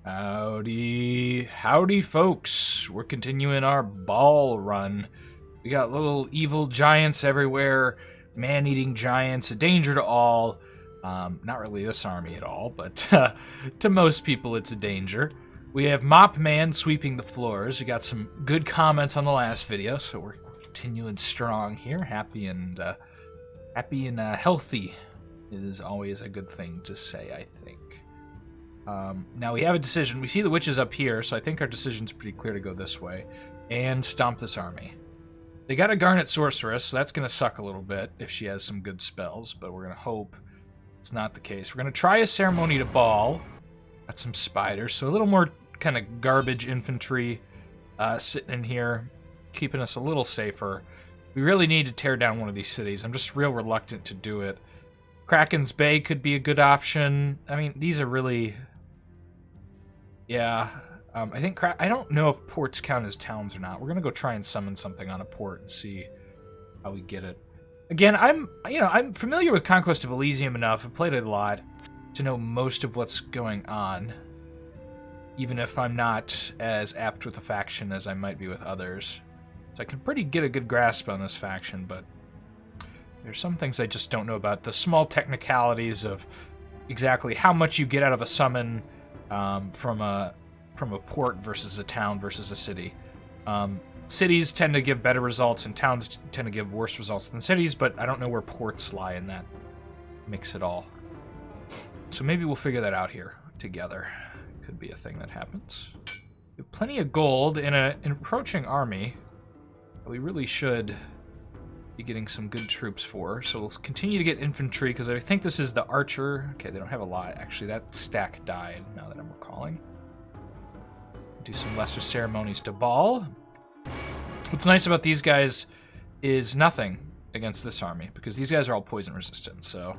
Howdy, howdy folks. We're continuing our Baal run. We got little evil giants everywhere, man-eating giants, a danger to all. Not really this army at all, but to most people it's a danger. We have Mop Man sweeping the floors. We got some good comments on the last video, so we're continuing strong here. Happy and healthy is always a good thing to say, I think. Now we have a decision. We see the witches up here, so I think our decision's pretty clear to go this way and stomp this army. They got a Garnet Sorceress, so that's going to suck a little bit if she has some good spells, but we're going to hope it's not the case. We're going to try a Ceremony to Baal. Got some spiders, so a little more kind of garbage infantry sitting in here, keeping us a little safer. We really need to tear down one of these cities. I'm just real reluctant to do it. Kraken's Bay could be a good option. I mean, these are really... Yeah, I think I don't know if ports count as towns or not. We're gonna go try and summon something on a port and see how we get it. Again, I'm familiar with Conquest of Elysium enough. I've played it a lot to know most of what's going on, even if I'm not as apt with a faction as I might be with others. So I can get a good grasp on this faction, but there's some things I just don't know about. The small technicalities of exactly how much you get out of a summon. From a port versus a town versus a city. Cities tend to give better results and towns tend to give worse results than cities, but I don't know where ports lie in that mix at all. So maybe we'll figure that out here together. Could be a thing that happens. We have plenty of gold in an approaching army that we really should be getting some good troops for. So we'll continue to get infantry, because I think this is the archer. Okay, they don't have a lot. Actually, that stack died, now that I'm recalling. Do some lesser ceremonies to Baal. What's nice about these guys is nothing against this army, because these guys are all poison resistant, so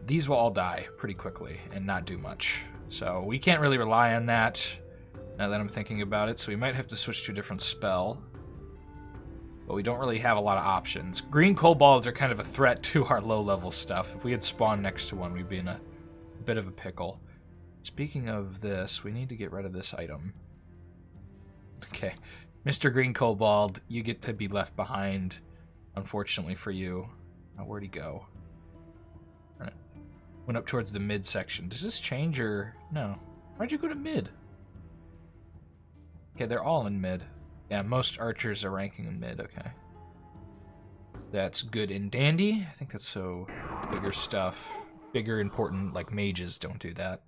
these will all die pretty quickly and not do much. So we can't really rely on that, now that I'm thinking about it, so we might have to switch to a different spell. But we don't really have a lot of options. Green kobolds are kind of a threat to our low-level stuff. If we had spawned next to one, we'd be in a bit of a pickle. Speaking of this, we need to get rid of this item. Okay, Mr. Green Kobold, you get to be left behind, unfortunately for you. Now, where'd he go? All right. Went up towards the mid section. Does this change or... No. Why'd you go to mid? Okay, they're all in mid. Yeah, most archers are ranking in mid, okay. That's good and dandy. I think that's so bigger stuff. Bigger, important, like mages don't do that.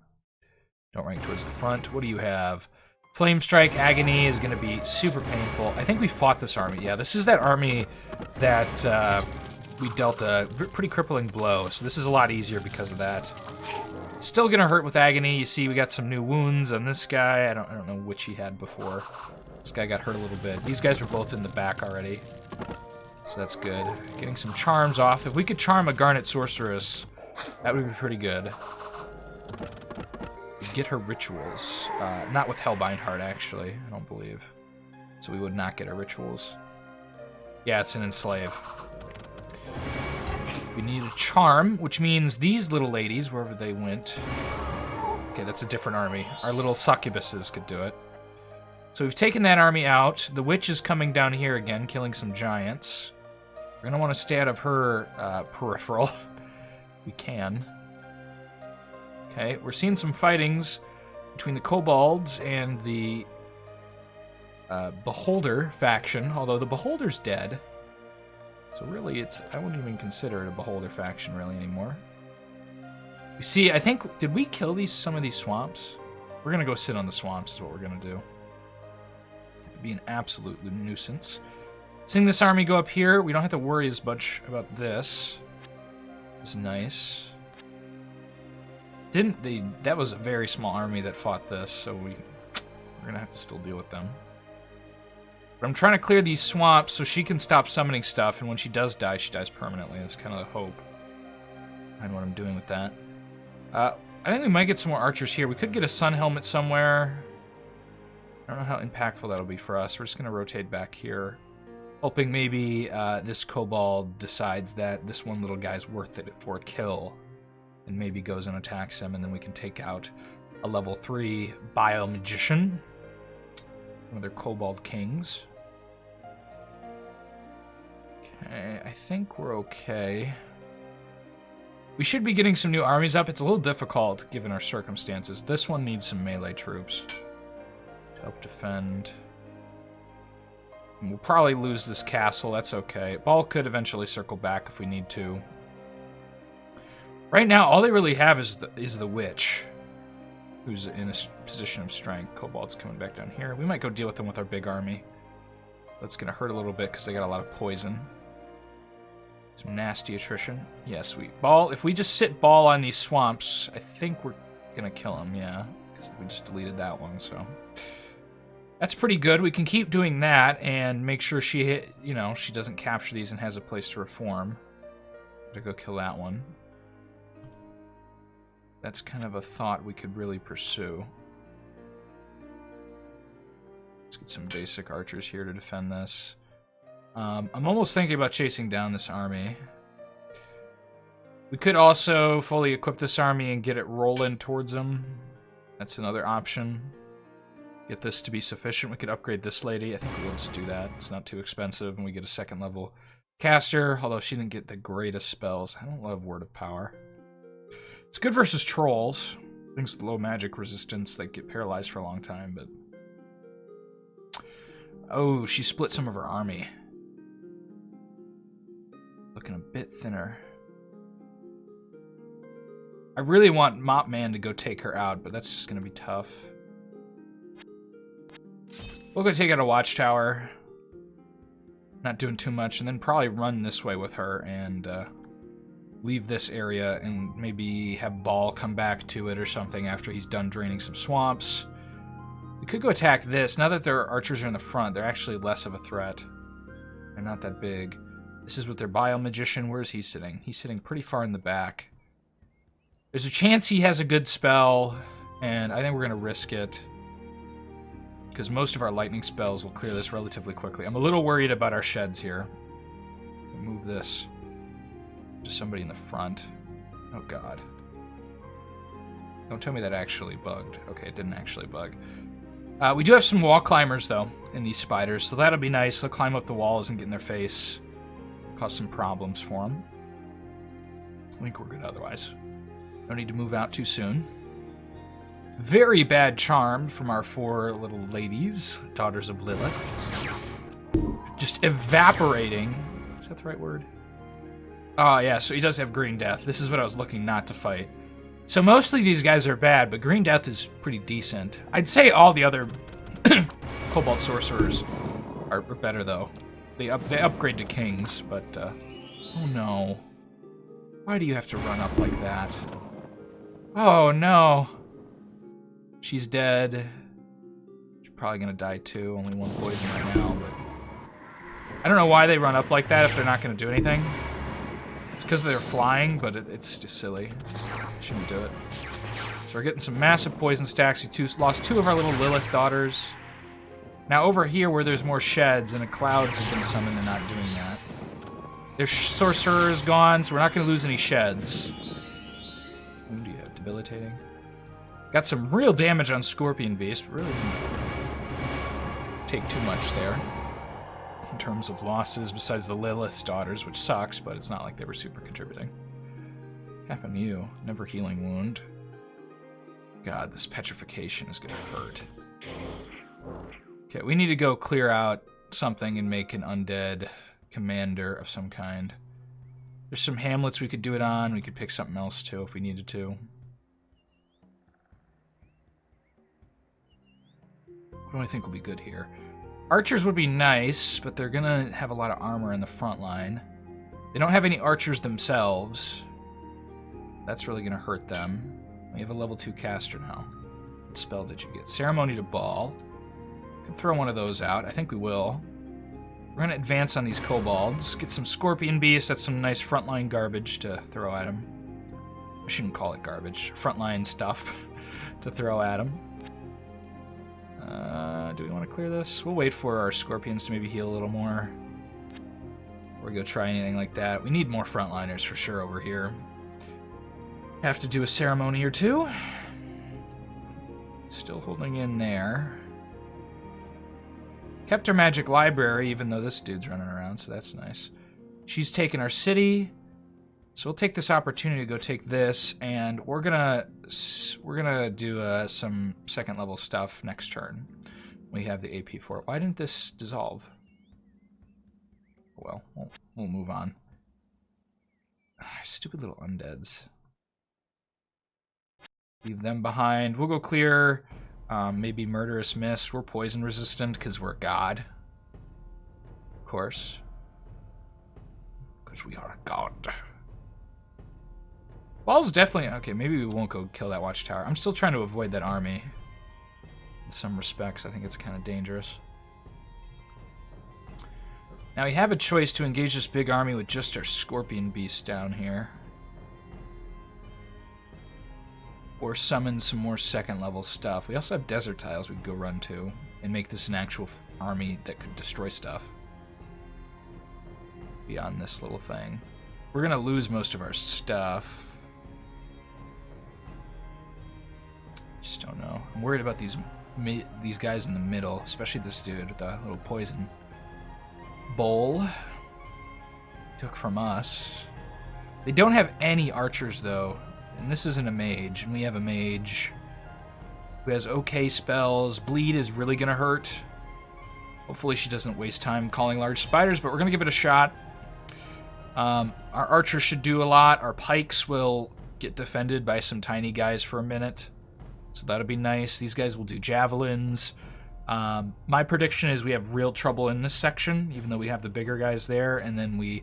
Don't rank towards the front. What do you have? Flame Strike, Agony is going to be super painful. I think we fought this army. Yeah, this is that army that we dealt a pretty crippling blow, so this is a lot easier because of that. Still going to hurt with Agony. You see we got some new wounds on this guy. I don't know which he had before. This guy got hurt a little bit. These guys were both in the back already, so that's good. Getting some charms off. If we could charm a Garnet Sorceress, that would be pretty good. Get her rituals. Not with Hellbind Heart, actually, I don't believe. So we would not get her rituals. Yeah, it's an Enslave. We need a charm, which means these little ladies, wherever they went... Okay, that's a different army. Our little succubuses could do it. So we've taken that army out. The witch is coming down here again, killing some giants. We're going to want to stay out of her peripheral. We can. Okay, we're seeing some fightings between the kobolds and the Beholder faction, although the Beholder's dead. So really, I wouldn't even consider it a Beholder faction really anymore. You see, I think, did we kill some of these swamps? We're going to go sit on the swamps is what we're going to do. It'd be an absolute nuisance. Seeing this army go up here, we don't have to worry as much about this. It's nice. That was a very small army that fought this, so we're gonna have to still deal with them. But I'm trying to clear these swamps so she can stop summoning stuff, and when she does die, she dies permanently. That's kind of the hope. I know what I'm doing with that. I think we might get some more archers here. We could get a sun helmet somewhere. I don't know how impactful that'll be for us. We're just gonna rotate back here, hoping maybe this kobold decides that this one little guy's worth it for a kill, and maybe goes and attacks him, and then we can take out a level 3 Biomagician. One of their Kobold Kings. Okay, I think we're okay. We should be getting some new armies up. It's a little difficult given our circumstances. This one needs some melee troops to help defend. And we'll probably lose this castle. That's okay. Baal could eventually circle back if we need to. Right now, all they really have is the witch, who's in a position of strength. Kobold's coming back down here. We might go deal with them with our big army. That's going to hurt a little bit because they got a lot of poison. Some nasty attrition. Yeah, sweet. Baal, if we just sit Baal on these swamps, I think we're going to kill him, yeah. Because we just deleted that one, so... That's pretty good. We can keep doing that and make sure she, she doesn't capture these and has a place to reform. To go kill that one. That's kind of a thought we could really pursue. Let's get some basic archers here to defend this. I'm almost thinking about chasing down this army. We could also fully equip this army and get it rolling towards them. That's another option. Get this to be sufficient. We could upgrade this lady. I think we'll just do that. It's not too expensive, and we get a second level caster, although she didn't get the greatest spells. I don't love Word of Power. It's good versus trolls. Things with low magic resistance that get paralyzed for a long time, but... Oh, she split some of her army. Looking a bit thinner. I really want Mop Man to go take her out, but that's just going to be tough. We'll go take out a watchtower. Not doing too much, and then probably run this way with her and leave this area and maybe have Baal come back to it or something after he's done draining some swamps. We could go attack this. Now that their archers are in the front, they're actually less of a threat. They're not that big. This is with their Biomagician. Where is he sitting? He's sitting pretty far in the back. There's a chance he has a good spell, and I think we're going to risk it. Because most of our lightning spells will clear this relatively quickly. I'm a little worried about our sheds here. Move this to somebody in the front. Oh, God. Don't tell me that actually bugged. Okay, it didn't actually bug. We do have some wall climbers, though, in these spiders, so that'll be nice. They'll climb up the walls and get in their face. Cause some problems for them. I think we're good otherwise. No need to move out too soon. Very bad charm from our 4 little ladies, daughters of Lilith. Just evaporating. Is that the right word? Oh, yeah, so he does have Green Death. This is what I was looking not to fight. So mostly these guys are bad, but Green Death is pretty decent. I'd say all the other Kobold Sorcerers are better, though. They upgrade to Kings, but, oh no. Why do you have to run up like that? Oh, no. She's dead. She's probably gonna die too. Only 1 poison right now, but... I don't know why they run up like that if they're not gonna do anything. It's because they're flying, but it's just silly. Shouldn't do it. So we're getting some massive poison stacks. We lost 2 of our little Lilith daughters. Now over here where there's more sheds and the clouds have been summoned, they're not doing that. Their sorcerer is gone, so we're not gonna lose any sheds. Who do you have? Debilitating? Got some real damage on Scorpion Beast, but really didn't take too much there. In terms of losses, besides the Lilith's daughters, which sucks, but it's not like they were super contributing. Happened to you. Never healing wound. God, this petrification is gonna hurt. Okay, we need to go clear out something and make an undead commander of some kind. There's some hamlets we could do it on. We could pick something else too if we needed to. What do I think will be good here? Archers would be nice, but they're gonna have a lot of armor in the front line. They don't have any archers themselves. That's really gonna hurt them. We have a level 2 caster now. What spell did you get? Ceremony to Baal. Can throw one of those out. I think we will. We're gonna advance on these kobolds. Get some Scorpion Beast. That's some nice frontline garbage to throw at them. I shouldn't call it garbage. Frontline stuff to throw at them. Do we want to clear this? We'll wait for our Scorpions to maybe heal a little more. Before we go try anything like that. We need more frontliners for sure over here. Have to do a ceremony or two. Still holding in there. Kept her magic library, even though this dude's running around, so that's nice. She's taken our city. So we'll take this opportunity to go take this, and we're gonna do some second level stuff next turn. We have the AP for it. Why didn't this dissolve? Well, we'll move on. Stupid little undeads. Leave them behind. We'll go clear. Maybe Murderous Mist. We're poison resistant because we're God. Of course. Because we are a god. Baal's definitely... Okay, maybe we won't go kill that watchtower. I'm still trying to avoid that army. In some respects, I think it's kind of dangerous. Now we have a choice to engage this big army with just our Scorpion Beast down here. Or summon some more second level stuff. We also have desert tiles we could go run to and make this an actual army that could destroy stuff. Beyond this little thing. We're gonna lose most of our stuff. Just don't know. I'm worried about these guys in the middle, especially this dude with the little poison bowl. Took from us. They don't have any archers though, and this isn't a mage, and we have a mage who has okay spells. Bleed is really gonna hurt. Hopefully she doesn't waste time calling large spiders, but we're gonna give it a shot. Our archers should do a lot. Our pikes will get defended by some tiny guys for a minute. So that'll be nice. These guys will do javelins. My prediction is we have real trouble in this section, even though we have the bigger guys there, and then we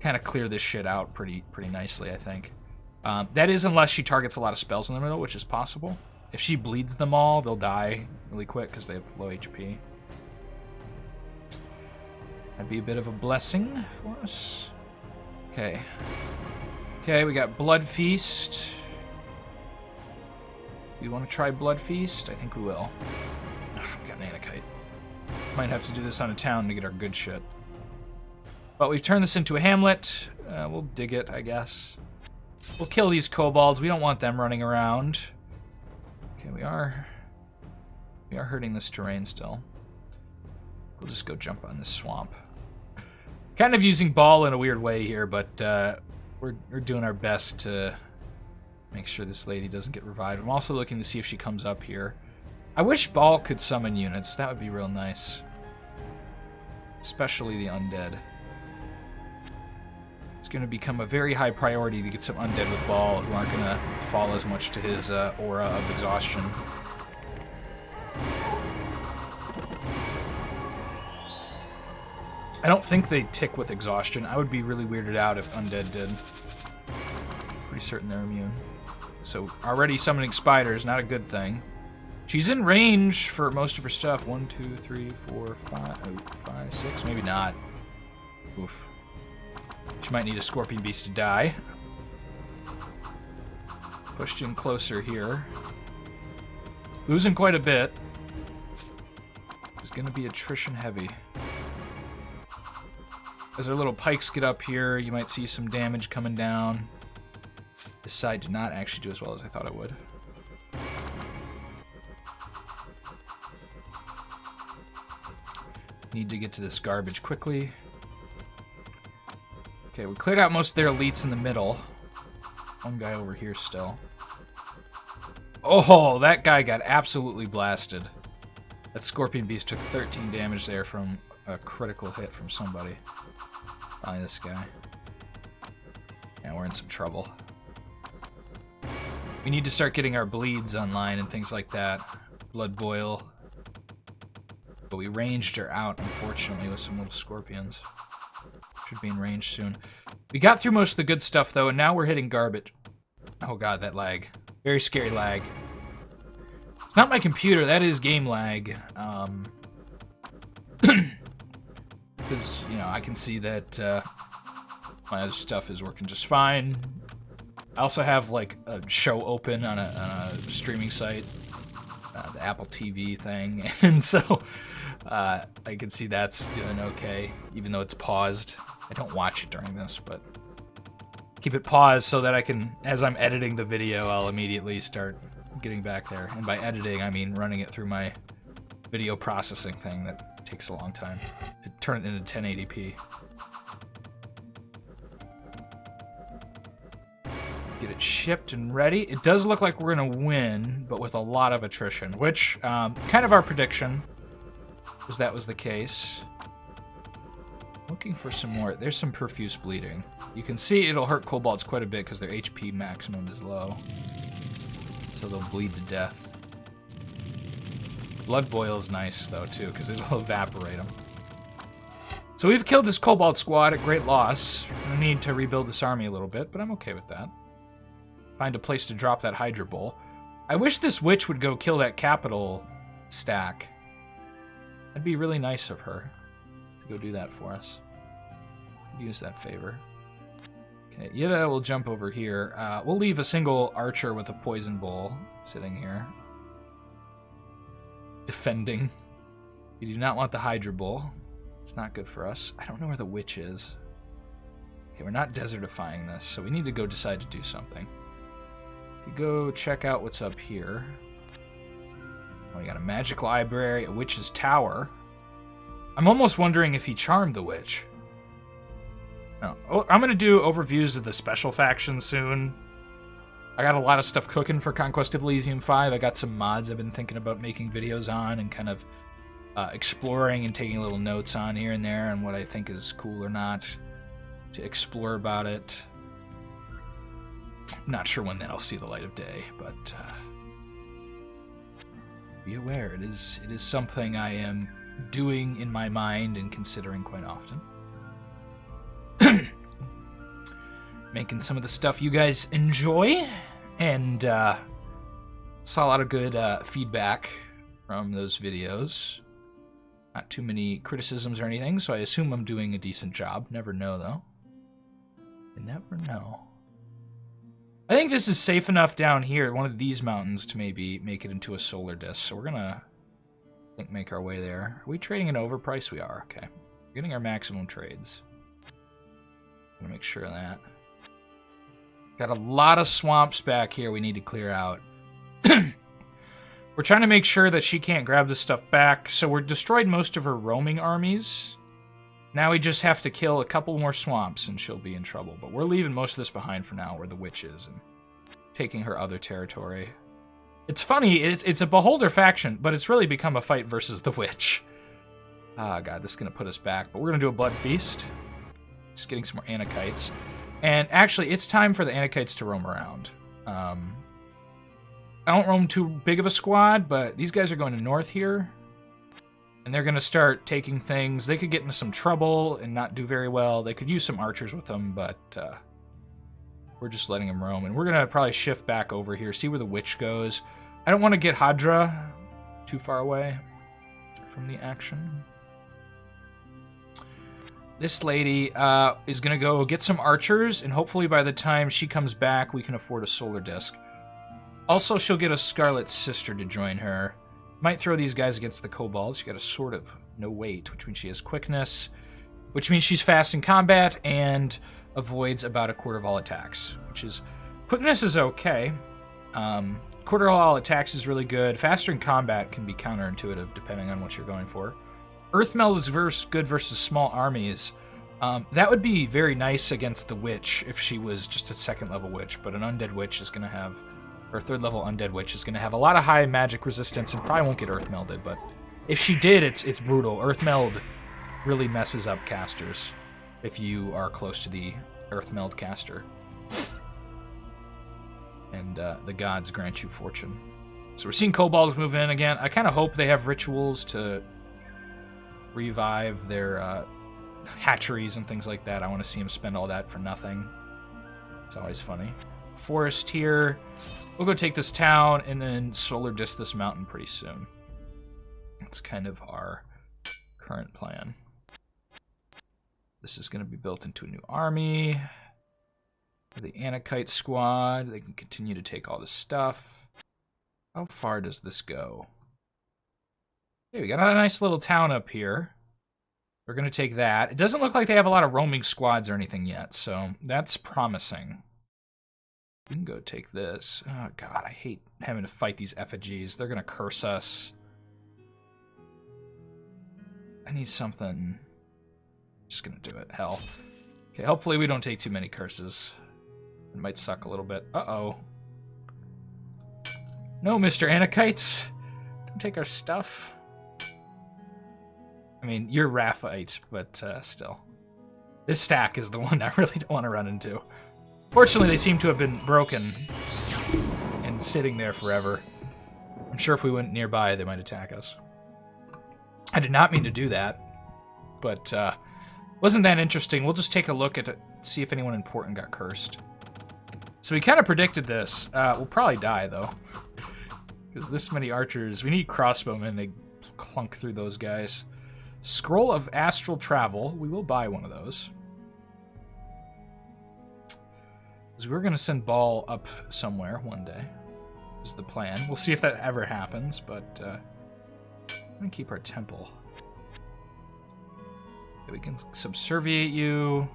kind of clear this shit out pretty nicely, I think. That is unless she targets a lot of spells in the middle, which is possible. If she bleeds them all, they'll die really quick because they have low HP. That'd be a bit of a blessing for us. Okay. Okay, we got Blood Feast. We want to try Blood Feast? I think we will. We got an Anakite. Might have to do this on a town to get our good shit. But we've turned this into a hamlet. We'll dig it, I guess. We'll kill these kobolds. We don't want them running around. Okay, we are hurting this terrain still. We'll just go jump on this swamp. Kind of using Baal in a weird way here, but we're doing our best to make sure this lady doesn't get revived. I'm also looking to see if she comes up here. I wish Baal could summon units. That would be real nice. Especially the undead. It's going to become a very high priority to get some undead with Baal who aren't going to fall as much to his aura of exhaustion. I don't think they tick with exhaustion. I would be really weirded out if undead did. Pretty certain they're immune. So already summoning spiders, not a good thing. She's in range for most of her stuff. 1, 2, 3, 4, 5, 6. Maybe not. Oof. She might need a Scorpion Beast to die. Pushed in closer here. Losing quite a bit. It's gonna be attrition heavy. As our little pikes get up here, you might see some damage coming down. This side did not actually do as well as I thought it would. Need to get to this garbage quickly. Okay, we cleared out most of their elites in the middle. One guy over here still. Oh, that guy got absolutely blasted. That Scorpion Beast took 13 damage there from a critical hit from somebody. Probably this guy. Yeah, we're in some trouble. We need to start getting our bleeds online and things like that. Blood boil. But we ranged her out, unfortunately, with some little scorpions. Should be in range soon. We got through most of the good stuff, though, and now we're hitting garbage. Oh god, that lag. Very scary lag. It's not my computer, that is game lag. Because, you know, I can see that my other stuff is working just fine. I also have, like, a show open on a streaming site, the Apple TV thing, and so I can see that's doing okay, even though it's paused. I don't watch it during this, but keep it paused so that I can, as I'm editing the video, I'll immediately start getting back there. And by editing, I mean running it through my video processing thing that takes a long time to turn it into 1080p. Get it shipped and ready. It does look like we're gonna win, but with a lot of attrition, which kind of our prediction was that was the case. Looking for some more. There's some profuse bleeding. You can see it'll hurt kobolds quite a bit because their HP maximum is low, so they'll bleed to death. Blood boil is nice though too because it'll evaporate them. So we've killed this kobold squad at great loss. We need to rebuild this army a little bit, but I'm okay with that. Find a place to drop that Hydra Bowl. I wish this witch would go kill that capital stack. That'd be really nice of her to go do that for us. Use that favor. Okay, Yida will jump over here. We'll leave a single archer with a poison bowl sitting here. Defending. You do not want the Hydra Bowl. It's not good for us. I don't know where the witch is. Okay, we're not desertifying this, so we need to go decide to do something. We go check out what's up here. Oh, we got a magic library, a witch's tower. I'm almost wondering if he charmed the witch. No. Oh, I'm going to do overviews of the special factions soon. I got a lot of stuff cooking for Conquest of Elysium 5. I got some mods I've been thinking about making videos on and kind of exploring and taking little notes on here and there on what I think is cool or not to explore about it. I'm not sure when that'll see the light of day, but be aware it is something I am doing in my mind and considering quite often. Making some of the stuff you guys enjoy, and saw a lot of good feedback from those videos. Not too many criticisms or anything, so I assume I'm doing a decent job. Never know, though. You never know. I think this is safe enough down here, one of these mountains, to maybe make it into a solar disk. So we're gonna, I think, make our way there. Are we trading an overprice? We are. Okay. We're getting our maximum trades. I'm gonna make sure of that. Got a lot of swamps back here we need to clear out. We're trying to make sure that she can't grab this stuff back, so we're destroyed most of her roaming armies. Now we just have to kill a couple more swamps and she'll be in trouble. But we're leaving most of this behind for now, where the witch is, and taking her other territory. It's funny, it's a beholder faction, but it's really become a fight versus the witch. Ah, God, this is going to put us back. But we're going to do a blood feast. Just getting some more Anakites. And actually, it's time for the Anakites to roam around. I don't roam too big of a squad, but these guys are going to north here. And they're going to start taking things. They could get into some trouble and not do very well. They could use some archers with them, but we're just letting them roam. And we're going to probably shift back over here, see where the witch goes. I don't want to get Hadra too far away from the action. This lady is going to go get some archers, and hopefully by the time she comes back, we can afford a solar disk. Also, she'll get a Scarlet Sister to join her. Might throw these guys against the kobolds. She got a sword of no weight, which means she has quickness, which means she's fast in combat and avoids about a quarter of all attacks, which is... Quickness is okay. Quarter of all attacks is really good. Faster in combat can be counterintuitive, depending on what you're going for. Earthmeld is good versus small armies. That would be very nice against the witch if she was just a second level witch, but an undead witch is going to have... Or third level undead witch is going to have a lot of high magic resistance and probably won't get earthmelded, but if she did, it's brutal. Earthmeld really messes up casters if you are close to the earthmeld caster. And the gods grant you fortune. So we're seeing kobolds move in again. I kind of hope they have rituals to revive their hatcheries and things like that. I want to see them spend all that for nothing. It's always funny. Forest here. We'll go take this town and then solar disk this mountain pretty soon. That's kind of our current plan. This is going to be built into a new army. For the Anakite squad, they can continue to take all this stuff. How far does this go? Okay, we got a nice little town up here. We're going to take that. It doesn't look like they have a lot of roaming squads or anything yet, so that's promising. We can go take this. Oh, God, I hate having to fight these effigies. They're going to curse us. I need something. Just going to do it. Hell. Okay, hopefully we don't take too many curses. It might suck a little bit. Uh-oh. No, Mr. Anakites. Don't take our stuff. I mean, you're Raphite, but still. This stack is the one I really don't want to run into. Fortunately, they seem to have been broken and sitting there forever. I'm sure if we went nearby, they might attack us. I did not mean to do that, but wasn't that interesting. We'll just take a look at it, see if anyone important got cursed. So we kind of predicted this. We'll probably die, though. Because this many archers, we need crossbowmen to clunk through those guys. Scroll of Astral Travel. We will buy one of those. Because we're going to send Baal up somewhere one day. Is the plan. We'll see if that ever happens, but I'm going to keep our temple. Okay, we can subserviate you.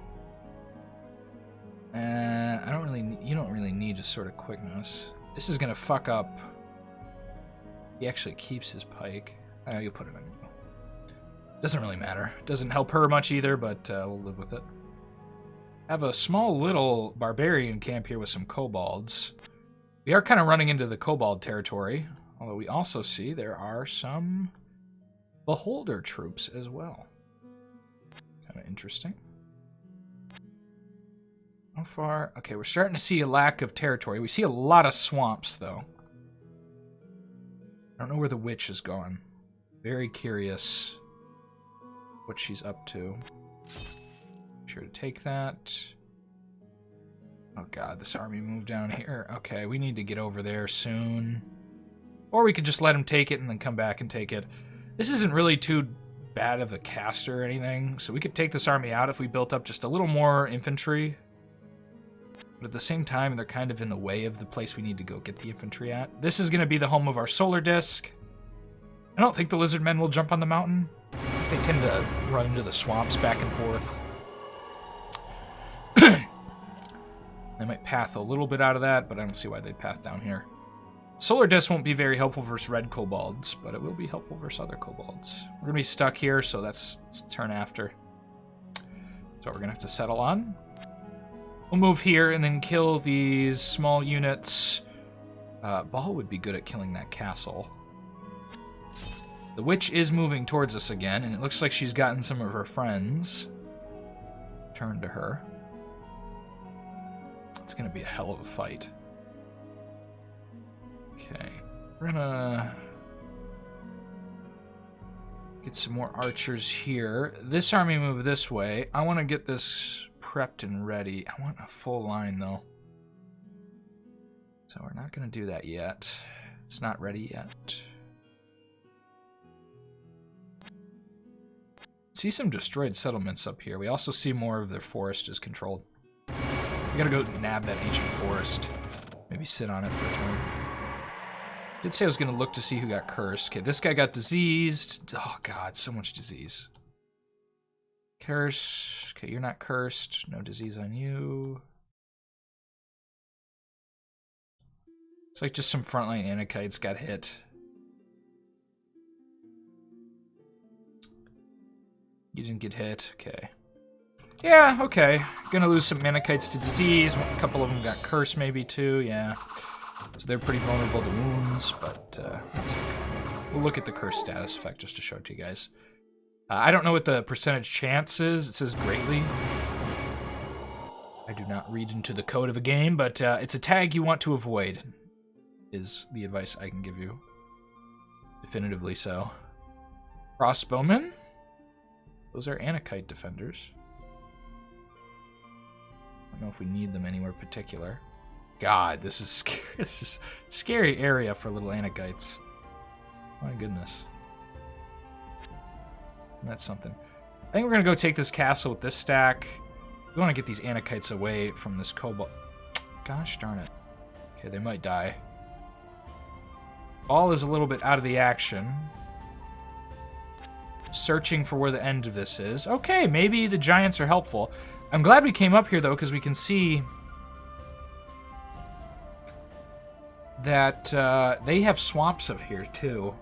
I don't really. You don't really need a sort of quickness. This is going to fuck up. He actually keeps his pike. You'll put it in. Doesn't really matter. Doesn't help her much either, but we'll live with it. Have a small little barbarian camp here with some kobolds. We are kind of running into the kobold territory, although we also see there are some beholder troops as well. Kind of interesting. How far? Okay, we're starting to see a lack of territory. We see a lot of swamps, though. I don't know where the witch has gone. Very curious what she's up to. Sure to take that. Oh god, this army moved down here. Okay, we need to get over there soon. Or we could just let him take it and then come back and take it. This isn't really too bad of a caster or anything, so we could take this army out if we built up just a little more infantry. But at the same time, they're kind of in the way of the place we need to go get the infantry at. This is going to be the home of our solar disk. I don't think the lizard men will jump on the mountain. They tend to run into the swamps back and forth. They might path a little bit out of that, but I don't see why they'd path down here. Solar Disc won't be very helpful versus red kobolds, but it will be helpful versus other kobolds. We're going to be stuck here, so that's turn after. So we're going to have to settle on. We'll move here and then kill these small units. Baal would be good at killing that castle. The witch is moving towards us again, and it looks like she's gotten some of her friends. Turn to her. It's going to be a hell of a fight. Okay. We're going to get some more archers here. This army move this way. I want to get this prepped and ready. I want a full line, though. So we're not going to do that yet. It's not ready yet. See some destroyed settlements up here. We also see more of their forest is controlled. We gotta go nab that ancient forest. Maybe sit on it for a turn. Did say I was gonna look to see who got cursed. Okay, this guy got diseased. Oh god, so much disease. Curse. Okay, you're not cursed. No disease on you. It's like just some frontline Anakites got hit. You didn't get hit. Okay. Yeah, okay. Gonna lose some Anakites to disease. A couple of them got cursed maybe too, yeah. So they're pretty vulnerable to wounds, but that's okay. We'll look at the curse status effect just to show it to you guys. I don't know what the percentage chance is. It says greatly. I do not read into the code of a game, but it's a tag you want to avoid, is the advice I can give you. Definitively so. Crossbowmen? Those are Anakite defenders. I don't know if we need them anywhere particular. God, this is scary. This is a scary area for little Anakites. My goodness. That's something. I think we're going to go take this castle with this stack. We want to get these Anakites away from this kobold. Gosh darn it. Okay, they might die. Baal is a little bit out of the action. Searching for where the end of this is. Okay, maybe the giants are helpful. I'm glad we came up here, though, because we can see that they have swamps up here, too.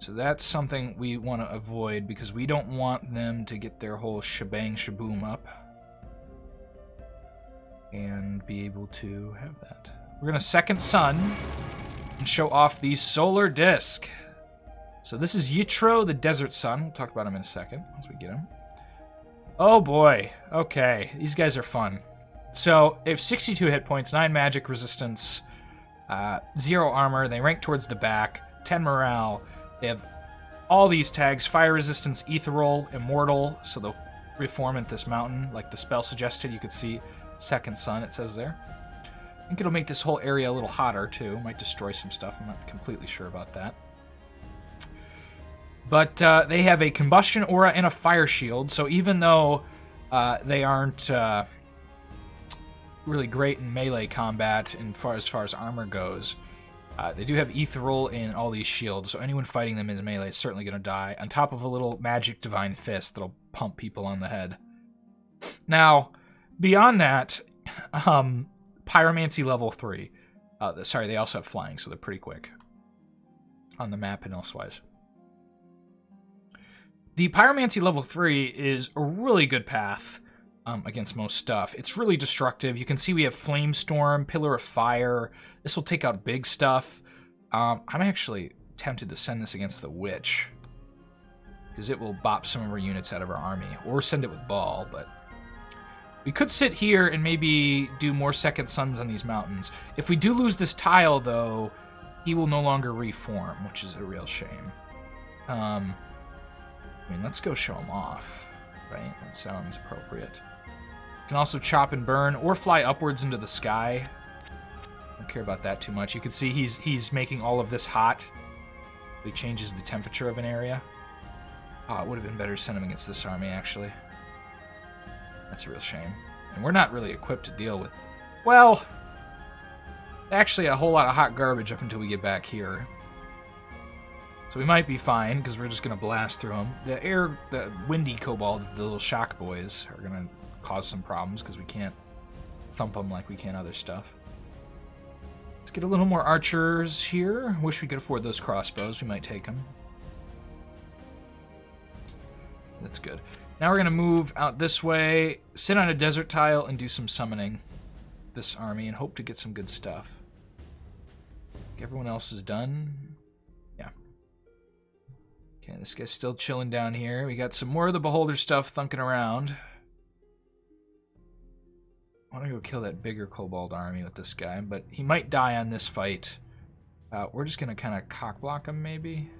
So that's something we want to avoid, because we don't want them to get their whole shebang shaboom up and be able to have that. We're going to second sun and show off the solar disk. So this is Yitro, the desert sun. We'll talk about him in a second once we get him. Oh boy. Okay, these guys are fun. So they have 62 hit points, 9 magic resistance, 0 armor. They rank towards the back, 10 morale. They have all these tags: fire resistance, ethereal, immortal, so they'll reform at this mountain, like the spell suggested. You could see second sun, it says there. I think it'll make this whole area a little hotter, too. Might destroy some stuff. I'm not completely sure about that. But they have a combustion aura and a fire shield, so even though they aren't really great in melee combat as far as armor goes, they do have ethereal in all these shields, so anyone fighting them in melee is certainly going to die, on top of a little magic divine fist that'll pump people on the head. Now, beyond that, pyromancy level 3. Sorry, they also have flying, so they're pretty quick on the map and elsewise. The pyromancy level 3 is a really good path against most stuff. It's really destructive. You can see we have Flamestorm, Pillar of Fire. This will take out big stuff. I'm actually tempted to send this against the Witch, because it will bop some of our units out of our army, or send it with Baal, but we could sit here and maybe do more second suns on these mountains. If we do lose this tile, though, he will no longer reform, which is a real shame. I mean, let's go show him off, right? That sounds appropriate. Can also chop and burn, or fly upwards into the sky. Don't care about that too much. You can see he's making all of this hot. He changes the temperature of an area. Oh, it would have been better to send him against this army, actually. That's a real shame. And we're not really equipped to deal with... Well, actually a whole lot of hot garbage up until we get back here. So we might be fine, because we're just going to blast through them. The windy kobolds, the little shock boys, are going to cause some problems, because we can't thump them like we can other stuff. Let's get a little more archers here. Wish we could afford those crossbows. We might take them. That's good. Now we're going to move out this way, sit on a desert tile, and do some summoning this army, and hope to get some good stuff. Everyone else is done. Yeah. Okay, this guy's still chilling down here. We got some more of the Beholder stuff thunking around. I want to go kill that bigger kobold army with this guy, but he might die on this fight. We're just going to kind of cockblock him, maybe.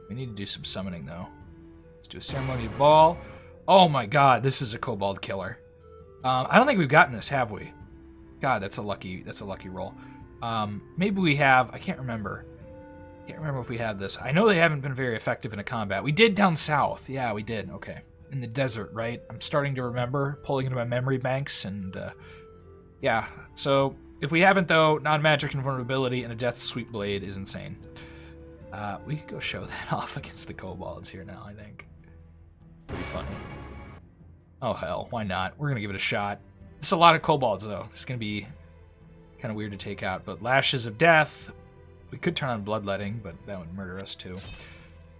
We need to do some summoning, though. Let's do a ceremony of Baal. Oh my god, this is a kobold killer. I don't think we've gotten this, have we? God, that's a lucky roll. Maybe we have. I can't remember. Can't remember if we have this. I know they haven't been very effective in a combat. We did down south. Yeah, we did. Okay. In the desert, right? I'm starting to remember, pulling into my memory banks, and yeah. So if we haven't, though, non-magic invulnerability and a death sweep blade is insane. We could go show that off against the kobolds here now, I think. Pretty funny. Oh hell, why not? We're gonna give it a shot. It's a lot of kobolds, though. It's gonna be kind of weird to take out, but Lashes of Death. We could turn on Bloodletting, but that would murder us too.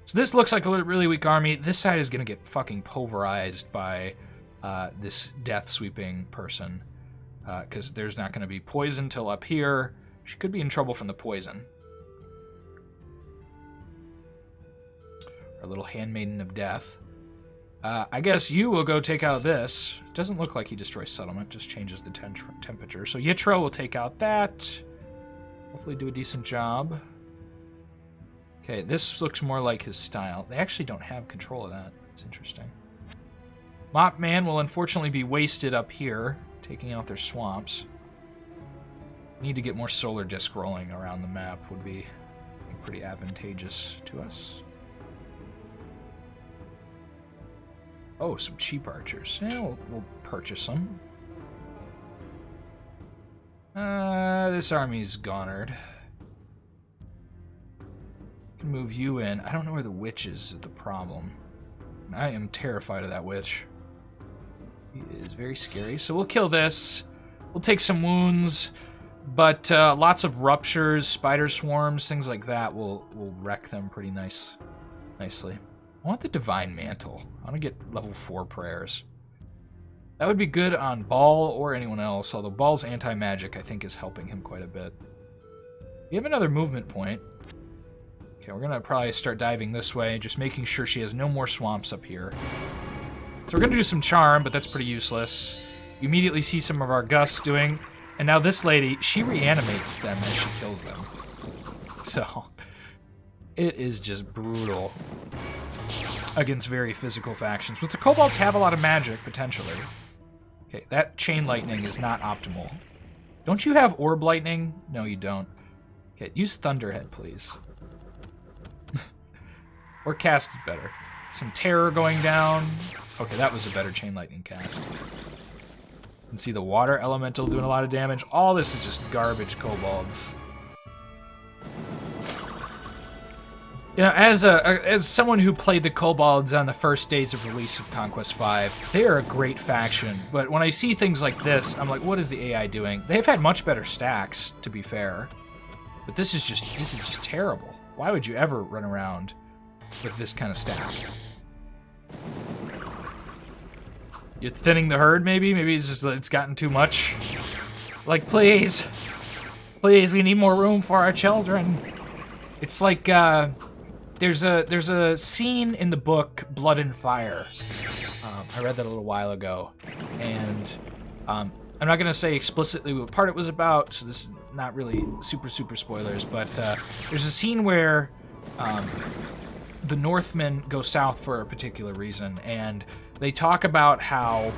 So this looks like a really weak army. This side is going to get fucking pulverized by this death sweeping person, because there's not going to be poison till up here. She could be in trouble from the poison. Our little handmaiden of death. I guess you will go take out this. Doesn't look like he destroys settlement, just changes the temperature. So Yitro will take out that. Hopefully do a decent job. Okay, this looks more like his style. They actually don't have control of that. That's interesting. Mop Man will unfortunately be wasted up here, taking out their swamps. Need to get more solar disc rolling around the map would be pretty advantageous to us. Oh, some cheap archers. Yeah, we'll purchase some. This army's gonered. Can move you in. I don't know where the witch is the problem. I am terrified of that witch. He is very scary. So we'll kill this. We'll We'll take some wounds, but lots of ruptures, spider swarms, things like that will wreck them pretty nicely. I want the Divine Mantle. I want to get level 4 prayers. That would be good on Baal or anyone else, although Baal's anti-magic, I think, is helping him quite a bit. We have another movement point. Okay, we're going to probably start diving this way, just making sure she has no more swamps up here. So we're going to do some charm, but that's pretty useless. You immediately see some of our gusts doing, and now this lady, she reanimates them as she kills them. So, it is just brutal against very physical factions. But the kobolds have a lot of magic, potentially. Okay, that chain lightning is not optimal. Don't you have orb lightning? No, you don't. Okay, use Thunderhead, please. Or cast it better. Some terror going down. Okay, that was a better chain lightning cast. You can see the water elemental doing a lot of damage. All this is just garbage kobolds. You know, as someone who played the kobolds on the first days of release of Conquest V, they are a great faction. But when I see things like this, I'm like, what is the AI doing? They've had much better stacks, to be fair. But this is just terrible. Why would you ever run around with this kind of stack? You're thinning the herd, maybe? Maybe it's just it's gotten too much. Like, please, we need more room for our children. It's like there's a scene in the book Blood and Fire. I read that a little while ago, and I'm not gonna say explicitly what part it was about, so this is not really super spoilers. But there's a scene where the Northmen go south for a particular reason, and they talk about how,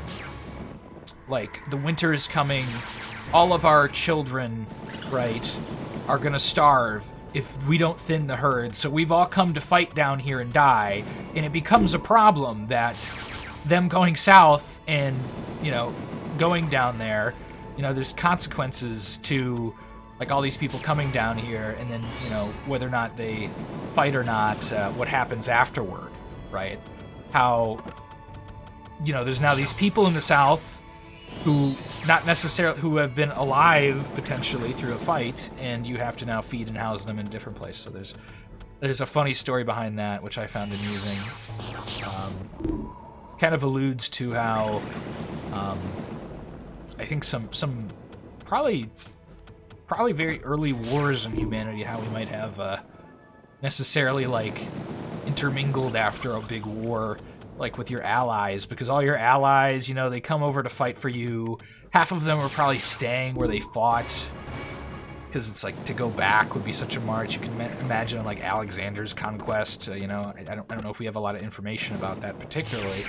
like, the winter is coming, all of our children, right, are gonna starve if we don't thin the herd, so we've all come to fight down here and die, and it becomes a problem that them going south and, you know, going down there, you know, there's consequences to, like, all these people coming down here, and then, you know, whether or not they fight or not, what happens afterward, right? How, you know, there's now these people in the south who not necessarily, who have been alive potentially through a fight, and you have to now feed and house them in a different place. So there's a funny story behind that, which I found amusing. Kind of alludes to how I think some probably very early wars in humanity, how we might have necessarily, like, intermingled after a big war, like with your allies, because all your allies, you know, they come over to fight for you. Half of them are probably staying where they fought, because it's like, to go back would be such a march. You can imagine, like, Alexander's conquest. You know, I don't know if we have a lot of information about that particularly,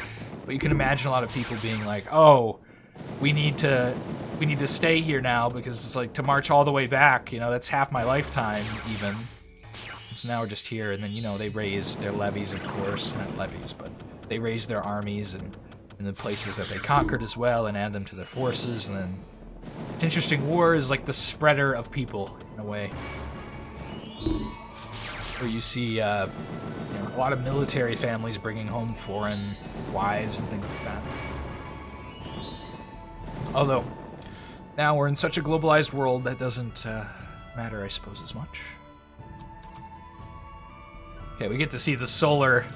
but you can imagine a lot of people being like, oh, we need to stay here now, because it's like, to march all the way back, you know, that's half my lifetime even. So now we're just here, and then, you know, they raise their levies, of course. Not levies, but they raise their armies and in the places that they conquered as well, and add them to their forces. And then it's interesting. War is like the spreader of people in a way, where you see you know, a lot of military families bringing home foreign wives and things like that. Although now we're in such a globalized world that doesn't matter, I suppose, as much. Okay, we get to see the solar.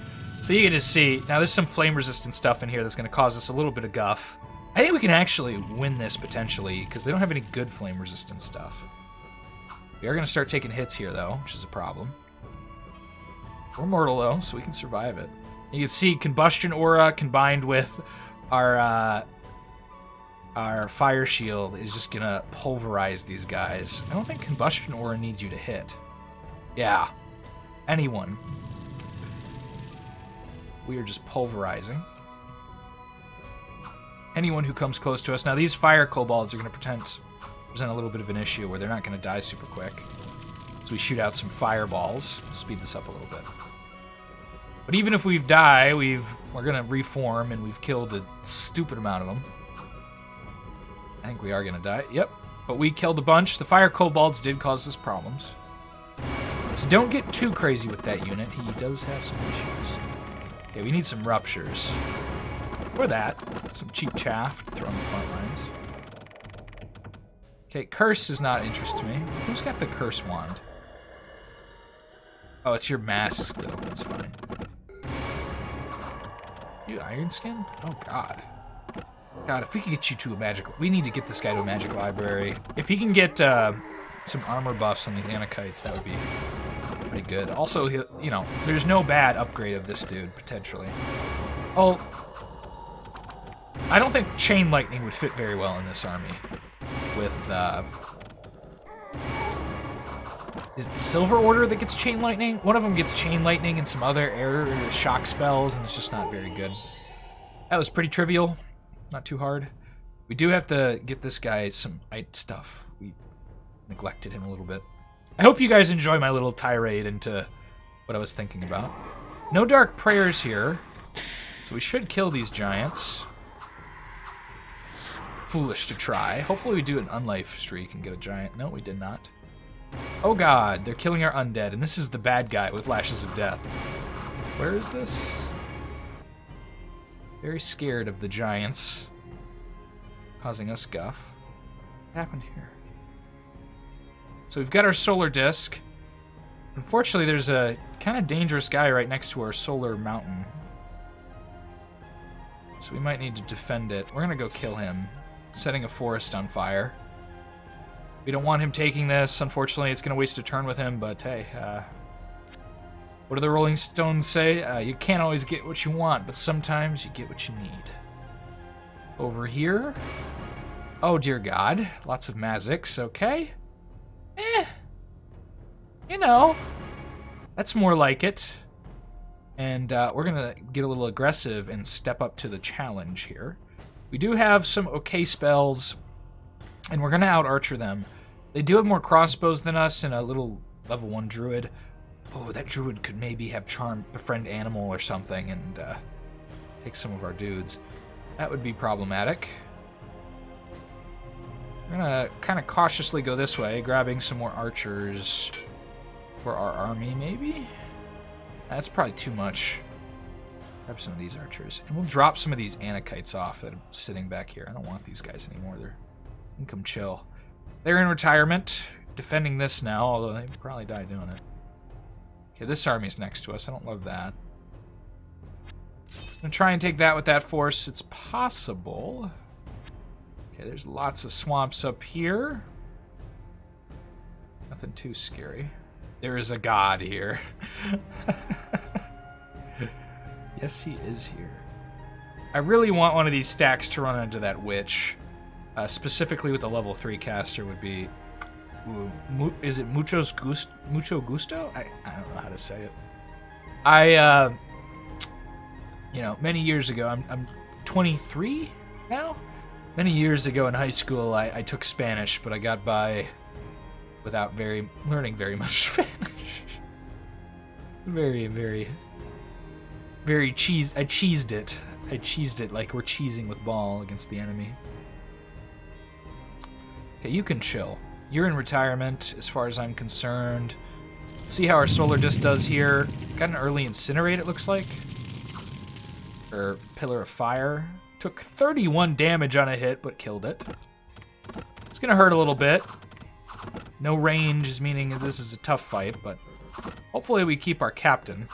So you can just see, now there's some flame-resistant stuff in here that's going to cause us a little bit of guff. I think we can actually win this, potentially, because they don't have any good flame-resistant stuff. We are going to start taking hits here, though, which is a problem. We're mortal, though, so we can survive it. You can see Combustion Aura combined with our Fire Shield is just going to pulverize these guys. I don't think Combustion Aura needs you to hit. Yeah. Anyone. We are just pulverizing anyone who comes close to us. Now, these fire kobolds are going to present a little bit of an issue where they're not going to die super quick. So we shoot out some fireballs. Speed this up a little bit. But even if we've died, we're going to reform, and we've killed a stupid amount of them. I think we are going to die. Yep. But we killed a bunch. The fire kobolds did cause us problems. So don't get too crazy with that unit. He does have some issues. Okay, we need some ruptures. Or that. Some cheap chaff to throw on the front lines. Okay, curse is not interest to me. Who's got the curse wand? Oh, it's your mask, though. That's fine. You iron skin? Oh, God. God, if we could get you to a magic... We need to get this guy to a magic library. If he can get some armor buffs on these Anakites, that would be pretty good. Also, you know, there's no bad upgrade of this dude, potentially. Oh, I don't think Chain Lightning would fit very well in this army. With, is it Silver Order that gets Chain Lightning? One of them gets Chain Lightning and some other air shock spells, and it's just not very good. That was pretty trivial. Not too hard. We do have to get this guy some stuff. We neglected him a little bit. I hope you guys enjoy my little tirade into what I was thinking about. No dark prayers here, so we should kill these giants. Foolish to try. Hopefully we do an unlife streak and get a giant. No, we did not. Oh God, they're killing our undead, and this is the bad guy with lashes of death. Where is this? Very scared of the giants causing us guff. What happened here? So we've got our solar disk. Unfortunately, there's a kind of dangerous guy right next to our solar mountain. So we might need to defend it. We're gonna go kill him, setting a forest on fire. We don't want him taking this. Unfortunately, it's gonna waste a turn with him, but hey, what do the Rolling Stones say? You can't always get what you want, but sometimes you get what you need. Over here. Oh, dear God. Lots of Mazics, okay. You know, that's more like it. And we're going to get a little aggressive and step up to the challenge here. We do have some okay spells, and we're going to out-archer them. They do have more crossbows than us and a little level 1 druid. Oh, that druid could maybe have charmed befriend animal or something and take some of our dudes. That would be problematic. We're gonna kind of cautiously go this way, grabbing some more archers for our army, maybe? That's probably too much. Grab some of these archers. And we'll drop some of these Anakites off that are sitting back here. I don't want these guys anymore. They can come chill. They're in retirement, defending this now, although they probably die doing it. Okay, this army's next to us. I don't love that. I'm gonna try and take that with that force. It's possible. Okay, there's lots of swamps up here. Nothing too scary. There is a god here. Yes, he is here. I really want one of these stacks to run into that witch. Specifically with the level 3 caster would be... Ooh, is it Mucho Gusto? I don't know how to say it. You know, many years ago, I'm 23 now? Many years ago in high school, I took Spanish, but I got by without learning very much Spanish. Very I cheesed it. I cheesed it like we're cheesing with Baal against the enemy. Okay, you can chill. You're in retirement, as far as I'm concerned. See how our solar disc does here. Got an early incinerate, it looks like. Or pillar of fire. Took 31 damage on a hit, but killed it. It's gonna hurt a little bit. No range is meaning this is a tough fight, but hopefully we keep our captain.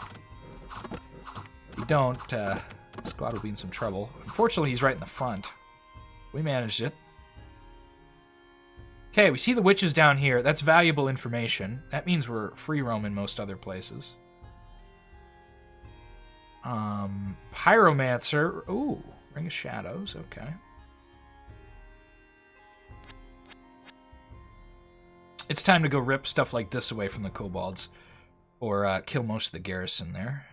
If we don't, the squad will be in some trouble. Unfortunately, he's right in the front. We managed it. Okay, we see the witches down here. That's valuable information. That means we're free roam in most other places. Pyromancer. Ooh, Ring of Shadows. Okay. It's time to go rip stuff like this away from the kobolds. Or kill most of the garrison there.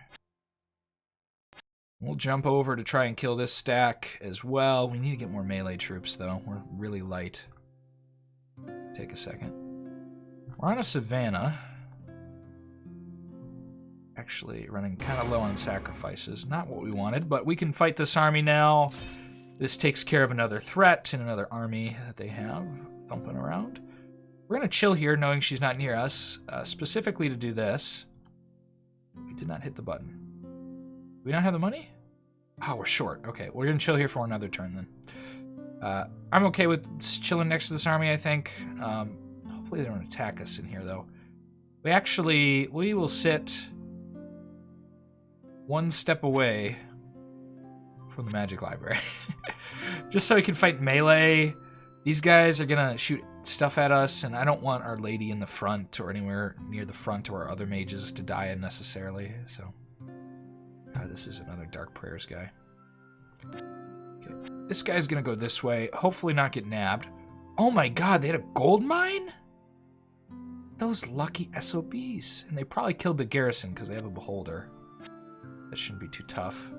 We'll jump over to try and kill this stack as well. We need to get more melee troops, though. We're really light. Take a second. We're on a savannah. Actually, running kind of low on sacrifices. Not what we wanted, but we can fight this army now. This takes care of another threat and another army that they have thumping around. We're going to chill here, knowing she's not near us, specifically to do this. We did not hit the button. Do we not have the money? Oh, we're short. Okay, we're going to chill here for another turn, then. I'm okay with chilling next to this army, I think. Hopefully they don't attack us in here, though. We will sit one step away from the magic library. Just so we can fight melee. These guys are gonna shoot stuff at us, and I don't want Our Lady in the front or anywhere near the front or other mages to die unnecessarily, so... this is another Dark Prayers guy. Okay. This guy's gonna go this way, hopefully not get nabbed. Oh my god, they had a gold mine? Those lucky SOBs. And they probably killed the garrison because they have a beholder. That shouldn't be too tough.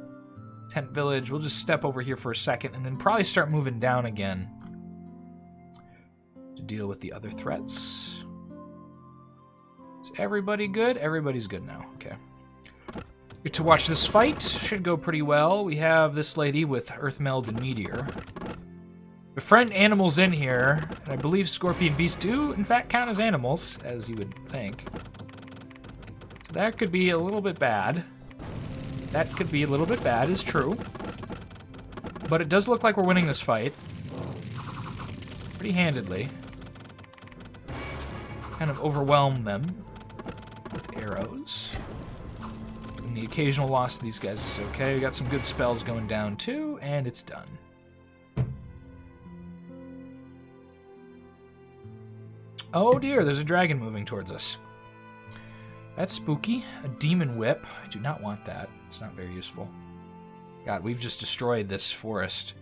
Tent village, we'll just step over here for a second and then probably start moving down again to deal with the other threats. Is everybody good? Everybody's good now, okay. Get to watch this fight. Should go pretty well. We have this lady with Earthmeld and Meteor. Befriend animals in here, and I believe Scorpion Beasts do, in fact, count as animals, as you would think. So that could be a little bit bad. That could be a little bit bad, is true. But it does look like we're winning this fight. Pretty handedly. Kind of overwhelm them with arrows. And the occasional loss of these guys is okay. We got some good spells going down too, and it's done. Oh dear, there's a dragon moving towards us. That's spooky. A demon whip. I do not want that. It's not very useful. God, we've just destroyed this forest.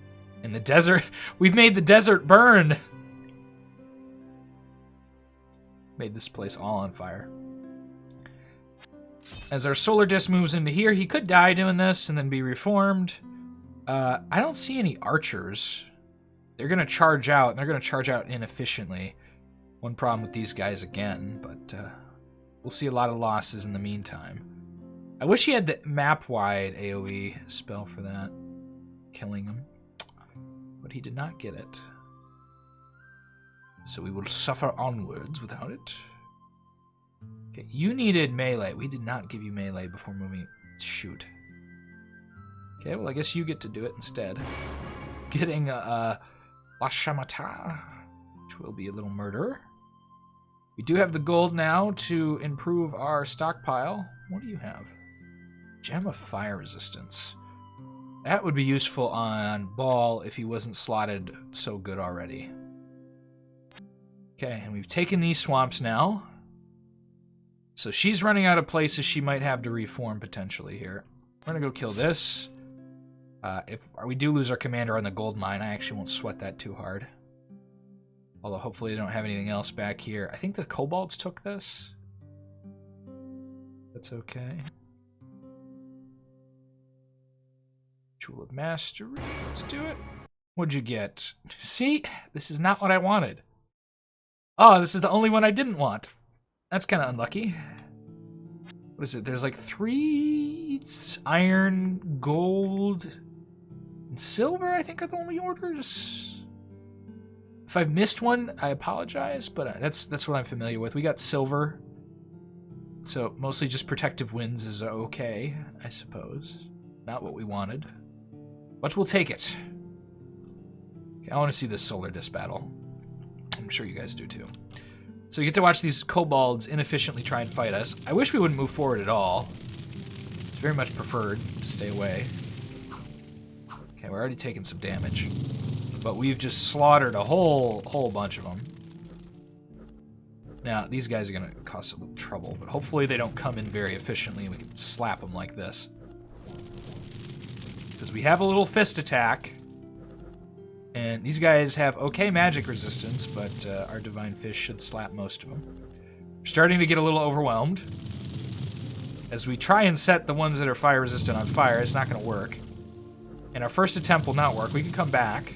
In the desert. We've made the desert burn. Made this place all on fire. As our solar disc moves into here, he could die doing this and then be reformed. I don't see any archers. They're going to charge out, and they're going to charge out inefficiently. One problem with these guys again, but we'll see a lot of losses in the meantime. I wish he had the map-wide AoE spell for that, killing him, but he did not get it. So we will suffer onwards without it. Okay, you needed melee. We did not give you melee before moving. Shoot. Okay, well I guess you get to do it instead. Getting La Shamata, which will be a little murder. We do have the gold now to improve our stockpile. What do you have? Gem of Fire Resistance. That would be useful on Baal if he wasn't slotted so good already. Okay, and we've taken these swamps now. So she's running out of places she might have to reform potentially here. We're gonna go kill this. If we do lose our commander on the gold mine, I actually won't sweat that too hard. Although hopefully they don't have anything else back here. I think the kobolds took this. That's okay. Jewel of Mastery. Let's do it. What'd you get? See? This is not what I wanted. Oh, this is the only one I didn't want. That's kind of unlucky. What is it? There's like 3 iron, gold, and silver, I think, are the only orders. If I've missed one, I apologize, but that's what I'm familiar with. We got silver, so mostly just protective winds is okay, I suppose. Not what we wanted, but we'll take it. Okay, I want to see this solar disc battle. I'm sure you guys do too. So you get to watch these kobolds inefficiently try and fight us. I wish we wouldn't move forward at all. It's very much preferred to stay away. Okay, we're already taking some damage. But we've just slaughtered a whole bunch of them. Now, these guys are going to cause a little trouble, but hopefully they don't come in very efficiently and we can slap them like this. Because we have a little fist attack. And these guys have okay magic resistance, but our Divine Fist should slap most of them. We're starting to get a little overwhelmed. As we try and set the ones that are fire resistant on fire, it's not going to work. And our first attempt will not work. We can come back.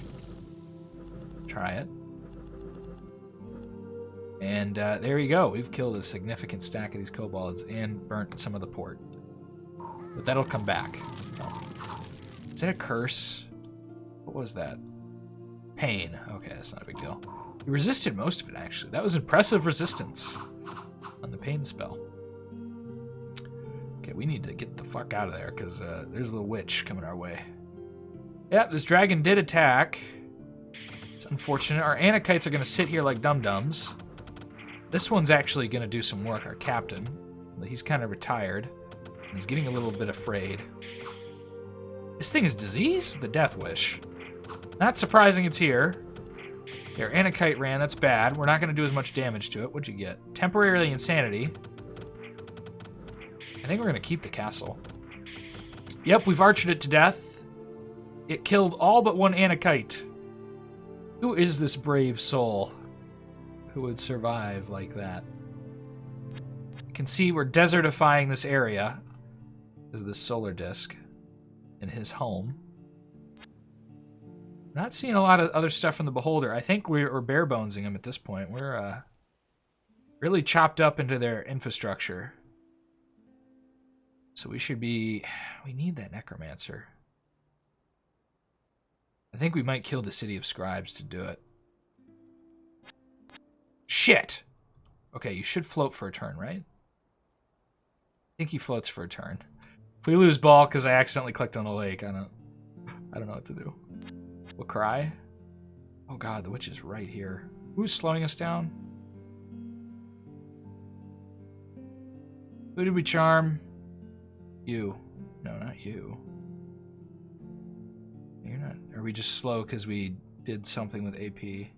Try it. And there you go. We've killed a significant stack of these kobolds and burnt some of the port. But that'll come back. Oh. Is that a curse? What was that? Pain. Okay, that's not a big deal. We resisted most of it, actually. That was impressive resistance on the pain spell. Okay, we need to get the fuck out of there, because there's a little witch coming our way. Yep, this dragon did attack. It's unfortunate. Our Anakites are going to sit here like dum-dums. This one's actually going to do some work, our captain. He's kind of retired. He's getting a little bit afraid. This thing is diseased with a death wish. Not surprising it's here. Our Anakite ran. That's bad. We're not going to do as much damage to it. What'd you get? Temporarily insanity. I think we're going to keep the castle. Yep, we've archered it to death. It killed all but one Anakite. Who is this brave soul who would survive like that? You can see we're desertifying this area because of this solar disk in his home. Not seeing a lot of other stuff from the Beholder. I think we're bare-bonesing them at this point. We're really chopped up into their infrastructure. So we should be... We need that Necromancer. I think we might kill the City of Scribes to do it. Shit! Okay, you should float for a turn, right? I think he floats for a turn. If we lose Baal because I accidentally clicked on the lake, I don't know what to do. We'll cry. Oh god, the witch is right here. Who's slowing us down? Who did we charm? You. No, not you. You're not. Are we just slow because we did something with AP?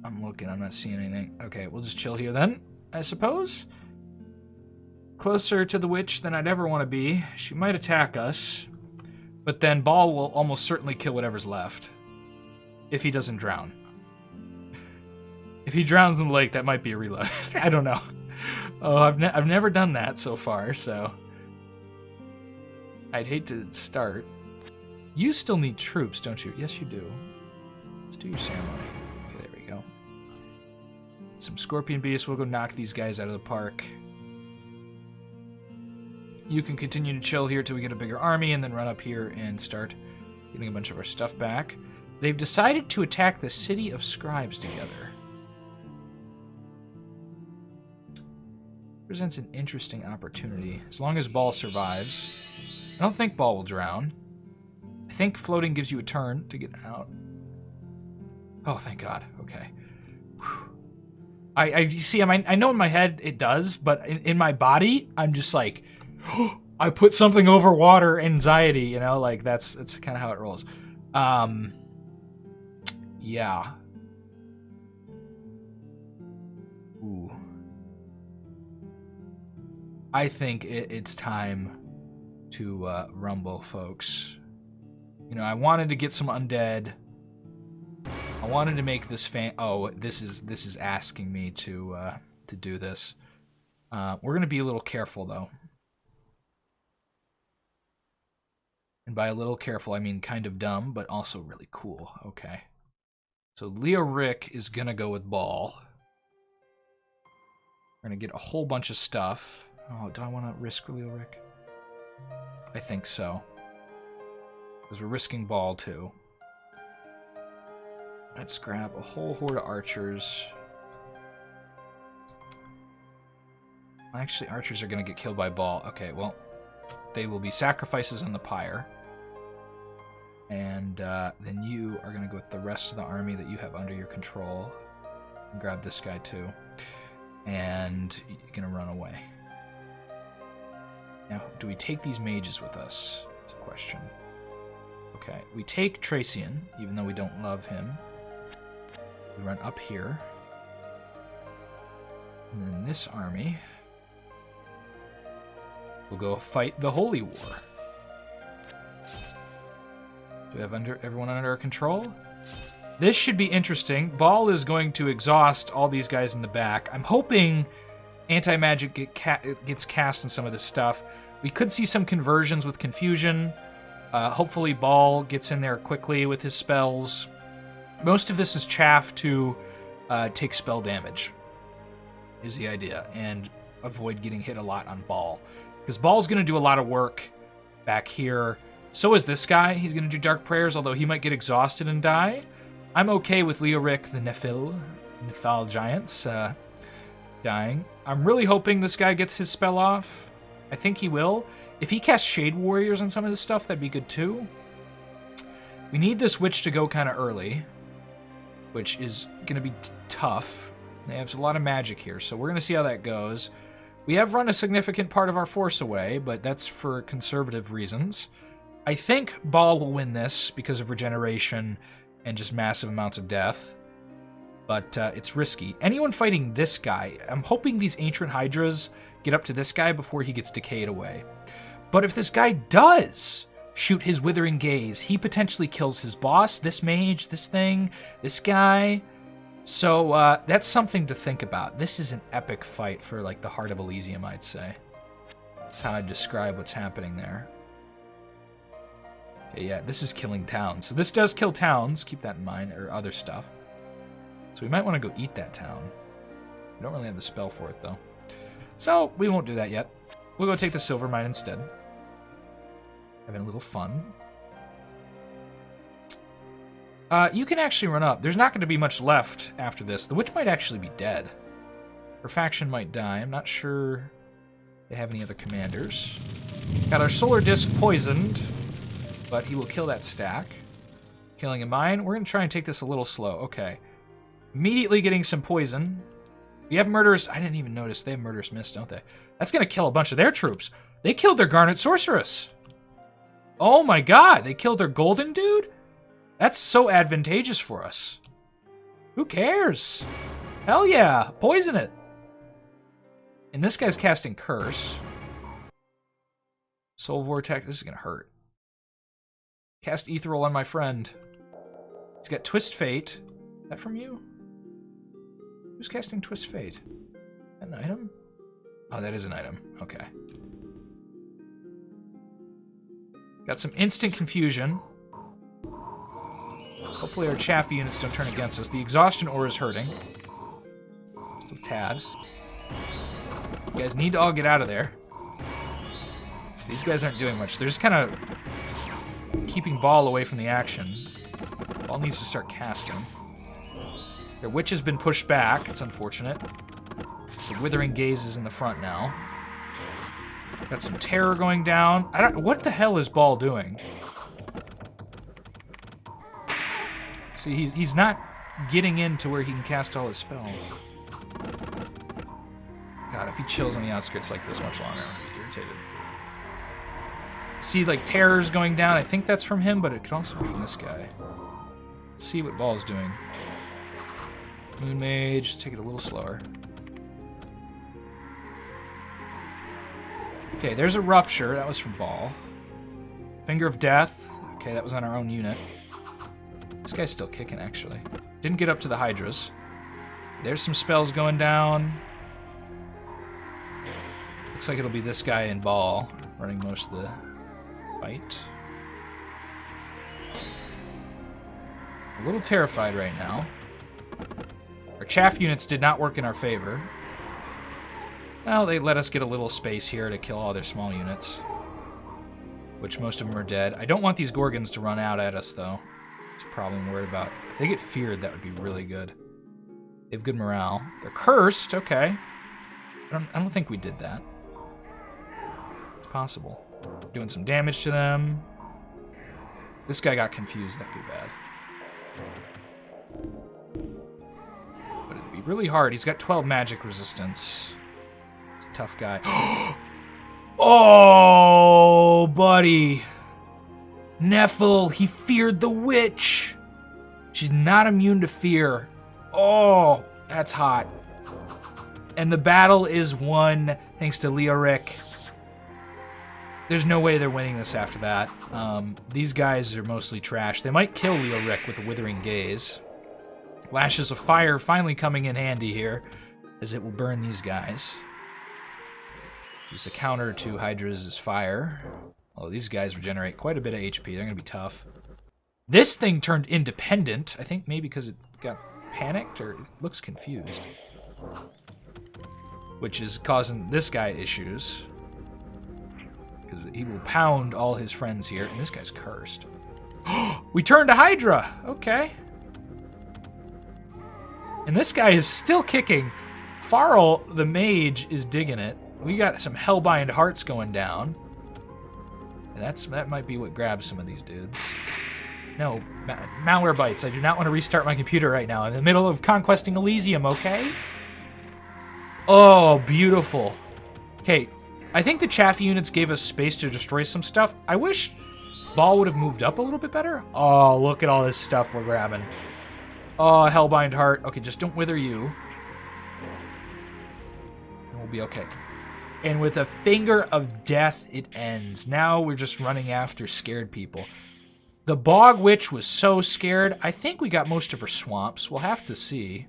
I'm looking, I'm not seeing anything. Okay, we'll just chill here then, I suppose. Closer to the witch than I'd ever want to be. She might attack us. But then Baal will almost certainly kill whatever's left. If he doesn't drown. If he drowns in the lake, that might be a reload. I don't know. Oh, I've never done that so far, so... I'd hate to start. You still need troops, don't you? Yes, you do. Let's do your ceremony. Okay, there we go. Some Scorpion Beasts. We'll go knock these guys out of the park. You can continue to chill here till we get a bigger army and then run up here and start getting a bunch of our stuff back. They've decided to attack the City of Scribes together. Presents an interesting opportunity. As long as Baal survives. I don't think Baal will drown. I think floating gives you a turn to get out. Oh, thank God. Okay. Whew. You see, I know in my head it does, but in my body, I'm just like... I put something over water, anxiety, you know, like that's kind of how it rolls. Yeah. Ooh. I think it's time to rumble, folks. You know, I wanted to get some undead. I wanted to make this Oh, this is asking me to do this. We're gonna be a little careful though. And by a little careful, I mean kind of dumb, but also really cool. Okay. So Leo Rick is going to go with Baal. We're going to get a whole bunch of stuff. Oh, do I want to risk Leo Rick? I think so. Because we're risking Baal, too. Let's grab a whole horde of archers. Actually, archers are going to get killed by Baal. Okay, well, they will be sacrifices on the pyre. And then you are going to go with the rest of the army that you have under your control. And grab this guy too. And you're going to run away. Now, do we take these mages with us? That's a question. Okay, we take Tracian, even though we don't love him. We run up here. And then this army will go fight the Holy War. Do we have everyone under our control? This should be interesting. Baal is going to exhaust all these guys in the back. I'm hoping anti-magic gets cast in some of this stuff. We could see some conversions with confusion. Hopefully Baal gets in there quickly with his spells. Most of this is chaff to take spell damage, is the idea, and avoid getting hit a lot on Baal. Because Baal's going to do a lot of work back here. So is this guy. He's going to do Dark Prayers, although he might get exhausted and die. I'm okay with Leoric the Nephil Giants dying. I'm really hoping this guy gets his spell off. I think he will. If he casts Shade Warriors on some of this stuff, that'd be good too. We need this witch to go kind of early, which is going to be tough. They have a lot of magic here, so we're going to see how that goes. We have run a significant part of our force away, but that's for conservative reasons. I think Baal will win this because of regeneration and just massive amounts of death, but it's risky. Anyone fighting this guy, I'm hoping these Ancient Hydras get up to this guy before he gets decayed away. But if this guy does shoot his Withering Gaze, he potentially kills his boss, this mage, this thing, this guy. So that's something to think about. This is an epic fight for like the heart of Elysium, I'd say. That's how I'd describe what's happening there. Okay, yeah, this is killing towns. So this does kill towns, keep that in mind, or other stuff. So we might want to go eat that town. We don't really have the spell for it, though. So we won't do that yet. We'll go take the silver mine instead. Having a little fun. You can actually run up. There's not going to be much left after this. The witch might actually be dead. Her faction might die. I'm not sure they have any other commanders. Got our solar disc poisoned, but he will kill that stack. Killing a mine. We're going to try and take this a little slow. Okay. Immediately getting some poison. We have murderous... I didn't even notice. They have murderous mist, don't they? That's going to kill a bunch of their troops. They killed their Garnet Sorceress. Oh my god. They killed their golden dude? That's so advantageous for us. Who cares? Hell yeah. Poison it. And this guy's casting Curse. Soul Vortex. This is going to hurt. Cast Ethereal on my friend. He's got Twist Fate. Is that from you? Who's casting Twist Fate? An item? Oh, that is an item. Okay. Got some instant confusion. Hopefully our chaffy units don't turn against us. The exhaustion ore is hurting. A tad. You guys need to all get out of there. These guys aren't doing much. They're just kind of keeping Baal away from the action. Baal needs to start casting. Their witch has been pushed back. It's unfortunate. So Withering Gaze is in the front now. Got some terror going down. What the hell is Baal doing? See, he's not getting into where he can cast all his spells. God, if he chills on the outskirts like this much longer, I'm gonna be irritated. See, like, terror's going down. I think that's from him, but it could also be from this guy. Let's see what Baal's doing. Moon Mage, take it a little slower. Okay, there's a Rupture. That was from Baal. Finger of Death. Okay, that was on our own unit. This guy's still kicking, actually. Didn't get up to the Hydras. There's some spells going down. Looks like it'll be this guy and Baal running most of the fight. A little terrified right now. Our chaff units did not work in our favor. Well, they let us get a little space here to kill all their small units. Which most of them are dead. I don't want these Gorgons to run out at us, though. It's a problem I'm worried about. If they get feared, that would be really good. They have good morale. They're cursed, okay. I don't think we did that. It's possible. Doing some damage to them. This guy got confused, that'd be bad. But it'd be really hard. He's got 12 magic resistance. He's a tough guy. Oh, buddy. Nephil, he feared the witch. She's not immune to fear. Oh, that's hot. And the battle is won thanks to Leoric. There's no way they're winning this after that. These guys are mostly trash. They might kill Leoric with a Withering Gaze. Lashes of Fire finally coming in handy here, as it will burn these guys. Use a counter to Hydra's fire. Oh, these guys regenerate quite a bit of HP. They're going to be tough. This thing turned independent. I think maybe because it got panicked or it looks confused. Which is causing this guy issues. Because he will pound all his friends here. And this guy's cursed. We turned to Hydra! Okay. And this guy is still kicking. Farrell, the mage, is digging it. We got some Hellbind Hearts going down. And that might be what grabs some of these dudes. No, malware bites. I do not want to restart my computer right now. I'm in the middle of conquesting Elysium, okay? Oh, beautiful. Okay, I think the Chaffee units gave us space to destroy some stuff. I wish Baal would have moved up a little bit better. Oh, look at all this stuff we're grabbing. Oh, Hellbind Heart. Okay, just don't wither you. And we'll be okay. And with a finger of death, it ends. Now we're just running after scared people. The Bog Witch was so scared. I think we got most of her swamps. We'll have to see.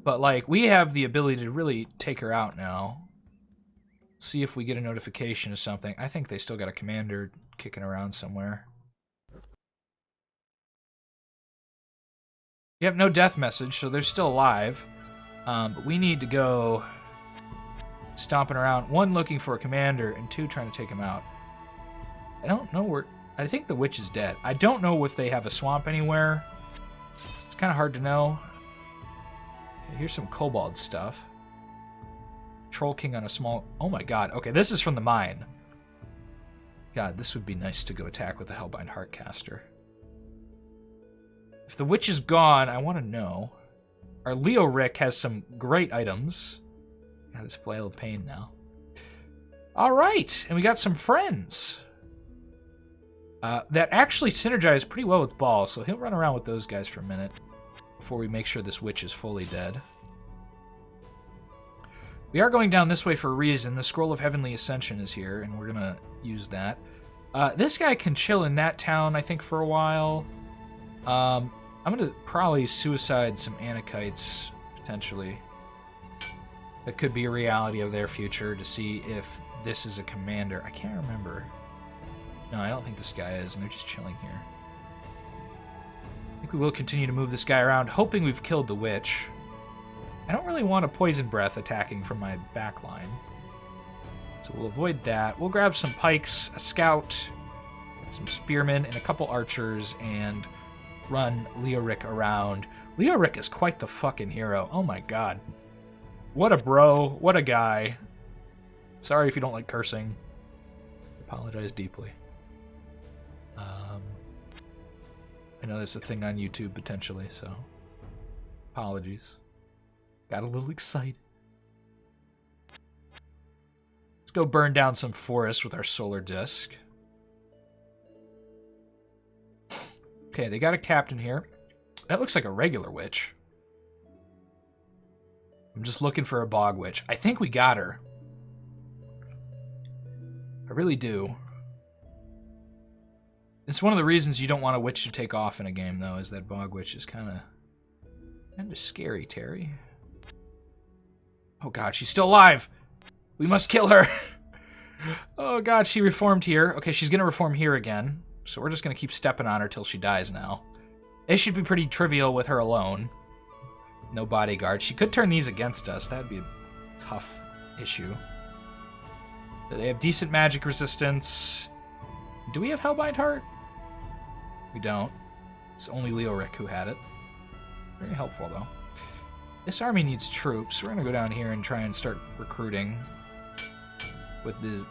But, like, we have the ability to really take her out now. See if we get a notification of something. I think they still got a commander kicking around somewhere. Yep, no death message, so they're still alive. But we need to go stomping around. 1, looking for a commander, and 2, trying to take him out. I don't know where... I think the witch is dead. I don't know if they have a swamp anywhere. It's kind of hard to know. Here's some kobold stuff. Troll King on a small... Oh my god. Okay, this is from the mine. God, this would be nice to go attack with the Hellbind Heartcaster. If the witch is gone, I want to know. Our Leo Rick has some great items. Got his Flail of Pain now. Alright, and we got some friends. That actually synergize pretty well with Baal, so he'll run around with those guys for a minute before we make sure this witch is fully dead. We are going down this way for a reason. The Scroll of Heavenly Ascension is here, and we're going to use that. This guy can chill in that town, I think, for a while. I'm going to probably suicide some Anakites, potentially. That could be a reality of their future, to see if this is a commander. I can't remember. No, I don't think this guy is, and they're just chilling here. I think we will continue to move this guy around, hoping we've killed the witch. I don't really want a Poison Breath attacking from my back line. So we'll avoid that. We'll grab some pikes, a scout, some spearmen, and a couple archers, and run Leoric around. Leoric is quite the fucking hero. Oh my god. What a bro. What a guy. Sorry if you don't like cursing. I apologize deeply. I know that's a thing on YouTube, potentially, so apologies. Got a little excited. Let's go burn down some forest with our solar disc. Okay, they got a captain here. That looks like a regular witch. I'm just looking for a bog witch. I think we got her. I really do. It's one of the reasons you don't want a witch to take off in a game, though, is that bog witch is kind of scary, Terry. Oh god, she's still alive! We must kill her! Oh god, she reformed here. Okay, she's gonna reform here again. So we're just gonna keep stepping on her till she dies now. It should be pretty trivial with her alone. No bodyguard. She could turn these against us. That would be a tough issue. They have decent magic resistance. Do we have Hellbind Heart? We don't. It's only Leoric who had it. Very helpful, though. This army needs troops. We're going to go down here and try and start recruiting with the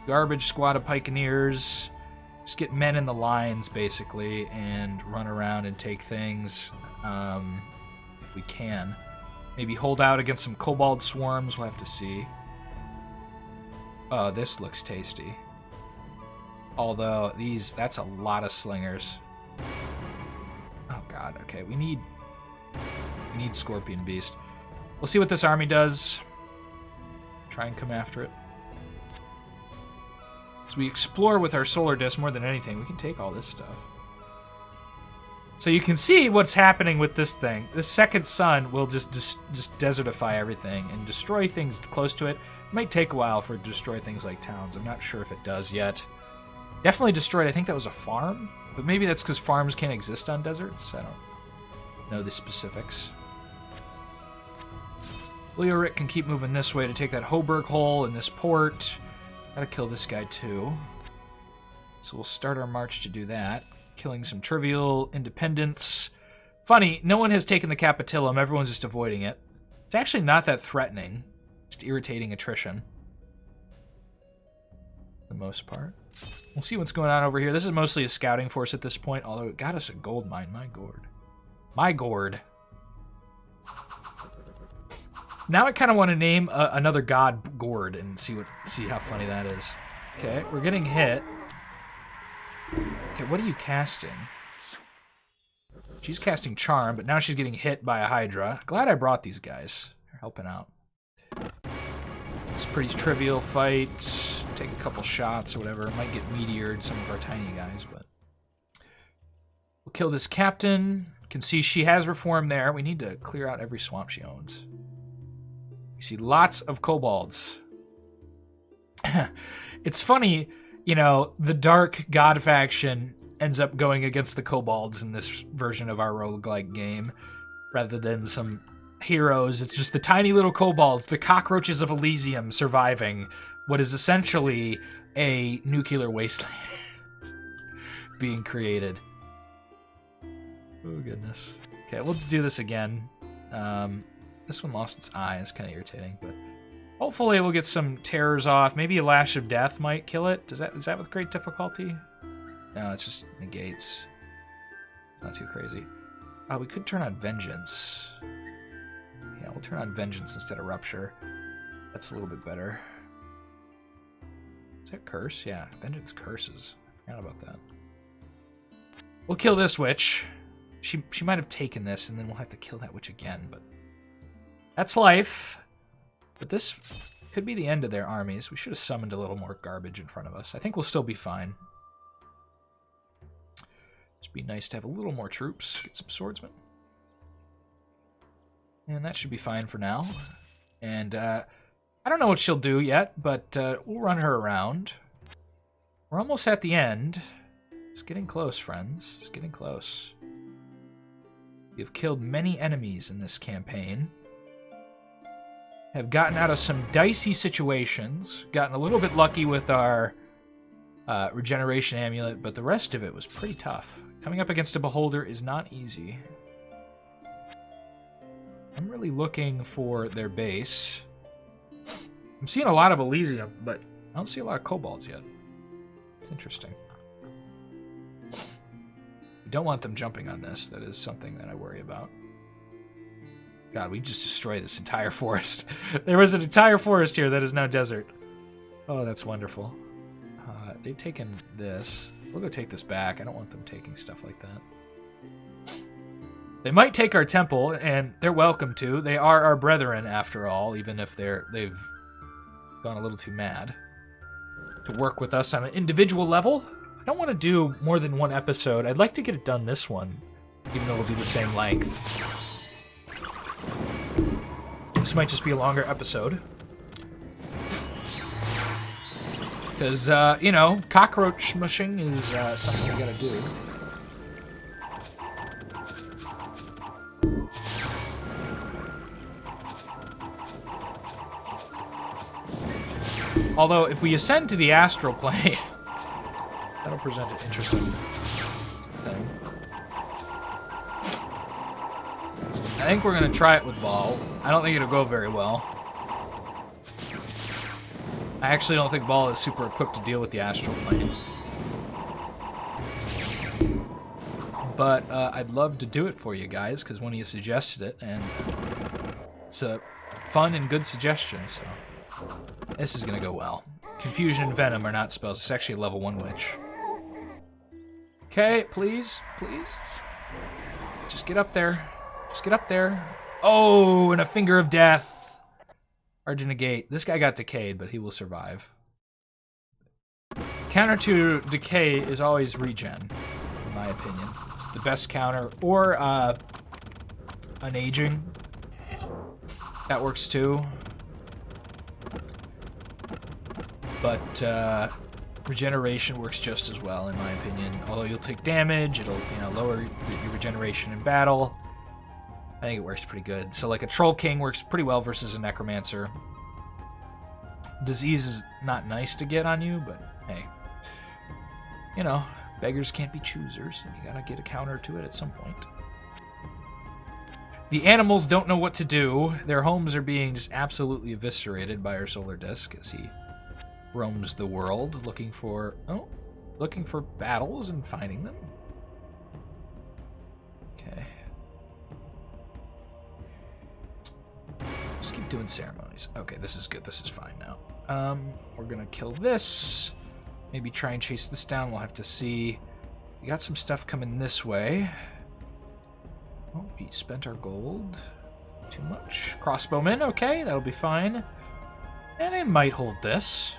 garbage squad of pikeneers. Just get men in the lines, basically, and run around and take things if we can. Maybe hold out against some kobold swarms. We'll have to see. Oh, this looks tasty. Although, that's a lot of slingers. Oh god, okay, we need Scorpion Beast. We'll see what this army does. Try and come after it. As we explore with our solar disc more than anything, we can take all this stuff. So you can see what's happening with this thing. The second sun will just desertify everything and destroy things close to it. It might take a while for it to destroy things like towns. I'm not sure if it does yet. Definitely destroyed. I think that was a farm. But maybe that's because farms can't exist on deserts. I don't know the specifics. Leoric can keep moving this way to take that Hoburg hole in this port. Gotta kill this guy too. So we'll start our march to do that. Killing some trivial independents. Funny, no one has taken the Capitulum. Everyone's just avoiding it. It's actually not that threatening. Just irritating attrition. For the most part. We'll see what's going on over here. This is mostly a scouting force at this point, although it got us a gold mine. My gourd. My gourd. Now I kind of want to name another god Gourd and see how funny that is. Okay, we're getting hit. Okay, what are you casting? She's casting Charm, but now she's getting hit by a Hydra. Glad I brought these guys. They're helping out. It's a pretty trivial fight. Take a couple shots or whatever. Might get meteored, some of our tiny guys, but... We'll kill this captain. Can see she has reformed there. We need to clear out every swamp she owns. You see lots of kobolds. It's funny, you know, the dark god faction ends up going against the kobolds in this version of our roguelike game, rather than some heroes. It's just the tiny little kobolds, the cockroaches of Elysium, surviving what is essentially a nuclear wasteland being created. Oh, goodness. Okay, we'll do this again. This one lost its eye. It's kind of irritating, but hopefully we'll get some terrors off. Maybe a Lash of Death might kill it. Is that with great difficulty? No, it's just negates. It's not too crazy. Oh, we could turn on Vengeance. Yeah, we'll turn on Vengeance instead of Rupture. That's a little bit better. Is that Curse? Yeah, Vengeance curses. I forgot about that. We'll kill this witch. She might have taken this, and then we'll have to kill that witch again, but... That's life. But this could be the end of their armies. We should have summoned a little more garbage in front of us. I think we'll still be fine. It'd be nice to have a little more troops. Get some swordsmen. And that should be fine for now. And I don't know what she'll do yet, but we'll run her around. We're almost at the end. It's getting close, friends. It's getting close. We have killed many enemies in this campaign. Have gotten out of some dicey situations. Gotten a little bit lucky with our regeneration amulet, but the rest of it was pretty tough. Coming up against a beholder is not easy. I'm really looking for their base. I'm seeing a lot of Elysium, but I don't see a lot of kobolds yet. It's interesting. We don't want them jumping on this. That is something that I worry about. God, we just destroyed this entire forest. There was an entire forest here that is now desert. Oh, that's wonderful. They've taken this. We'll go take this back. I don't want them taking stuff like that. They might take our temple, and they're welcome to. They are our brethren, after all, even if they've gone a little too mad to work with us on an individual level. I don't want to do more than one episode. I'd like to get it done this one, even though it'll be the same length. This might just be a longer episode. Because, you know, cockroach mushing is something we gotta do. Although, if we ascend to the astral plane, that'll present an interesting thing. I think we're going to try it with Baal. I don't think it'll go very well. I actually don't think Baal is super equipped to deal with the astral plane. But I'd love to do it for you guys, because one of you suggested it, and it's a fun and good suggestion, so this is going to go well. Confusion and Venom are not spells. It's actually a level 1 witch. Okay, please, please. Just get up there. Just get up there. Oh, and a Finger of Death. Hard to negate. This guy got decayed, but he will survive. Counter to decay is always regen, in my opinion. It's the best counter. Or an aging. That works too. But regeneration works just as well, in my opinion. Although you'll take damage, it'll lower your regeneration in battle. I think it works pretty good. So like a Troll King works pretty well versus a Necromancer. Disease is not nice to get on you, but hey. You know, beggars can't be choosers, and you gotta get a counter to it at some point. The animals don't know what to do. Their homes are being just absolutely eviscerated by our solar disc as he roams the world looking for battles and finding them. Okay. Just keep doing ceremonies. Okay, this is good. This is fine now. We're gonna kill this. Maybe try and chase this down. We'll have to see. We got some stuff coming this way. Oh, we spent our gold. Too much. Crossbowmen, okay, that'll be fine. And they might hold this.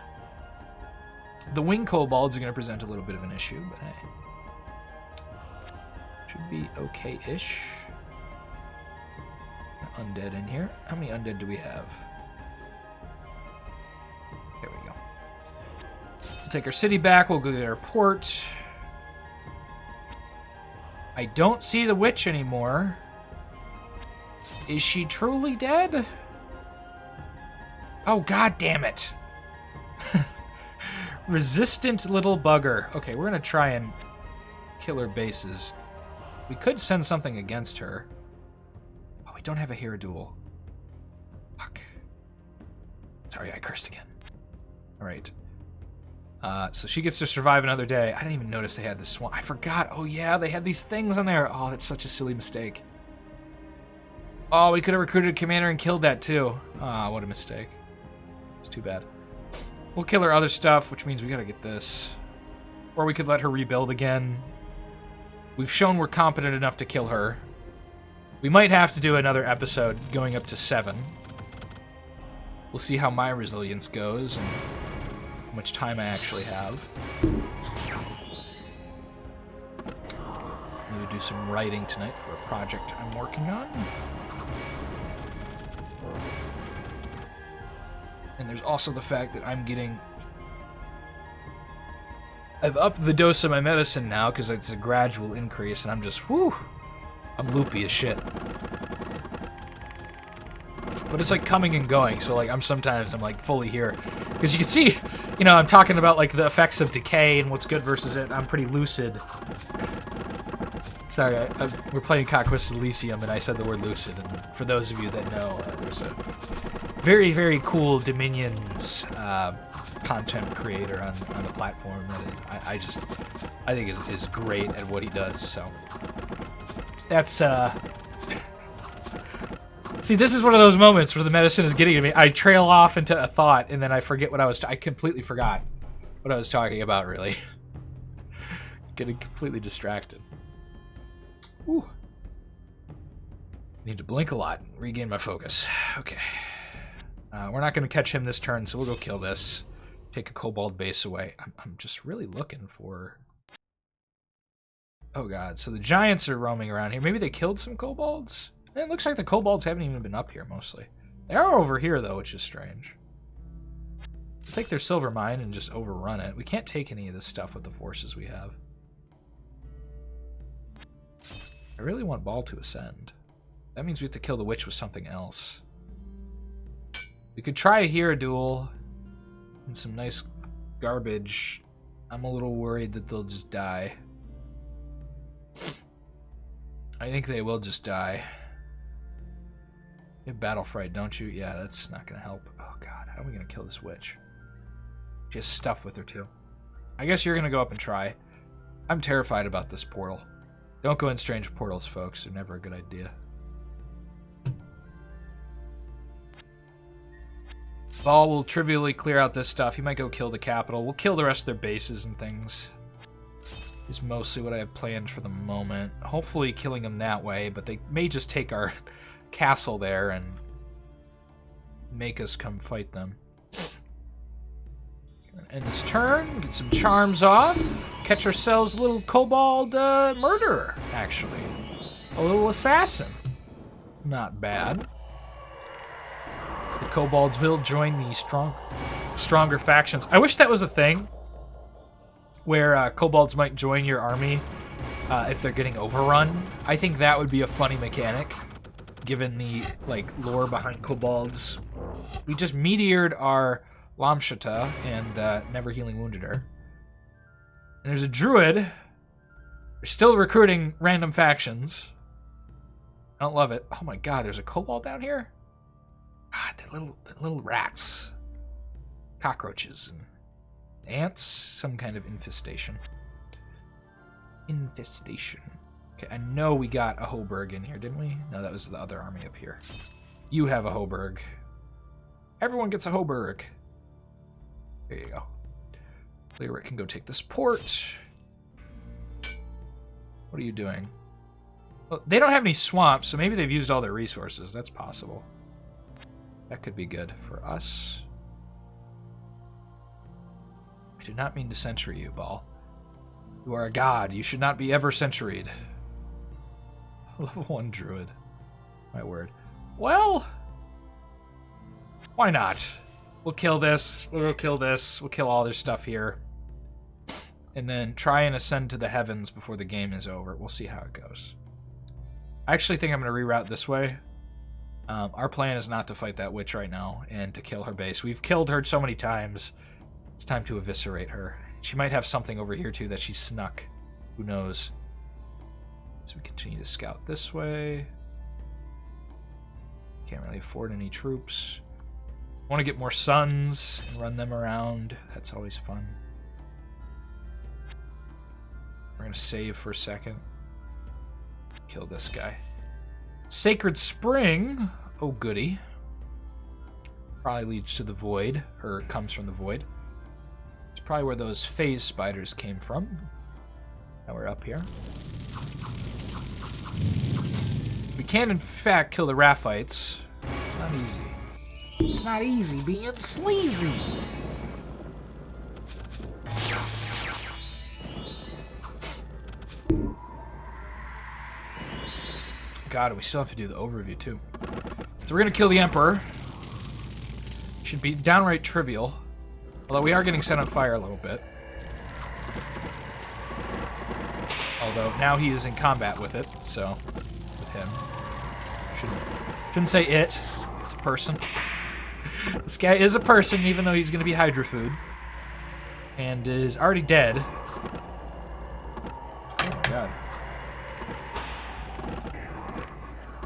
The wing kobolds are going to present a little bit of an issue, but hey. Should be okay-ish. Undead in here. How many undead do we have? There we go. We'll take our city back. We'll go get our port. I don't see the witch anymore. Is she truly dead? Oh, god damn it. Resistant little bugger. Okay, we're gonna try and kill her bases. We could send something against her. Oh, we don't have a hero duel. Fuck. Sorry, I cursed again. Alright. So she gets to survive another day. I didn't even notice they had this swan. I forgot. Oh yeah, they had these things on there. Oh, that's such a silly mistake. Oh, we could have recruited a commander and killed that too. Ah, what a mistake. It's too bad. We'll kill her other stuff, which means we gotta get this. Or we could let her rebuild again. We've shown we're competent enough to kill her. We might have to do another episode going up to 7. We'll see how my resilience goes and how much time I actually have. Need to do some writing tonight for a project I'm working on. And there's also the fact that I've upped the dose of my medicine now because it's a gradual increase, and I'm just, I'm loopy as shit. But it's like coming and going, so like sometimes I'm like fully here. Because you can see, you know, I'm talking about like the effects of decay and what's good versus it. I'm pretty lucid. Sorry, we're playing Conquest of Elysium, and I said the word lucid. And for those of you that know, there's a very, very cool Dominions content creator on the platform that I think is great at what he does. So that's see, this is one of those moments where the medicine is getting to me. I trail off into a thought, and then I forget what I completely forgot what I was talking about. Really, getting completely distracted. Ooh. Need to blink a lot and regain my focus. Okay. We're not going to catch him this turn, so we'll go kill this. Take a kobold base away. I'm just really looking for... Oh god, so the giants are roaming around here. Maybe they killed some kobolds? It looks like the kobolds haven't even been up here, mostly. They are over here, though, which is strange. We'll take their silver mine and just overrun it. We can't take any of this stuff with the forces we have. I really want Baal to ascend. That means we have to kill the witch with something else. We could try a hero duel and some nice garbage. I'm a little worried that they'll just die. I think they will just die. You have battle fright, don't you? Yeah, that's not gonna help. Oh god, how are we gonna kill this witch? She has stuff with her too. I guess you're gonna go up and try. I'm terrified about this portal. Don't go in strange portals, folks. They're never a good idea. Baal will trivially clear out this stuff. He might go kill the capital. We'll kill the rest of their bases and things. Is mostly what I have planned for the moment. Hopefully killing them that way, but they may just take our castle there and make us come fight them. End this turn, get some charms off, catch ourselves a little kobold murderer, actually. A little assassin. Not bad. The kobolds will join the stronger factions. I wish that was a thing, where kobolds might join your army if they're getting overrun. I think that would be a funny mechanic, given the lore behind kobolds. We just meteored our Lamshata and never healing wounded her. And there's a druid. They're still recruiting random factions. I don't love it. Oh my god, there's a kobold down here? God, they're little rats. Cockroaches. And Ants? Some kind of infestation. Infestation. Okay, I know we got a Hoburg in here, didn't we? No, that was the other army up here. You have a Hoburg. Everyone gets a Hoburg. There you go. Lyric can go take this port. What are you doing? Well, they don't have any swamps, so maybe they've used all their resources. That's possible. That could be good for us. I do not mean to censure you, Baal. You are a god. You should not be ever censured. Level 1 druid. My word. Well, why not? We'll kill this. We'll kill this. We'll kill all this stuff here. And then try and ascend to the heavens before the game is over. We'll see how it goes. I actually think I'm going to reroute this way. Our plan is not to fight that witch right now and to kill her base. We've killed her so many times. It's time to eviscerate her. She might have something over here, too, that she snuck. Who knows? So we continue to scout this way. Can't really afford any troops. Want to get more suns and run them around. That's always fun. We're going to save for a second. Kill this guy. Sacred Spring. Oh, goody. Probably leads to the void, or comes from the void. It's probably where those phase spiders came from. Now we're up here. We can, in fact, kill the Raphites. It's not easy. It's not easy being sleazy. God, we still have to do the overview, too. So we're going to kill the Emperor. Should be downright trivial. Although we are getting set on fire a little bit. Although now he is in combat with it, so with him. Shouldn't say it. It's a person. This guy is a person, even though he's going to be Hydra food. And is already dead. Oh my god.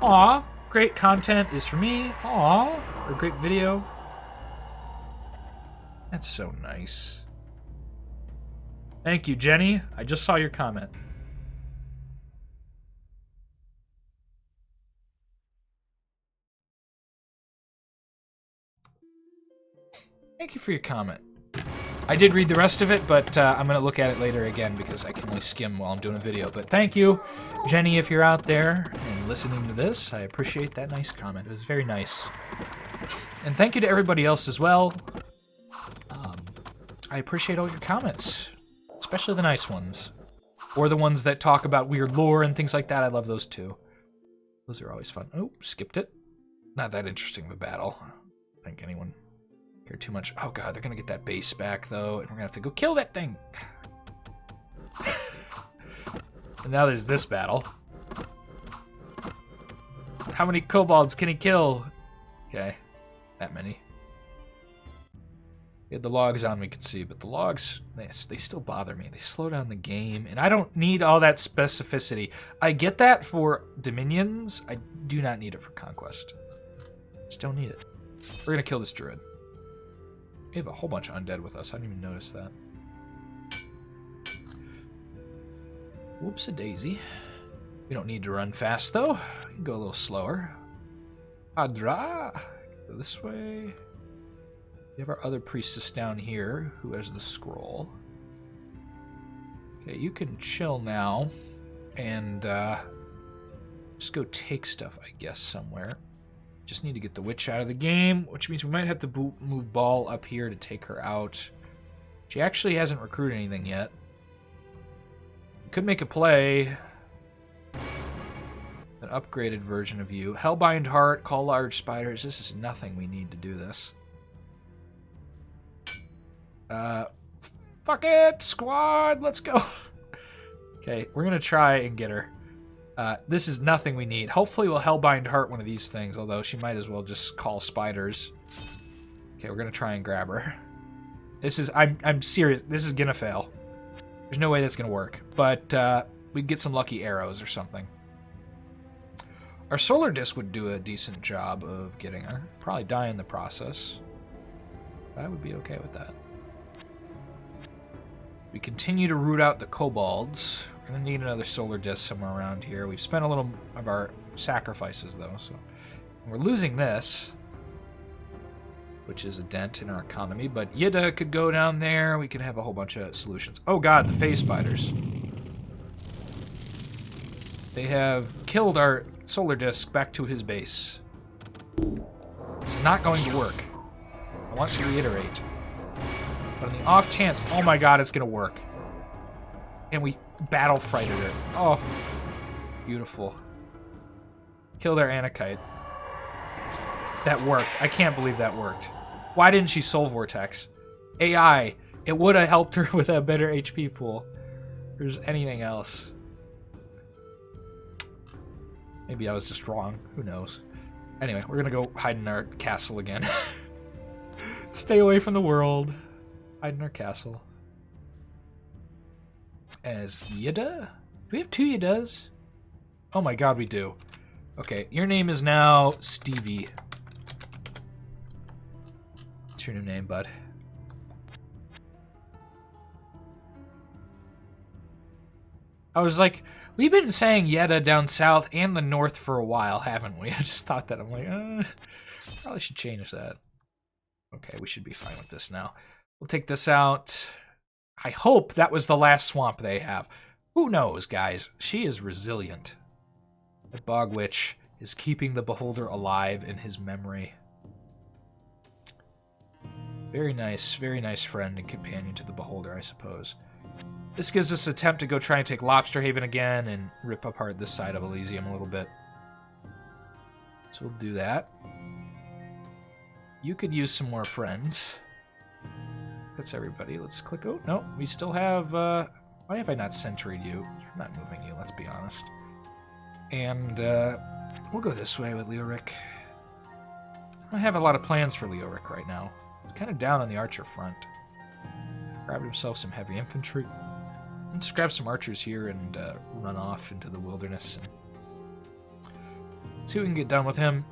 Aw, great content is for me. Aw, a great video. That's so nice. Thank you, Jenny. I just saw your comment. Thank you for your comment. I did read the rest of it, but I'm going to look at it later again because I can only skim while I'm doing a video. But thank you, Jenny, if you're out there and listening to this. I appreciate that nice comment. It was very nice. And thank you to everybody else as well. I appreciate all your comments, especially the nice ones. Or the ones that talk about weird lore and things like that. I love those too. Those are always fun. Oh, skipped it. Not that interesting of a battle. I don't think anyone cared too much. Oh god, they're gonna get that base back though, and we're gonna have to go kill that thing. And now there's this battle. How many kobolds can he kill? Okay, that many. We had the logs on, we could see, but the logs, they still bother me. They slow down the game, and I don't need all that specificity. I get that for Dominions. I do not need it for Conquest. Just don't need it. We're gonna kill this druid. We have a whole bunch of undead with us. I didn't even notice that. Whoops-a-daisy. We don't need to run fast, though. We can go a little slower. Adra. Go this way. We have our other priestess down here who has the scroll. Okay, you can chill now and just go take stuff, I guess, somewhere. Just need to get the witch out of the game, which means we might have to move Baal up here to take her out. She actually hasn't recruited anything yet. We could make a play. An upgraded version of you. Hellbind Heart, call large spiders. This is nothing we need to do this. Fuck it, squad, let's go. Okay, we're gonna try and get her. This is nothing we need. Hopefully we'll Hellbind Heart one of these things, although she might as well just call spiders. Okay, we're gonna try and grab her. This is, I'm serious, this is gonna fail. There's no way that's gonna work, but we get some lucky arrows or something. Our solar disc would do a decent job of getting her. Probably die in the process. I would be okay with that. We continue to root out the kobolds. We're going to need another solar disc somewhere around here. We've spent a little of our sacrifices, though, so... We're losing this, which is a dent in our economy, but Yida could go down there. We could have a whole bunch of solutions. Oh god, the phase spiders. They have killed our solar disk back to his base. This is not going to work. I want to reiterate. But on the off chance, oh my god, it's going to work. And we battle frighted it. Oh, beautiful. Killed our Anakite. That worked. I can't believe that worked. Why didn't she Soul Vortex? AI. It would have helped her with a better HP pool. If there's anything else. Maybe I was just wrong. Who knows? Anyway, we're gonna go hide in our castle again. Stay away from the world. Hide in our castle. As Yida? Do we have 2 Yidas? Oh my god, we do. Okay, your name is now Stevie. What's your new name, bud? I was like, we've been saying Yeda down south and the north for a while, haven't we? I just thought that. I'm like, probably should change that. Okay, we should be fine with this now. We'll take this out. I hope that was the last swamp they have. Who knows, guys? She is resilient. The Bog Witch is keeping the Beholder alive in his memory. Very nice friend and companion to the Beholder, I suppose. This gives us an attempt to go try and take Lobster Haven again and rip apart this side of Elysium a little bit. So we'll do that. You could use some more friends. That's everybody. Let's click. Oh, no, we still have... why have I not centuried you? I'm not moving you, let's be honest. And we'll go this way with Leoric. I don't have a lot of plans for Leoric right now. He's kind of down on the archer front. Grabbed himself some heavy infantry. And just grab some archers here and run off into the wilderness. And see what we can get done with him.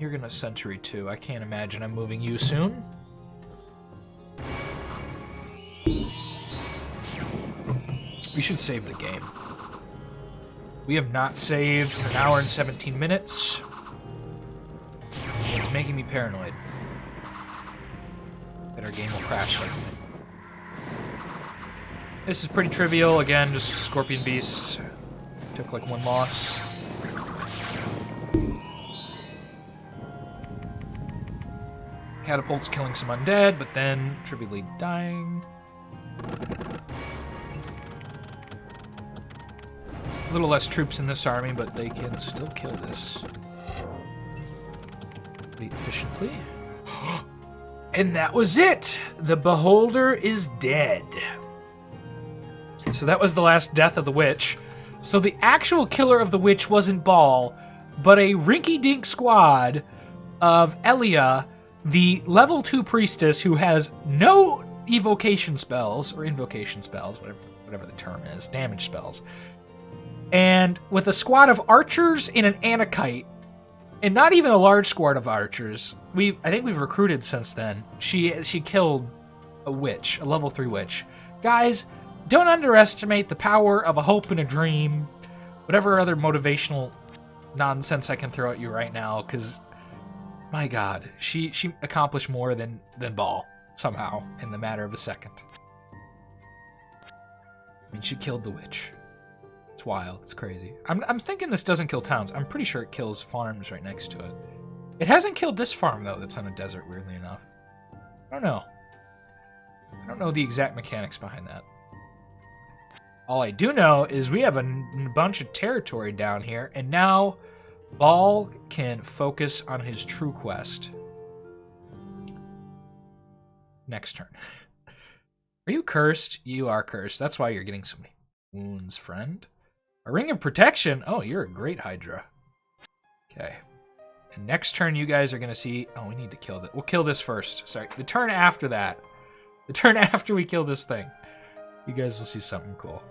You're going to century too. I can't imagine I'm moving you soon. We should save the game. We have not saved for an hour and 17 minutes. It's making me paranoid that our game will crash like this is pretty trivial. Again, just Scorpion Beasts. Took like 1 loss. Catapults killing some undead, but then trivially dying. A little less troops in this army, but they can still kill this pretty efficiently. And that was it! The Beholder is dead. So that was the last death of the witch. So the actual killer of the witch wasn't Baal, but a rinky-dink squad of Elia, the level 2 priestess who has no evocation spells, or invocation spells, whatever the term is, damage spells. And with a squad of archers and an Anakite, and not even a large squad of archers, I think we've recruited since then, she killed a witch, a level 3 witch. Guys, don't underestimate the power of a hope and a dream, whatever other motivational nonsense I can throw at you right now, because, my god, she accomplished more than Baal, somehow, in the matter of a second. I mean, she killed the witch. It's wild. It's crazy. I'm thinking this doesn't kill towns. I'm pretty sure it kills farms right next to it. It hasn't killed this farm, though, that's on a desert, weirdly enough. I don't know. I don't know the exact mechanics behind that. All I do know is we have a bunch of territory down here, and now Baal can focus on his true quest. Next turn. Are you cursed? You are cursed. That's why you're getting so many wounds, friend. A ring of protection? Oh, you're a great Hydra. Okay. And next turn you guys are going to see... Oh, we need to kill that. We'll kill this first. Sorry. The turn after that. The turn after we kill this thing. You guys will see something cool.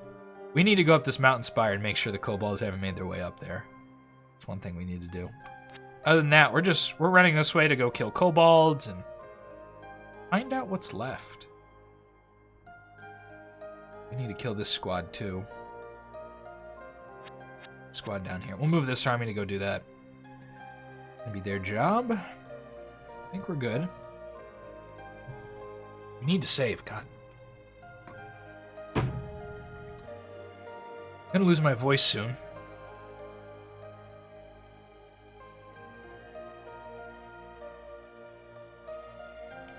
We need to go up this mountain spire and make sure the kobolds haven't made their way up there. That's one thing we need to do. Other than that, we're running this way to go kill kobolds and find out what's left. We need to kill this squad too. Squad down here. We'll move this army to go do that. Maybe their job. I think we're good. We need to save, God. I'm gonna lose my voice soon.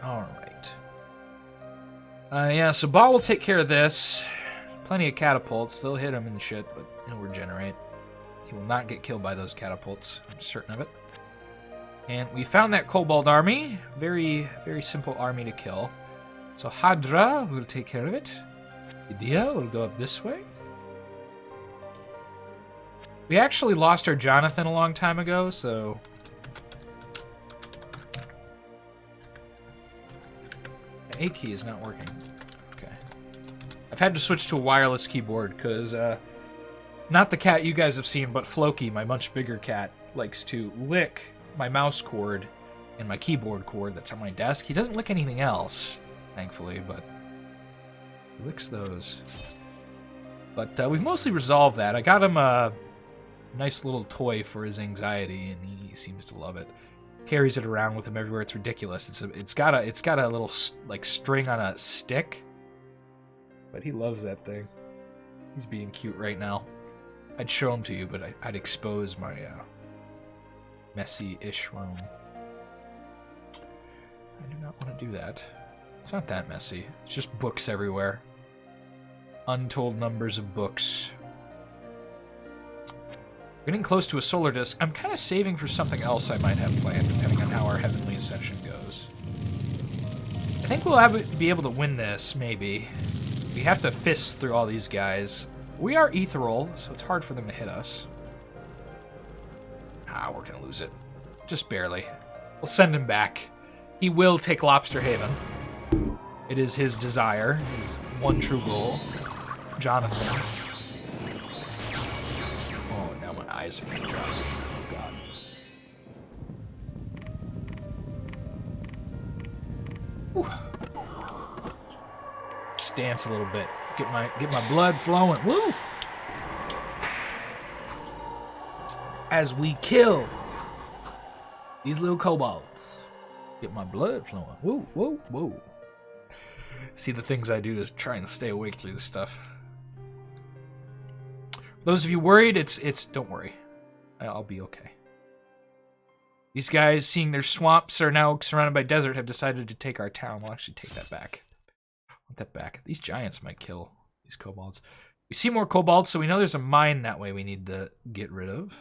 Alright. Yeah, so Baal will take care of this. Plenty of catapults. They'll hit him and shit, but he'll regenerate. He will not get killed by those catapults. I'm certain of it. And we found that kobold army. Very, very simple army to kill. So Hadra will take care of it. Idea will go up this way. We actually lost our Jonathan a long time ago, so... The A key is not working. Okay. I've had to switch to a wireless keyboard, because, not the cat you guys have seen, but Floki, my much bigger cat, likes to lick my mouse cord and my keyboard cord that's on my desk. He doesn't lick anything else, thankfully, but he licks those. But we've mostly resolved that. I got him a nice little toy for his anxiety, and he seems to love it. Carries it around with him everywhere. It's ridiculous. It's got a little like string on a stick, but he loves that thing. He's being cute right now. I'd show him to you, but I'd expose my messy-ish room. I do not want to do that. It's not that messy. It's just books everywhere. Untold numbers of books. Getting close to a solar disk. I'm kind of saving for something else I might have planned, depending on how our Heavenly Ascension goes. I think we'll be able to win this, maybe. We have to fist through all these guys. We are ethereal, so it's hard for them to hit us. Ah, we're gonna lose it. Just barely. We'll send him back. He will take Lobster Haven. It is his desire, his one true goal. Jonathan. Oh, now my eyes are getting drowsy. Oh, God. Whew. Just dance a little bit. Get my blood flowing. Woo! As we kill these little kobolds. Get my blood flowing. Woo, woo, woo. See, the things I do to try and stay awake through this stuff. Those of you worried, it's don't worry. I'll be okay. These guys, seeing their swamps are now surrounded by desert, have decided to take our town. We'll actually take that back. I want that back. These giants might kill these kobolds. We see more kobolds, so we know there's a mine that way we need to get rid of.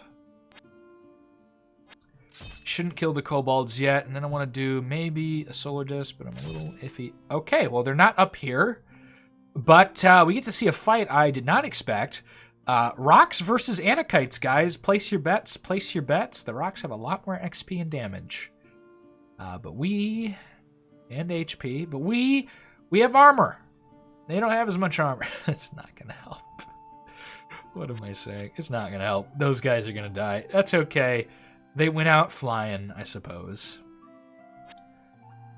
Shouldn't kill the kobolds yet, and then I want to do maybe a solar disc, but I'm a little iffy. Okay, well, they're not up here, but we get to see a fight I did not expect. Rocks versus Anakites, guys. Place your bets, place your bets. The rocks have a lot more XP and damage. But we... and HP, but we have armor. They don't have as much armor. It's not going to help. What am I saying? It's not going to help. Those guys are going to die. That's okay. They went out flying, I suppose.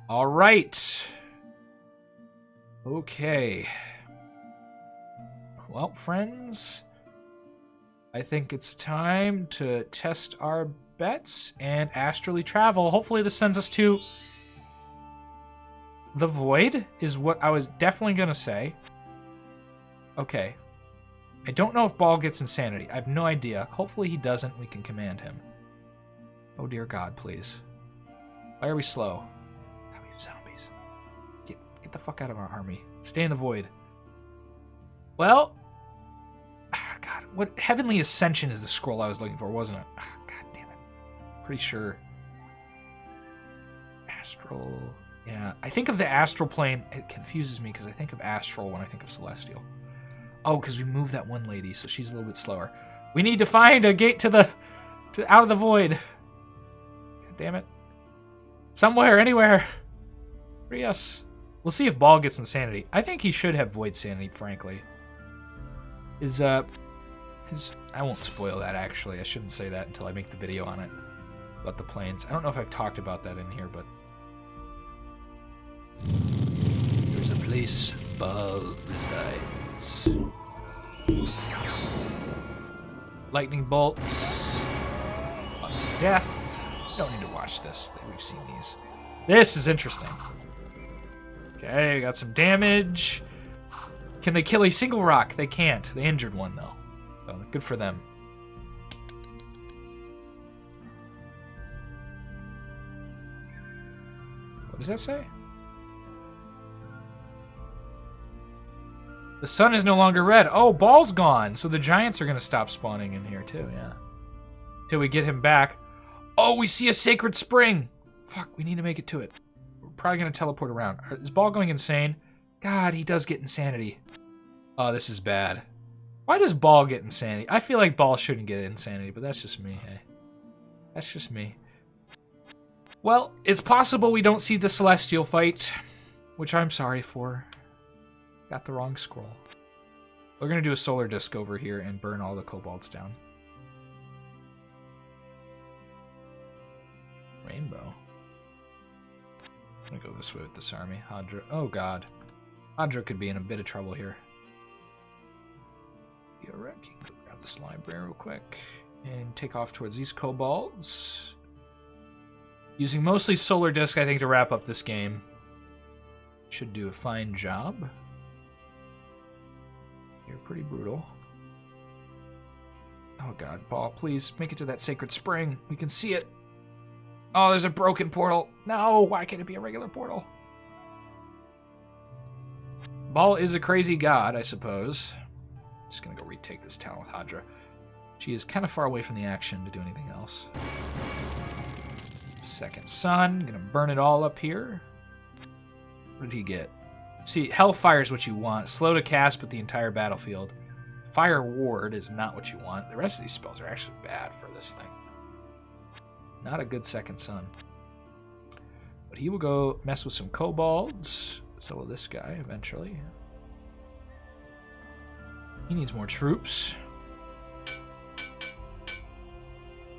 All right. Okay. Well, friends, I think it's time to test our bets and astrally travel. Hopefully this sends us to the void, is what I was definitely going to say. Okay. I don't know if Baal gets insanity. I have no idea. Hopefully he doesn't. We can command him. Oh, dear God, please. Why are we slow? God, we have zombies. Get the fuck out of our army. Stay in the void. Well, God, what Heavenly Ascension is the scroll I was looking for, wasn't it? God damn it. Pretty sure. Astral. Yeah, I think of the astral plane. It confuses me because I think of astral when I think of celestial. Oh, because we moved that one lady, so she's a little bit slower. We need to find a gate to out of the void. Damn it. Somewhere, anywhere. Free us. We'll see if Baal gets insanity. I think he should have void sanity, frankly. I won't spoil that, actually. I shouldn't say that until I make the video on it. About the planes. I don't know if I've talked about that in here, but... there's a place Baal reside. Grenades. Lightning bolts. Lots of death. Don't need to watch this. We've seen these. This is interesting. Okay, got some damage. Can they kill a single rock? They can't. They injured one, though. So, good for them. What does that say? The sun is no longer red. Oh, Baal's gone. So the giants are going to stop spawning in here, too, yeah. Till we get him back. Oh, we see a sacred spring. Fuck, we need to make it to it. We're probably going to teleport around. Is Baal going insane? God, he does get insanity. Oh, this is bad. Why does Baal get insanity? I feel like Baal shouldn't get insanity, but that's just me, hey. That's just me. Well, it's possible we don't see the Celestial fight, which I'm sorry for. Got the wrong scroll. We're going to do a solar disc over here and burn all the kobolds down. Rainbow. I'm going to go this way with this army. Hadra. Oh, God. Hadra could be in a bit of trouble here. Go grab this library real quick and take off towards these kobolds. Using mostly solar disc, I think, to wrap up this game. Should do a fine job. You're pretty brutal. Oh god, Baal, please make it to that sacred spring. We can see it. Oh, there's a broken portal. No, why can't it be a regular portal? Baal is a crazy god, I suppose. Just gonna go retake this town with Hadra. She is kind of far away from the action to do anything else. Second sun, gonna burn it all up here. What did he get? See, Hellfire is what you want. Slow to cast, but the entire battlefield. Fire Ward is not what you want. The rest of these spells are actually bad for this thing. Not a good second sun. But he will go mess with some kobolds. So will this guy eventually. He needs more troops.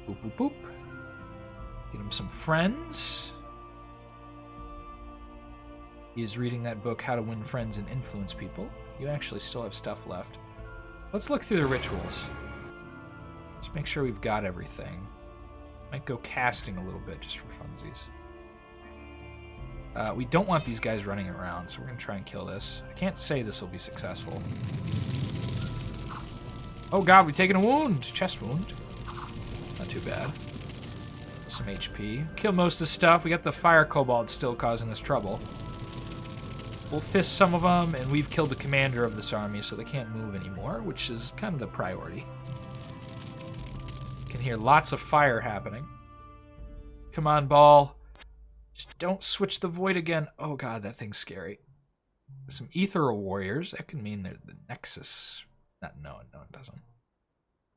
Boop, boop, boop. Get him some friends. He is reading that book, How to Win Friends and Influence People. You actually still have stuff left. Let's look through the rituals. Just make sure we've got everything. Might go casting a little bit just for funsies. We don't want these guys running around, so we're going to try and kill this. I can't say this will be successful. Oh god, we've taken a wound. Chest wound. Not too bad. Some HP. Kill most of the stuff. We got the fire kobold still causing us trouble. We'll fist some of them, and we've killed the commander of this army, so they can't move anymore, which is kind of the priority. You can hear lots of fire happening. Come on, Baal. Just don't switch the void again. Oh god, that thing's scary. Some ethereal warriors. That could mean they're the Nexus. No, it doesn't.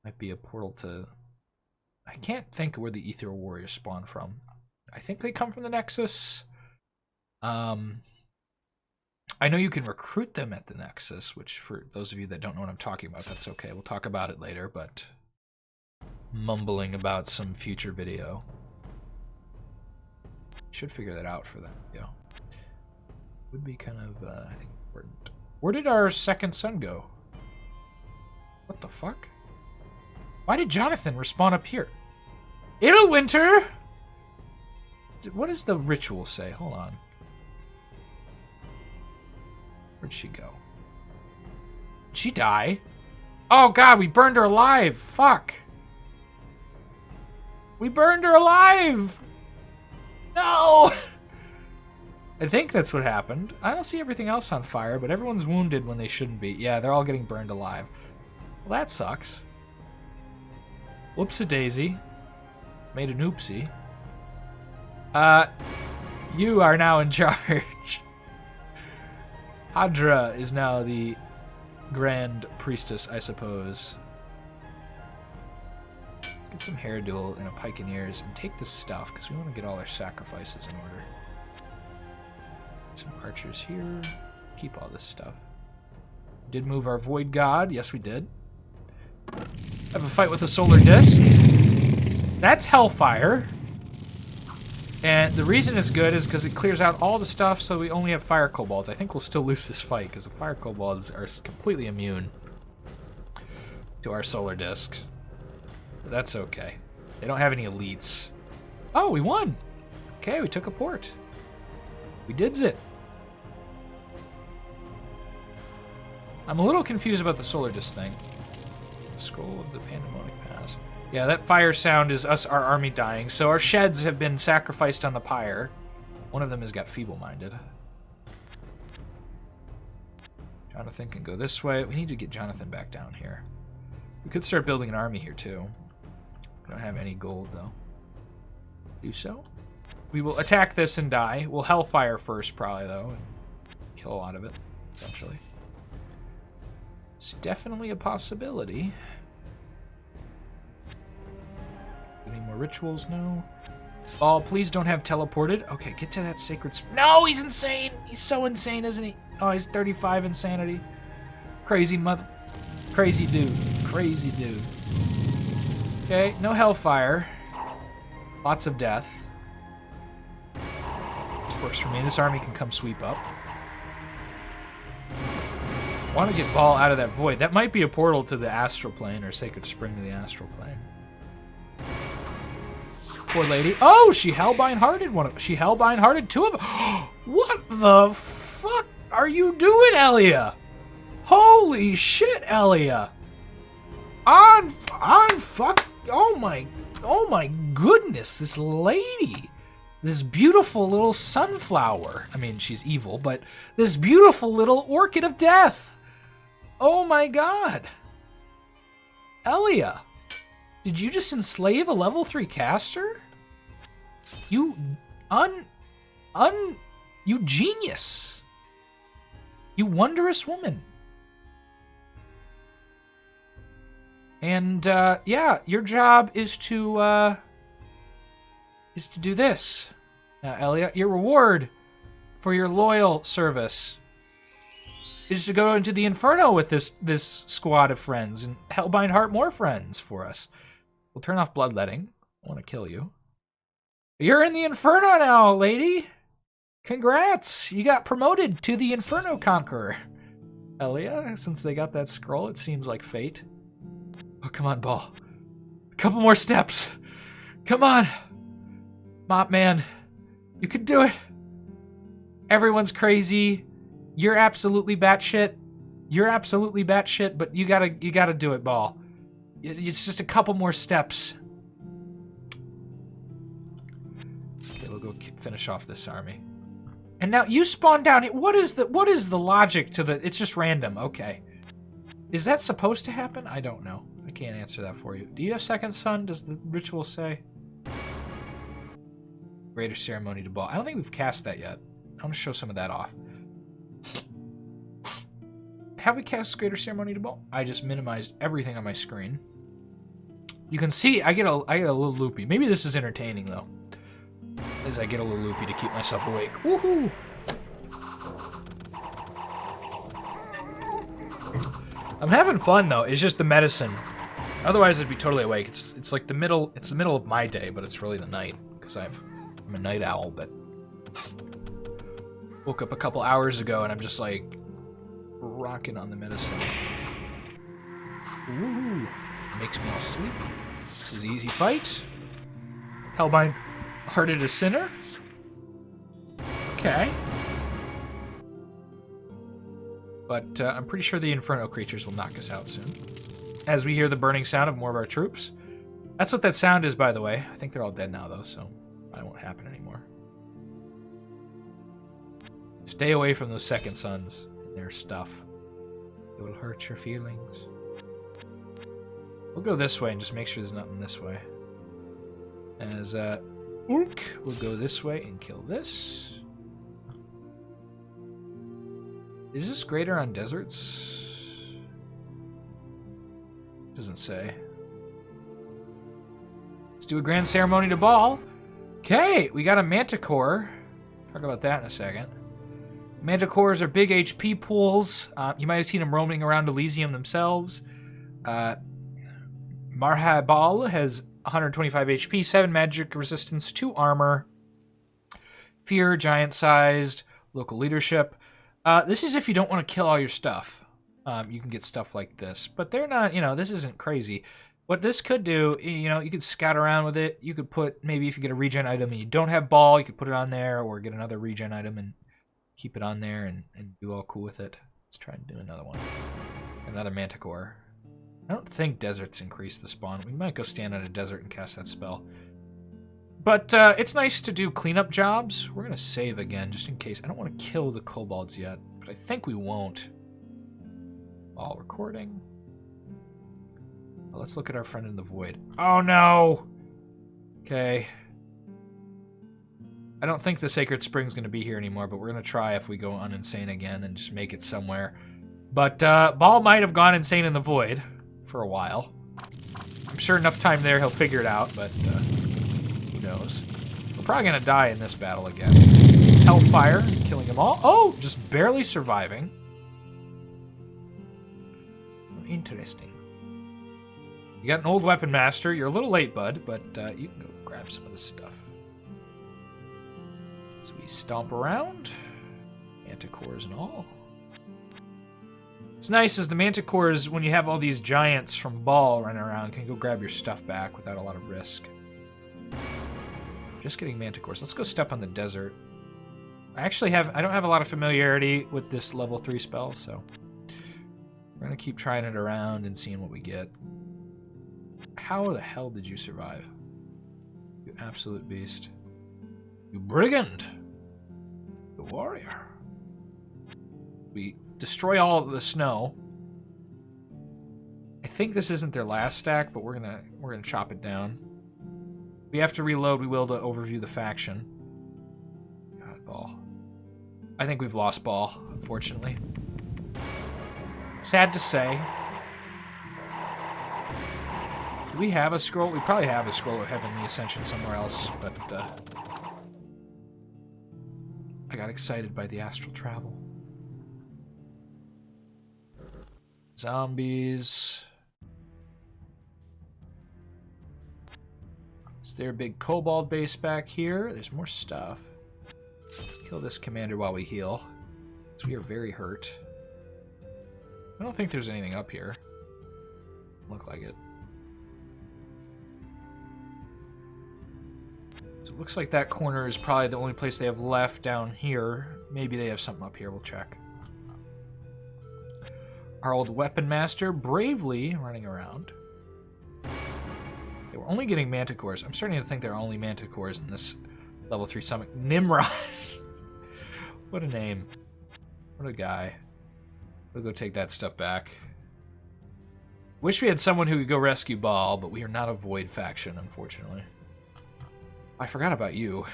Might be a portal to... I can't think of where the ethereal warriors spawn from. I think they come from the Nexus. I know you can recruit them at the Nexus, which for those of you that don't know what I'm talking about, that's okay. We'll talk about it later, but mumbling about some future video. Should figure that out for them. Yeah. Would be kind of, I think, important. Where did our second son go? What the fuck? Why did Jonathan respawn up here? Winter! What does the ritual say? Hold on. Where'd she go? Did she die? Oh god, we burned her alive! Fuck! We burned her alive! No! I think that's what happened. I don't see everything else on fire, but everyone's wounded when they shouldn't be. Yeah, they're all getting burned alive. Well, that sucks. Whoops-a-daisy. Made an oopsie. You are now in charge. Hadra is now the Grand Priestess, I suppose. Let's get some hairduel and a pike and ears and take this stuff, because we want to get all our sacrifices in order. Some archers here. Keep all this stuff. Did move our Void God. Yes, we did. Have a fight with a solar disc. That's Hellfire. And the reason it's good is because it clears out all the stuff, so we only have fire kobolds. I think we'll still lose this fight because the fire kobolds are completely immune to our solar discs. But that's okay. They don't have any elites. Oh, we won! Okay, we took a port. We dids it. I'm a little confused about the solar disc thing. Scroll of the Pandemonic Pass. Yeah, that fire sound is us, our army dying. So our sheds have been sacrificed on the pyre. One of them has got feeble-minded. Jonathan can go this way. We need to get Jonathan back down here. We could start building an army here, too. We don't have any gold, though. Do so. We will attack this and die. We'll hellfire first, probably, though, and kill a lot of it, eventually. It's definitely a possibility. Any more rituals? No. Oh, please don't have teleported. Okay, get to that sacred... No, he's insane! He's so insane, isn't he? Oh, he's 35 insanity. Crazy mother... Crazy dude. Crazy dude. Okay, no hellfire. Lots of death. Works for me. This army can come sweep up. I want to get Baal out of that void. That might be a portal to the astral plane, or sacred spring to the astral plane. Poor lady. Oh, she Hellbind-hearted one of... She Hellbind-hearted two of them. What the fuck are you doing, Elia? Holy shit, Elia. On fuck... Oh my goodness, this lady. This beautiful little sunflower. I mean, she's evil, but this beautiful little orchid of death. Oh my god. Elia. Did you just enslave a level 3 caster? You you genius. You wondrous woman. And yeah, your job is to do this. Now, Elia, your reward for your loyal service is to go into the Inferno with this squad of friends and Hellbind Heart more friends for us. We'll turn off bloodletting. I want to kill you. You're in the Inferno now, lady. Congrats. You got promoted to the Inferno Conqueror. Elia, since they got that scroll, it seems like fate. Oh, come on, Baal. A couple more steps. Come on. Mop man. You can do it. Everyone's crazy. You're absolutely batshit. You're absolutely batshit, but you gotta do it, Baal. It's just a couple more steps. Okay, we'll go finish off this army. And now you spawn down here. What is the logic to the... It's just random. Okay. Is that supposed to happen? I don't know. I can't answer that for you. Do you have second son? Does the ritual say? Greater ceremony to Baal. I don't think we've cast that yet. I want to show some of that off. Have we cast Greater Ceremony to Baal? I just minimized everything on my screen. You can see I get a little loopy. Maybe this is entertaining though. As I get a little loopy to keep myself awake. Woohoo! I'm having fun though. It's just the medicine. Otherwise I'd be totally awake. It's like the middle of my day, but it's really the night because I'm a night owl, but woke up a couple hours ago and I'm just like rocking on the medicine. Ooh, makes me all sleepy. This is an easy fight. Hellbind hearted a sinner. Okay. But I'm pretty sure the Inferno creatures will knock us out soon. As we hear the burning sound of more of our troops. That's what that sound is, by the way. I think they're all dead now, though, so it won't happen anymore. Stay away from those second sons and their stuff. It will hurt your feelings. We'll go this way and just make sure there's nothing this way. As Urk, we'll go this way and kill this. Is this greater on deserts? Doesn't say. Let's do a grand ceremony to Baal. Okay, we got a Manticore. Talk about that in a second. Manticores are big HP pools. You might have seen them roaming around Elysium themselves. Marha Baal has 125 HP, 7 magic resistance, 2 armor. Fear, giant-sized, local leadership. This is if you don't want to kill all your stuff. You can get stuff like this. But they're not, this isn't crazy. What this could do, you could scout around with it. You could put, maybe if you get a regen item and you don't have Baal, you could put it on there, or get another regen item and keep it on there and do all cool with it. Let's try and do another one. Another Manticore. I don't think deserts increase the spawn. We might go stand on a desert and cast that spell. But it's nice to do cleanup jobs. We're going to save again, just in case. I don't want to kill the kobolds yet, but I think we won't. All recording. Well, let's look at our friend in the void. Oh, no! Okay. I don't think the Sacred Spring's going to be here anymore, but we're going to try if we go uninsane again and just make it somewhere. But Baal might have gone insane in the void for a while. I'm sure enough time there he'll figure it out, but who knows. We're probably going to die in this battle again. Hellfire, killing them all. Oh, just barely surviving. Interesting. You got an old weapon master. You're a little late, bud, but you can go grab some of this stuff. So we stomp around. Manticores and all. It's nice as the Manticores, when you have all these giants from Baal running around, can go grab your stuff back without a lot of risk. Just getting Manticores. Let's go step on the desert. I don't have a lot of familiarity with this level 3 spell, so we're going to keep trying it around and seeing what we get. How the hell did you survive? You absolute beast. You brigand! The warrior. We destroy all of the snow. I think this isn't their last stack, but we're gonna chop it down. We have to reload, we will, to overview the faction. God, Baal. I think we've lost Baal, unfortunately. Sad to say. Do we have a scroll? We probably have a scroll of Heavenly Ascension somewhere else, but I got excited by the astral travel. Zombies. Is there a big kobold base back here? There's more stuff. Kill this commander while we heal, because we are very hurt. I don't think there's anything up here. Look like it. So it looks like that corner is probably the only place they have left down here. Maybe they have something up here. We'll check. Our old weapon master bravely running around. They were only getting Manticores. I'm starting to think there are only Manticores in this level 3 summit. Nimrod. What a name. What a guy. We'll go take that stuff back. Wish we had someone who could go rescue Baal, but we are not a void faction, unfortunately. I forgot about you.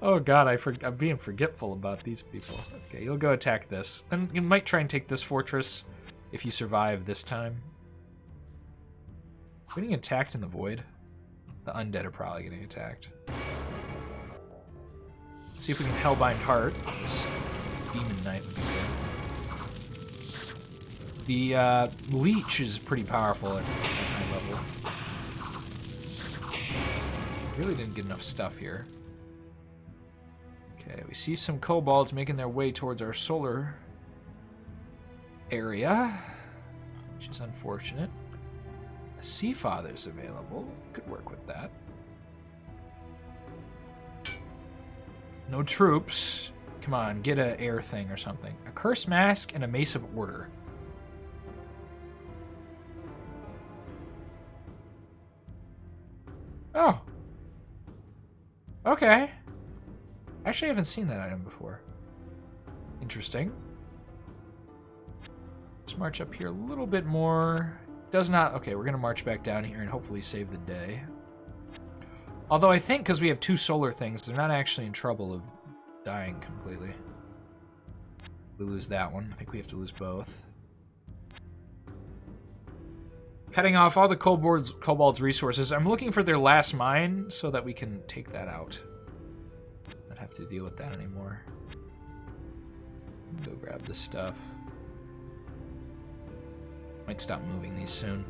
Oh god, I'm being forgetful about these people. Okay, you'll go attack this. And you might try and take this fortress if you survive this time. Are we getting attacked in the void? The undead are probably getting attacked. Let's see if we can Hellbind Heart. This Demon Knight would be good. The Leech is pretty powerful at high level. Really didn't get enough stuff here. Okay, we see some kobolds making their way towards our solar area, which is unfortunate. A Sea Father's available. Could work with that. No troops. Come on, get an air thing or something. A Curse Mask and a Mace of Order. Oh. Okay. Actually, I haven't seen that item before. Interesting. Let's march up here a little bit more. Does not... Okay, we're going to march back down here and hopefully save the day. Although I think because we have 2 solar things, they're not actually in trouble of dying completely. We lose that one. I think we have to lose both. Cutting off all the kobolds' resources. I'm looking for their last mine so that we can take that out. Not have to deal with that anymore. Go grab this stuff. Might stop moving these soon.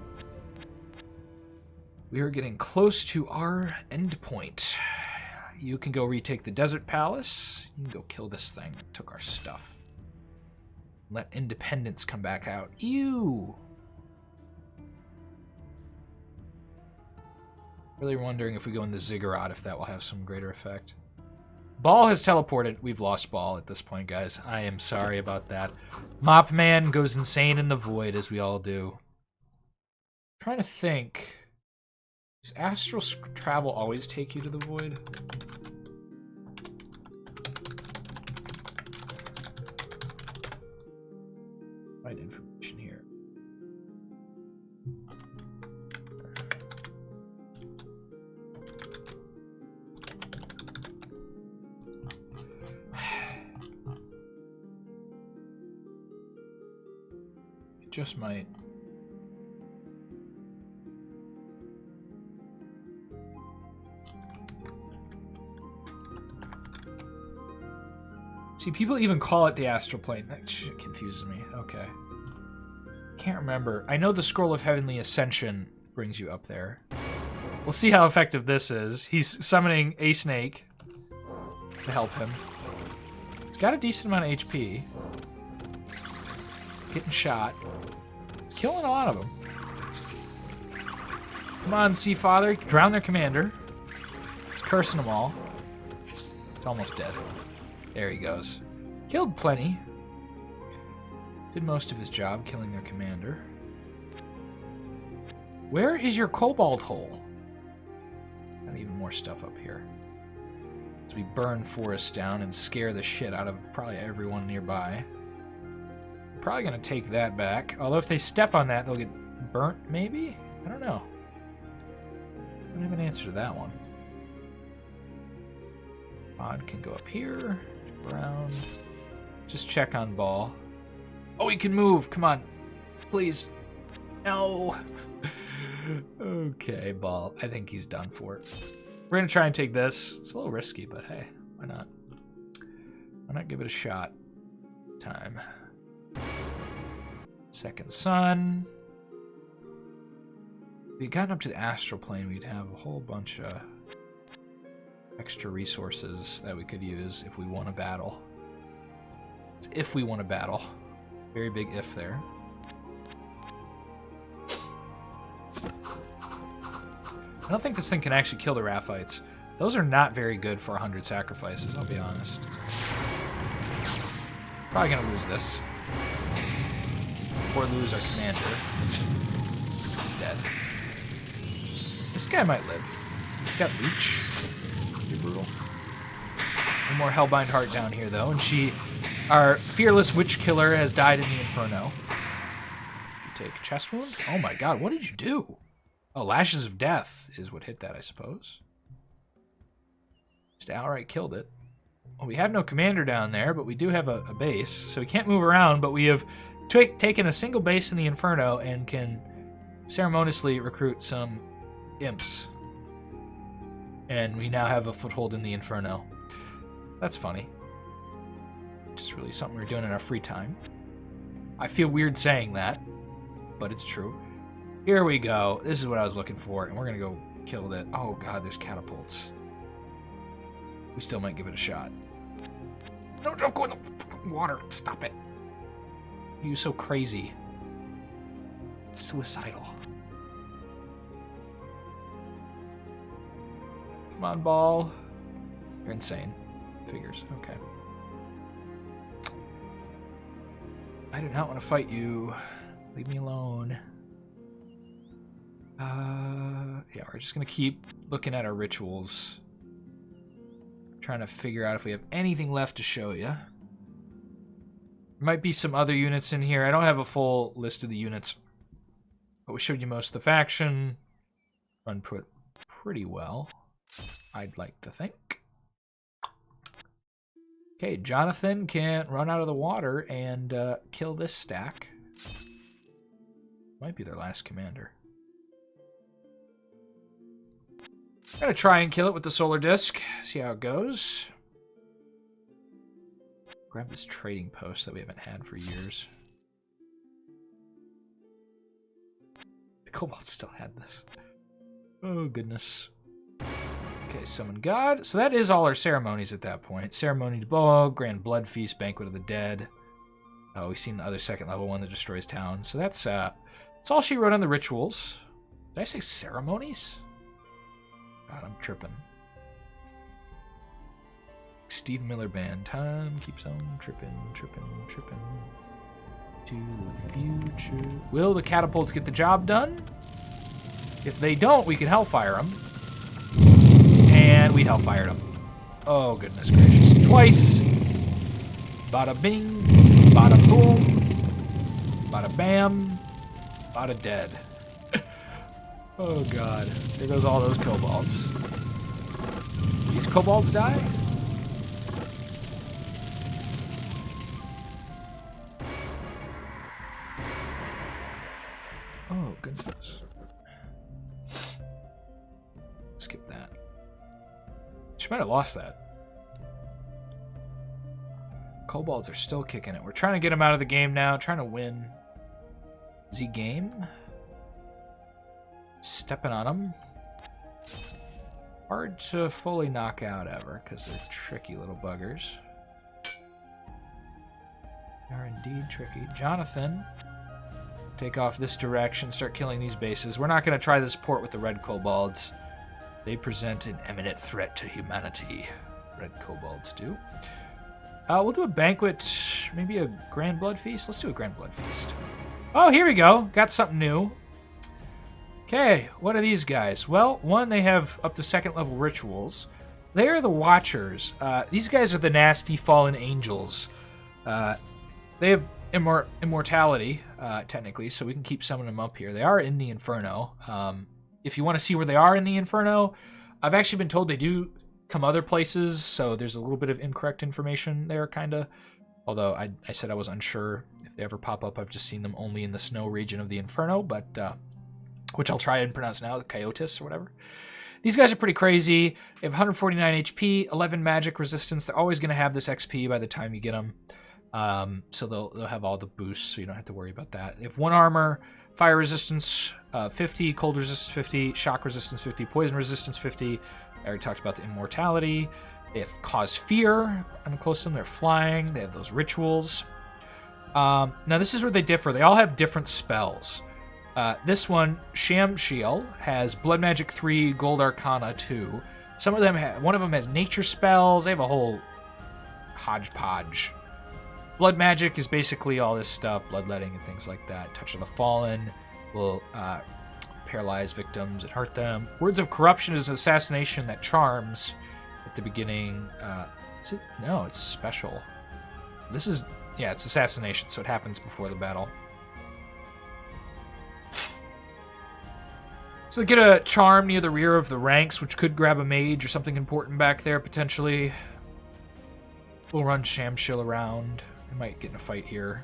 We are getting close to our end point. You can go retake the desert palace. You can go kill this thing that took our stuff. Let independence come back out. Ew! Really wondering if we go in the ziggurat if that will have some greater effect. Baal has teleported. We've lost Baal at this point, guys. I am sorry about that. Mop Man goes insane in the void, as we all do. I'm trying to think. Does astral travel always take you to the void? Right information here. It just might. See, people even call it the astral plane. That shit confuses me. Okay. Can't remember. I know the Scroll of Heavenly Ascension brings you up there. We'll see how effective this is. He's summoning a snake to help him. He's got a decent amount of HP. Getting shot. Killing a lot of them. Come on, Sea Father. Drown their commander. He's cursing them all. It's almost dead. There he goes. Killed plenty. Did most of his job killing their commander. Where is your cobalt hole? Got even more stuff up here. As we burn forests down and scare the shit out of probably everyone nearby. We're probably going to take that back. Although if they step on that, they'll get burnt, maybe? I don't know. I don't have an answer to that one. Pod can go up here. Around. Just check on Baal. Oh, he can move. Come on. Please. No. Okay, Baal. I think he's done for it. We're going to try and take this. It's a little risky, but hey, why not? Why not give it a shot? Time. Second sun. If we'd gotten up to the astral plane, we'd have a whole bunch of extra resources that we could use if we won a battle. It's if we won a battle. Very big if there. I don't think this thing can actually kill the Raphites. Those are not very good for 100 sacrifices, I'll be honest. Probably gonna lose this. Or lose our commander. He's dead. This guy might live. He's got leech. Pretty brutal. One more Hellbind Heart down here, though, and our fearless witch killer has died in the Inferno. You take a chest wound? Oh my god, what did you do? Oh, Lashes of Death is what hit that, I suppose. Just outright killed it. Well, we have no commander down there, but we do have a base, so we can't move around, but we have taken a single base in the Inferno and can ceremoniously recruit some imps. And we now have a foothold in the Inferno. That's funny. Just really something we're doing in our free time. I feel weird saying that, but it's true. Here we go. This is what I was looking for, and we're going to go kill it. Oh god, there's catapults. We still might give it a shot. No, don't go in the fucking water. Stop it. You're so crazy. Suicidal. Come on, Baal. You're insane. Figures. Okay. I do not want to fight you. Leave me alone. Yeah, we're just going to keep looking at our rituals. Trying to figure out if we have anything left to show you. There might be some other units in here. I don't have a full list of the units. But we showed you most of the faction. Run pretty well, I'd like to think. Okay, Jonathan can run out of the water and kill this stack. Might be their last commander. I'm gonna try and kill it with the solar disc. See how it goes. Grab this trading post that we haven't had for years. The Cobalt still had this. Oh, goodness. Okay. Okay, summon God. So that is all our ceremonies at that point. Ceremony to Baal, Grand Blood Feast, Banquet of the Dead. Oh, we've seen the other second level one that destroys towns. So that's all she wrote on the rituals. Did I say ceremonies? God, I'm tripping. Steve Miller Band. Time keeps on tripping. To the future. Will the catapults get the job done? If they don't, we can hellfire them. And we hellfired them. Oh, goodness gracious. Twice. Bada bing. Bada boom. Bada bam. Bada dead. Oh, God. There goes all those kobolds. These kobolds die? Oh, goodness. Skip that. She might have lost that. Kobolds are still kicking it. We're trying to get them out of the game now. Trying to win the game. Stepping on them. Hard to fully knock out ever, because they're tricky little buggers. They are indeed tricky. Jonathan, take off this direction, start killing these bases. We're not going to try this port with the red kobolds. They present an imminent threat to humanity. Red kobolds do. We'll do a banquet, maybe a Grand Blood Feast. Let's do a Grand Blood Feast. Oh, here we go. Got something new. Okay, what are these guys? Well, one, they have up to second level rituals. They are the Watchers. These guys are the nasty fallen angels. They have immortality, technically, so we can keep summoning them up here. They are in the Inferno. If you want to see where they are in the Inferno, I've actually been told they do come other places, so there's a little bit of incorrect information there, kind of. Although I said I was unsure if they ever pop up. I've just seen them only in the snow region of the Inferno, but which I'll try and pronounce now, Coyotes or whatever. These guys are pretty crazy. They have 149 HP, 11 magic resistance. They're always going to have this XP by the time you get them. So they'll have all the boosts, so you don't have to worry about that. They have 1 armor, fire resistance 50, cold resistance 50, shock resistance 50, poison resistance 50. I already talked about the immortality. They have cause fear. I'm close to them. They're flying. They have those rituals. Now this is where they differ. They all have different spells. This one, Shamshiel, has Blood Magic 3, Gold Arcana 2. Some of them one of them has nature spells. They have a whole hodgepodge. Blood Magic is basically all this stuff, bloodletting and things like that. Touch of the Fallen will paralyze victims and hurt them. Words of Corruption is assassination that charms at the beginning. Is it? No, it's special. This is, yeah, it's assassination, so it happens before the battle. So get a charm near the rear of the ranks, which could grab a mage or something important back there, potentially. We'll run Shamshiel around. We might get in a fight here.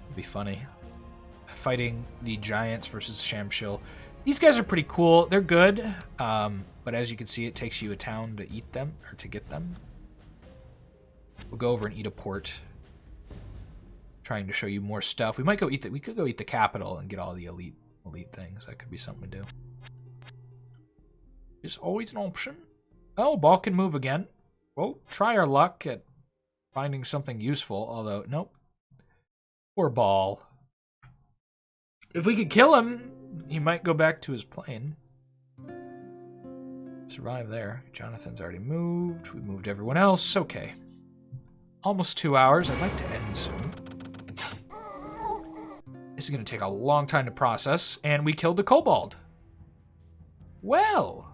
It'd be funny. Fighting the giants versus Shamshiel. These guys are pretty cool. They're good, but as you can see, it takes you a town to eat them, or to get them. We'll go over and eat a port. Trying to show you more stuff. We might go eat we could go eat the capital and get all the elite things. That could be something to do. There's always an option. Oh, Baal can move again. We'll try our luck at finding something useful, although, nope. Poor Baal. If we could kill him, he might go back to his plane. Survive there. Jonathan's already moved. We moved everyone else. Okay. Almost 2 hours. I'd like to end soon. This is going to take a long time to process, and we killed the kobold. Well,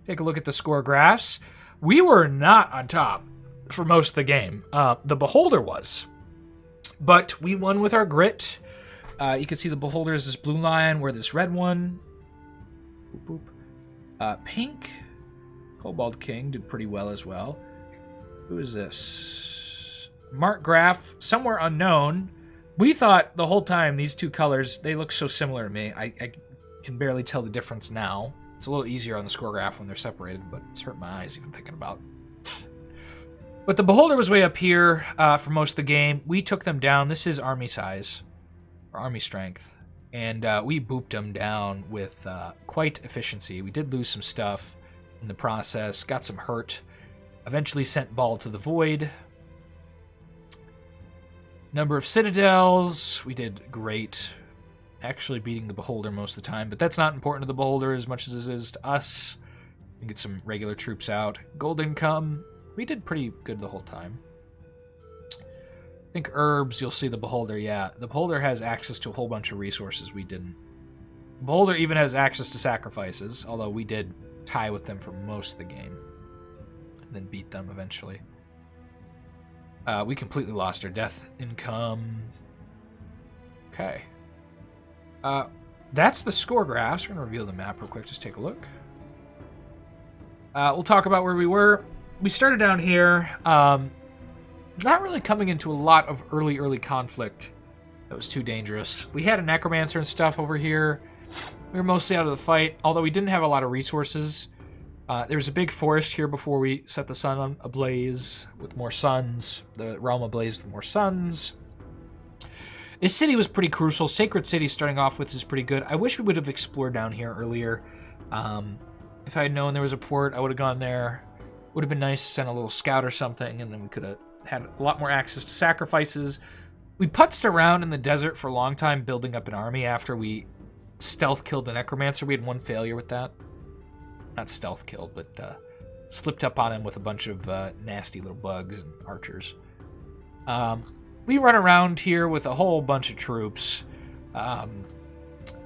take a look at the score graphs. We were not on top for most of the game. The Beholder was, but we won with our grit. You can see the Beholder is this blue line, where this red one. Boop, boop. Pink, Kobold King did pretty well as well. Who is this? Mark Graf, somewhere unknown. We thought the whole time these two colors, they look so similar to me. I can barely tell the difference now. It's a little easier on the score graph when they're separated, but it's hurt my eyes even thinking about. But the Beholder was way up here for most of the game. We took them down. This is army size, or army strength. And we booped them down with quite efficiency. We did lose some stuff. in the process. Got some hurt. Eventually sent Baal to the void. Number of citadels. We did great. Actually beating the Beholder most of the time, but that's not important to the Beholder as much as it is to us. We can get some regular troops out. Gold income. We did pretty good the whole time. I think herbs, you'll see the Beholder, yeah. The Beholder has access to a whole bunch of resources we didn't. The Beholder even has access to sacrifices, although we did tie with them for most of the game. And then beat them eventually. We completely lost our death income. Okay. That's the score graphs. We're going to reveal the map real quick. Just take a look. We'll talk about where we were. We started down here. Not really coming into a lot of early conflict. That was too dangerous. We had a necromancer and stuff over here. We were mostly out of the fight, although we didn't have a lot of resources. There was a big forest here before we set the sun ablaze with more suns. The realm ablaze with more suns. This city was pretty crucial. Sacred City starting off with is pretty good. I wish we would have explored down here earlier. If I had known there was a port, I would have gone there. Would have been nice to send a little scout or something, and then we could have had a lot more access to sacrifices. We putzed around in the desert for a long time building up an army after we stealth killed the necromancer. We had one failure with that. Not stealth killed, but slipped up on him with a bunch of nasty little bugs and archers. We run around here with a whole bunch of troops.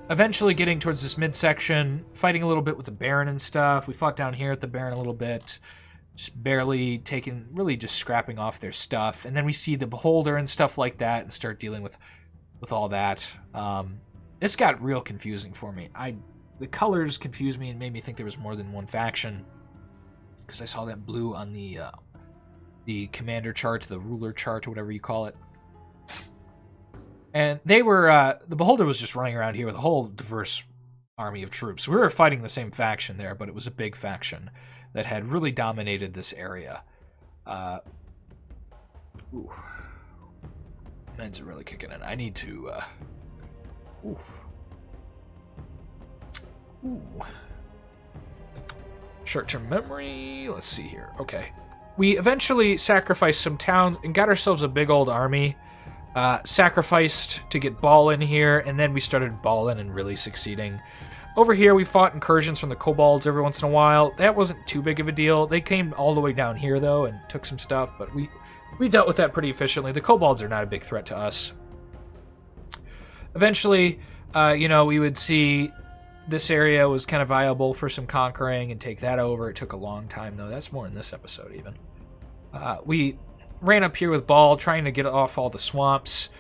Eventually getting towards this midsection, fighting a little bit with the Baron and stuff. We fought down here at the Baron a little bit. Just barely taking, really just scrapping off their stuff. And then we see the Beholder and stuff like that and start dealing with all that. This got real confusing for me. The colors confused me and made me think there was more than one faction. Because I saw that blue on the commander chart, the ruler chart, or whatever you call it. And they were, the Beholder was just running around here with a whole diverse army of troops. We were fighting the same faction there, but it was a big faction that had really dominated this area. Ooh. Meds are really kicking in. I need to, oof. Ooh. Short-term memory. Let's see here. Okay. We eventually sacrificed some towns and got ourselves a big old army. Sacrificed to get Baal in here, and then we started balling and really succeeding. Over here, we fought incursions from the kobolds every once in a while. That wasn't too big of a deal. They came all the way down here, though, and took some stuff, but we dealt with that pretty efficiently. The kobolds are not a big threat to us. Eventually, we would see this area was kind of viable for some conquering and take that over. It took a long time, though. That's more in this episode, even. We ran up here with Baal, trying to get off all the swamps.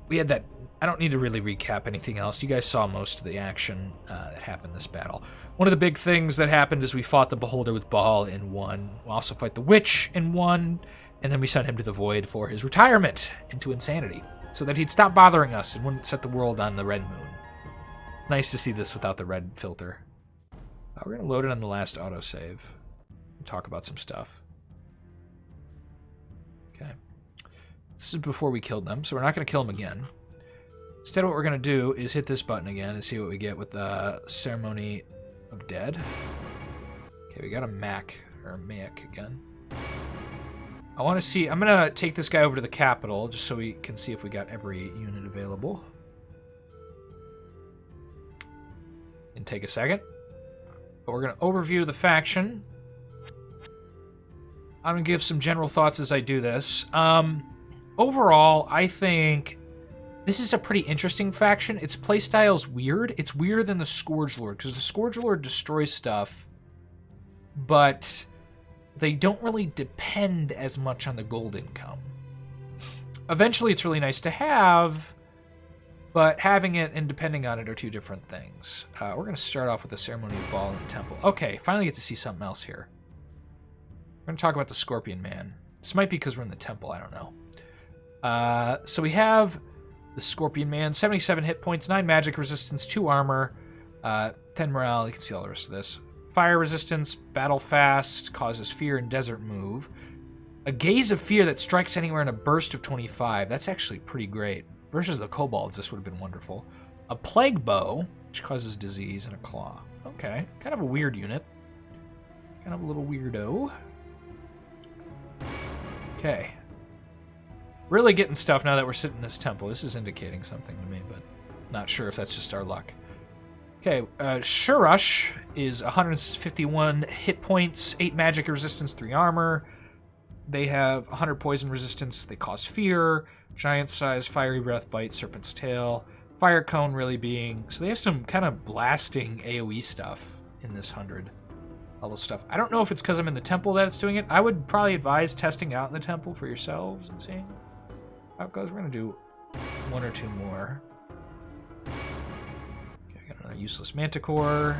We had that. I don't need to really recap anything else. You guys saw most of the action that happened in this battle. One of the big things that happened is we fought the Beholder with Baal and won. We also fight the Witch and won. And then we sent him to the Void for his retirement into insanity, so that he'd stop bothering us and wouldn't set the world on the red moon. It's nice to see this without the red filter. We're going to load it on the last autosave and talk about some stuff. Okay. This is before we killed them, so we're not going to kill them again. Instead, what we're going to do is hit this button again and see what we get with the Ceremony of Dead. Okay, we got a Mac again. I want to see, I'm going to take this guy over to the capital just so we can see if we got every unit available. And take a second. But we're going to overview the faction. I'm going to give some general thoughts as I do this. Overall, I think this is a pretty interesting faction. Its playstyle's weird. It's weirder than the Scourge Lord, because the Scourge Lord destroys stuff, but they don't really depend as much on the gold income. Eventually, it's really nice to have, but having it and depending on it are two different things. We're going to start off with the Ceremony of Baal in the Temple. Okay, finally get to see something else here. We're going to talk about the Scorpion Man. This might be because we're in the Temple, I don't know. So we have the Scorpion Man, 77 hit points, 9 magic resistance, 2 armor, 10 morale. You can see all the rest of this. Fire resistance, battle fast, causes fear and desert move. A gaze of fear that strikes anywhere in a burst of 25. That's actually pretty great. Versus the kobolds, this would have been wonderful. A plague bow, which causes disease, and a claw. Okay, kind of a weird unit. Kind of a little weirdo. Okay. Really getting stuff now that we're sitting in this temple. This is indicating something to me, but not sure if that's just our luck. Okay, Shurush is 151 hit points, 8 magic resistance, 3 armor. They have 100 poison resistance. They cause fear. Giant size, fiery breath, bite, serpent's tail. Fire cone really being... So they have some kind of blasting AoE stuff in this 100 level stuff. I don't know if it's because I'm in the temple that it's doing it. I would probably advise testing out in the temple for yourselves and seeing how it goes. We're going to do 1 or 2 more. Okay, I got another useless Manticore.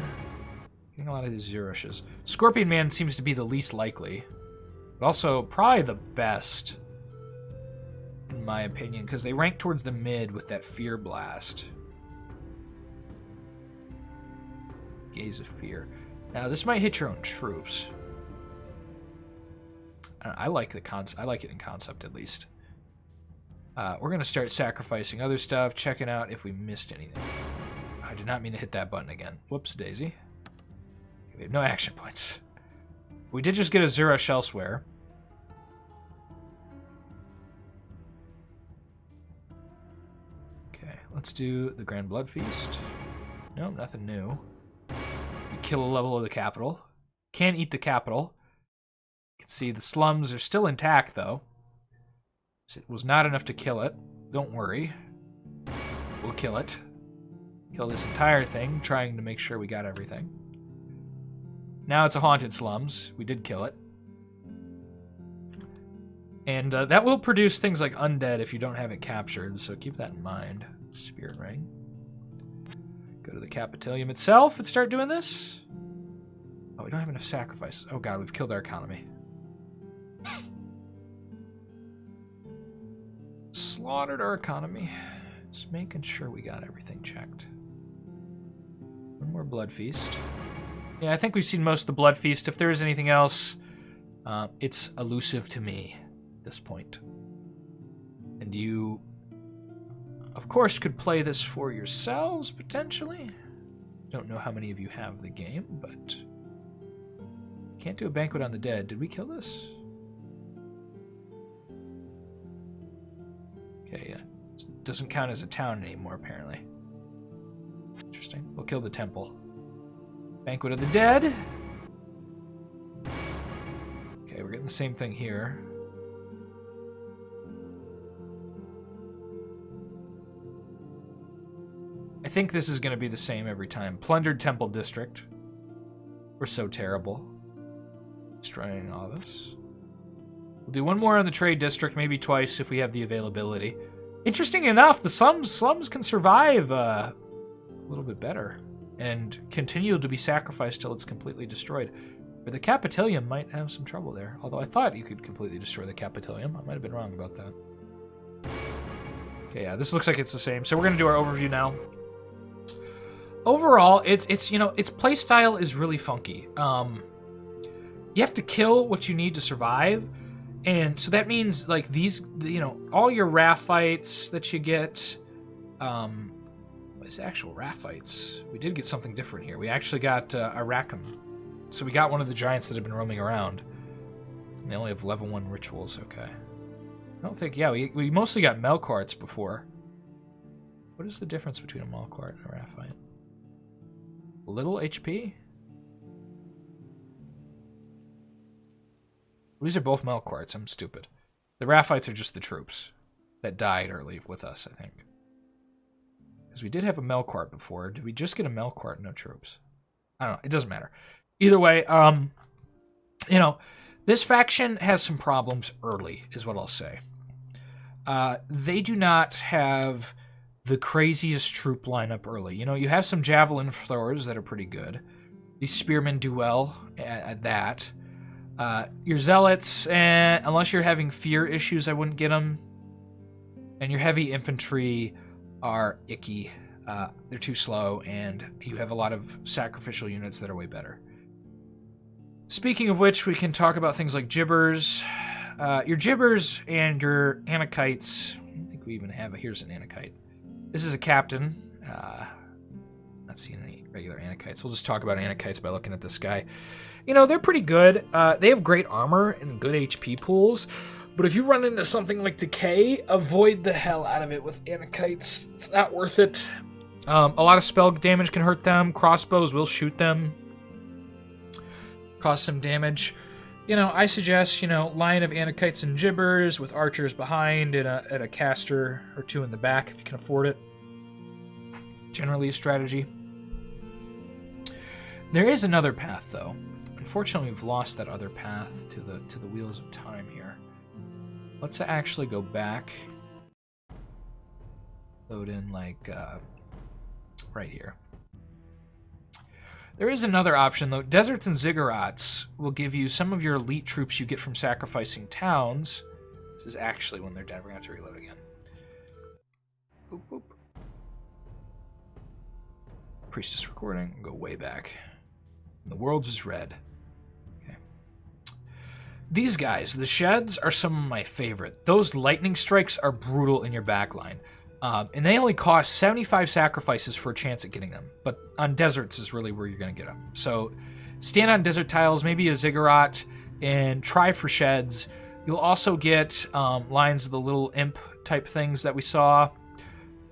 Getting a lot of these Zerushes. Scorpion Man seems to be the least likely. But also probably the best, in my opinion, because they rank towards the mid with that Fear Blast. Gaze of Fear. Now, this might hit your own troops. I like the concept. I like it in concept, at least. We're going to start sacrificing other stuff, checking out if we missed anything. I did not mean to hit that button again. Whoops, daisy. We have no action points. We did just get a Zerush elsewhere. Okay, let's do the Grand Blood Feast. No, nothing new. We kill a level of the capital. Can't eat the capital. You can see the slums are still intact, though. It was not enough to kill it. Don't worry. We'll kill it. Kill this entire thing, trying to make sure we got everything. Now it's a haunted slums. We did kill it. And that will produce things like undead if you don't have it captured, so keep that in mind. Spirit ring. Go to the Capitolium itself and start doing this. Oh, we don't have enough sacrifices. Oh god, we've killed our economy. Slaughtered our economy. Just making sure we got everything checked. One more Blood Feast. Yeah, I think we've seen most of the Blood Feast. If there is anything else, it's elusive to me at this point. And you, of course, could play this for yourselves, potentially. Don't know how many of you have the game, but... Can't do a Banquet on the Dead. Did we kill this? Okay, yeah. It doesn't count as a town anymore, apparently. Interesting. We'll kill the temple. Banquet of the Dead. Okay, we're getting the same thing here. I think this is going to be the same every time. Plundered Temple District. We're so terrible. Destroying all this. We'll do one more on the Trade District, maybe twice if we have the availability. Interesting enough, the slums can survive a little bit better and continue to be sacrificed till it's completely destroyed. But the Capitolium might have some trouble there. Although I thought you could completely destroy the Capitolium. I might have been wrong about that. Okay, yeah, this looks like it's the same. So we're going to do our overview now. Overall, it's you know, its playstyle is really funky. You have to kill what you need to survive. And so that means, like, these, you know, all your Raphites that you get, what is actual Raphites? We did get something different here. We actually got Arachim. So we got one of the giants that have been roaming around. And they only have level 1 rituals, okay. I don't think, yeah, we mostly got Melkorts before. What is the difference between a Melkort and a Raphite? Little HP? These are both Melkorts. I'm stupid. The Raphites are just the troops that died early with us, I think. Because we did have a Melkort before. Did we just get a Melkort and no troops? I don't know. It doesn't matter. Either way, you know, this faction has some problems early, is what I'll say. They do not have the craziest troop lineup early. You know, you have some javelin throwers that are pretty good. These spearmen do well at that. Your zealots, unless you're having fear issues, I wouldn't get them. And your heavy infantry are icky. They're too slow, and you have a lot of sacrificial units that are way better. Speaking of which, we can talk about things like Gibbers. Your Gibbers and your Anakites. I think we even have here's an Anakite. This is a captain. Not seeing any regular Anakites. We'll just talk about Anakites by looking at this guy. You know, they're pretty good. They have great armor and good HP pools, but if you run into something like Decay, avoid the hell out of it with Anakites. It's not worth it. A lot of spell damage can hurt them. Crossbows will shoot them. Cause some damage. You know, I suggest, you know, line of Anakites and Gibbers with archers behind and a caster or two in the back if you can afford it. Generally a strategy. There is another path, though. Unfortunately, we've lost that other path to the Wheels of Time here. Let's actually go back. Load in, like, right here. There is another option, though. Deserts and Ziggurats will give you some of your elite troops you get from sacrificing towns. This is actually when they're dead. We're going to have to reload again. Boop, boop. Priestess recording. Go way back. The world is red. Okay. These guys, the Sheds, are some of my favorite. Those lightning strikes are brutal in your backline. And they only cost 75 sacrifices for a chance at getting them. But on deserts is really where you're going to get them. So stand on desert tiles, maybe a Ziggurat, and try for Sheds. You'll also get lines of the little imp type things that we saw.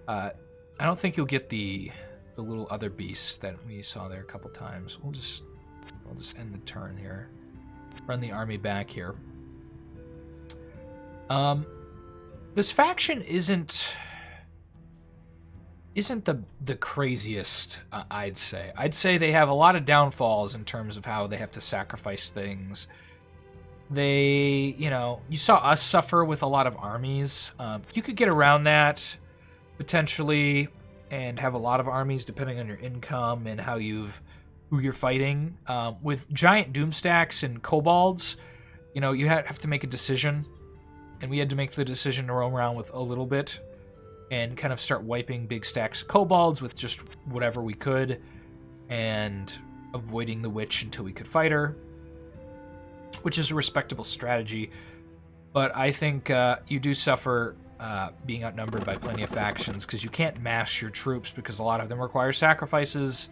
I don't think you'll get the little other beasts that we saw there a couple times. We'll just end the turn here. Run the army back here. This faction isn't the craziest, I'd say. I'd say they have a lot of downfalls in terms of how they have to sacrifice things. They, you know, you saw us suffer with a lot of armies. You could get around that, potentially, and have a lot of armies depending on your income and who you're fighting. With giant doomstacks and kobolds, you know, you have to make a decision. And we had to make the decision to roam around with a little bit and kind of start wiping big stacks of kobolds with just whatever we could and avoiding the witch until we could fight her, which is a respectable strategy. But I think you do suffer being outnumbered by plenty of factions because you can't mass your troops because a lot of them require sacrifices,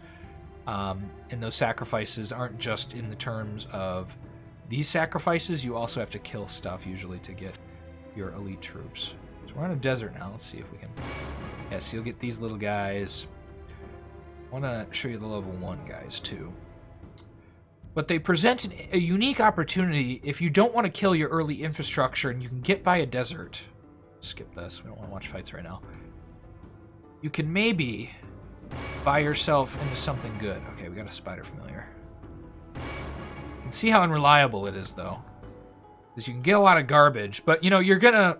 and those sacrifices aren't just in the terms of these sacrifices. You also have to kill stuff usually to get your elite troops. So we're on a desert now. Let's see if we can... Yeah, so you'll get these little guys. I want to show you the level 1 guys, too. But they present a unique opportunity if you don't want to kill your early infrastructure and you can get by a desert. Skip this. We don't want to watch fights right now. You can maybe buy yourself into something good. Okay, we got a spider familiar. You can see how unreliable it is, though. Because you can get a lot of garbage, but, you know, you're gonna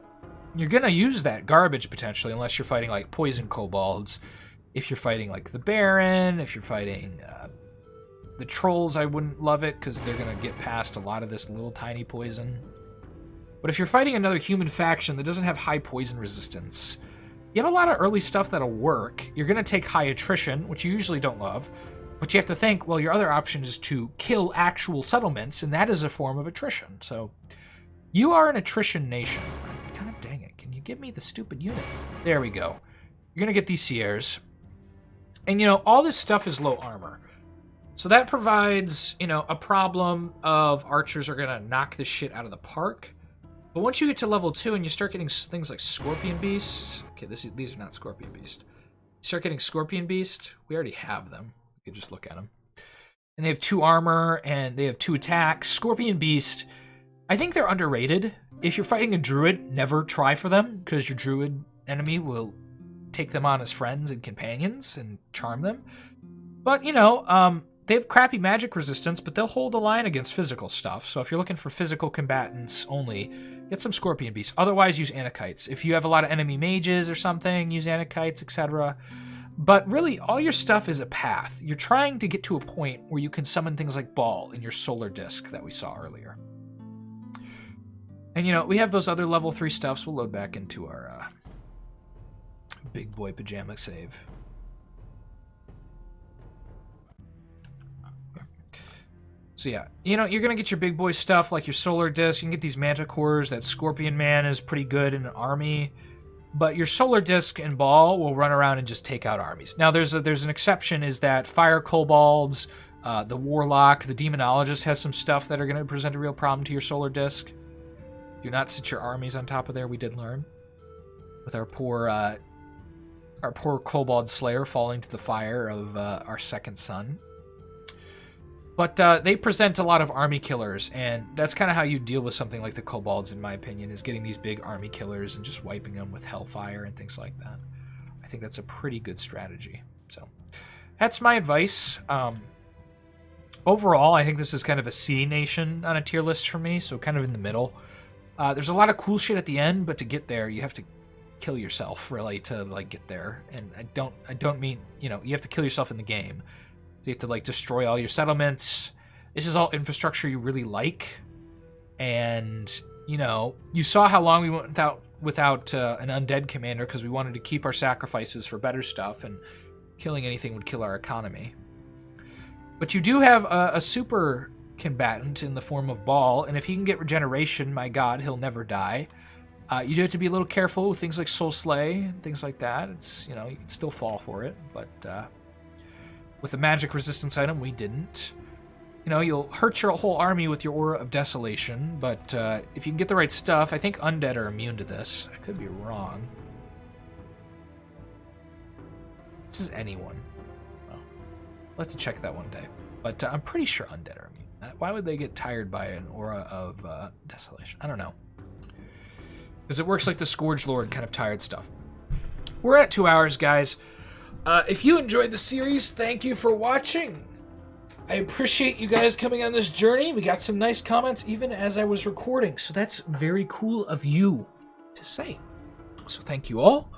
use that garbage potentially unless you're fighting like poison kobolds. If you're fighting like the Baron, if you're fighting the trolls, I wouldn't love it because they're gonna get past a lot of this little tiny poison. But if you're fighting another human faction that doesn't have high poison resistance, you have a lot of early stuff that'll work. You're gonna take high attrition, which you usually don't love, but you have to think, well, your other option is to kill actual settlements, and that is a form of attrition. So you are an attrition nation. God dang it. Can you give me the stupid unit? There we go. You're going to get these Sierras. And, you know, all this stuff is low armor. So that provides, you know, a problem of archers are going to knock this shit out of the park. But once you get to level 2 and you start getting things like Scorpion Beast. Okay, these are not Scorpion Beast. You start getting Scorpion Beast. We already have them. You can just look at them. And they have 2 armor and they have 2 attacks. Scorpion Beast... I think they're underrated. If you're fighting a druid, never try for them, because your druid enemy will take them on as friends and companions and charm them. But, you know, they have crappy magic resistance, but they'll hold the line against physical stuff. So if you're looking for physical combatants only, get some Scorpion Beasts. Otherwise, use Anakites. If you have a lot of enemy mages or something, use Anakites, etc. But really, all your stuff is a path. You're trying to get to a point where you can summon things like Baal in your solar disc that we saw earlier. And, you know, we have those other level 3 stuffs. We'll load back into our big boy pajama save. So, yeah, you know, you're going to get your big boy stuff like your solar disc. You can get these Manticores. That Scorpion Man is pretty good in an army. But your solar disc and Baal will run around and just take out armies. Now, there's an exception, is that fire kobolds The Warlock, the Demonologist has some stuff that are going to present a real problem to your solar disk. Do not sit your armies on top of there, we did learn. With our poor Kobold Slayer falling to the fire of our second son. But they present a lot of army killers, and that's kind of how you deal with something like the Kobolds, in my opinion, is getting these big army killers and just wiping them with Hellfire and things like that. I think that's a pretty good strategy. So that's my advice. Overall, I think this is kind of a C nation on a tier list for me, so kind of in the middle. There's a lot of cool shit at the end, but to get there, you have to kill yourself, really, to, like, get there. And I don't mean, you have to kill yourself in the game. So you have to, like, destroy all your settlements. This is all infrastructure you really like. And, you saw how long we went without an undead commander because we wanted to keep our sacrifices for better stuff, and killing anything would kill our economy. But you do have a super combatant in the form of Baal, and if he can get regeneration, my god, he'll never die. You do have to be a little careful with things like Soul Slay and things like that. It's, you can still fall for it, but with the magic resistance item, we didn't. You'll hurt your whole army with your Aura of Desolation, but if you can get the right stuff, I think undead are immune to this. I could be wrong. This is anyone. Well, we'll have to check that one day. But I'm pretty sure undead are immune. Why would they get tired by an Aura of Desolation? I don't know. Because it works like the Scourge Lord kind of tired stuff. We're at 2 hours, guys. If you enjoyed the series, thank you for watching. I appreciate you guys coming on this journey. We got some nice comments even as I was recording, so that's very cool of you to say. So thank you all.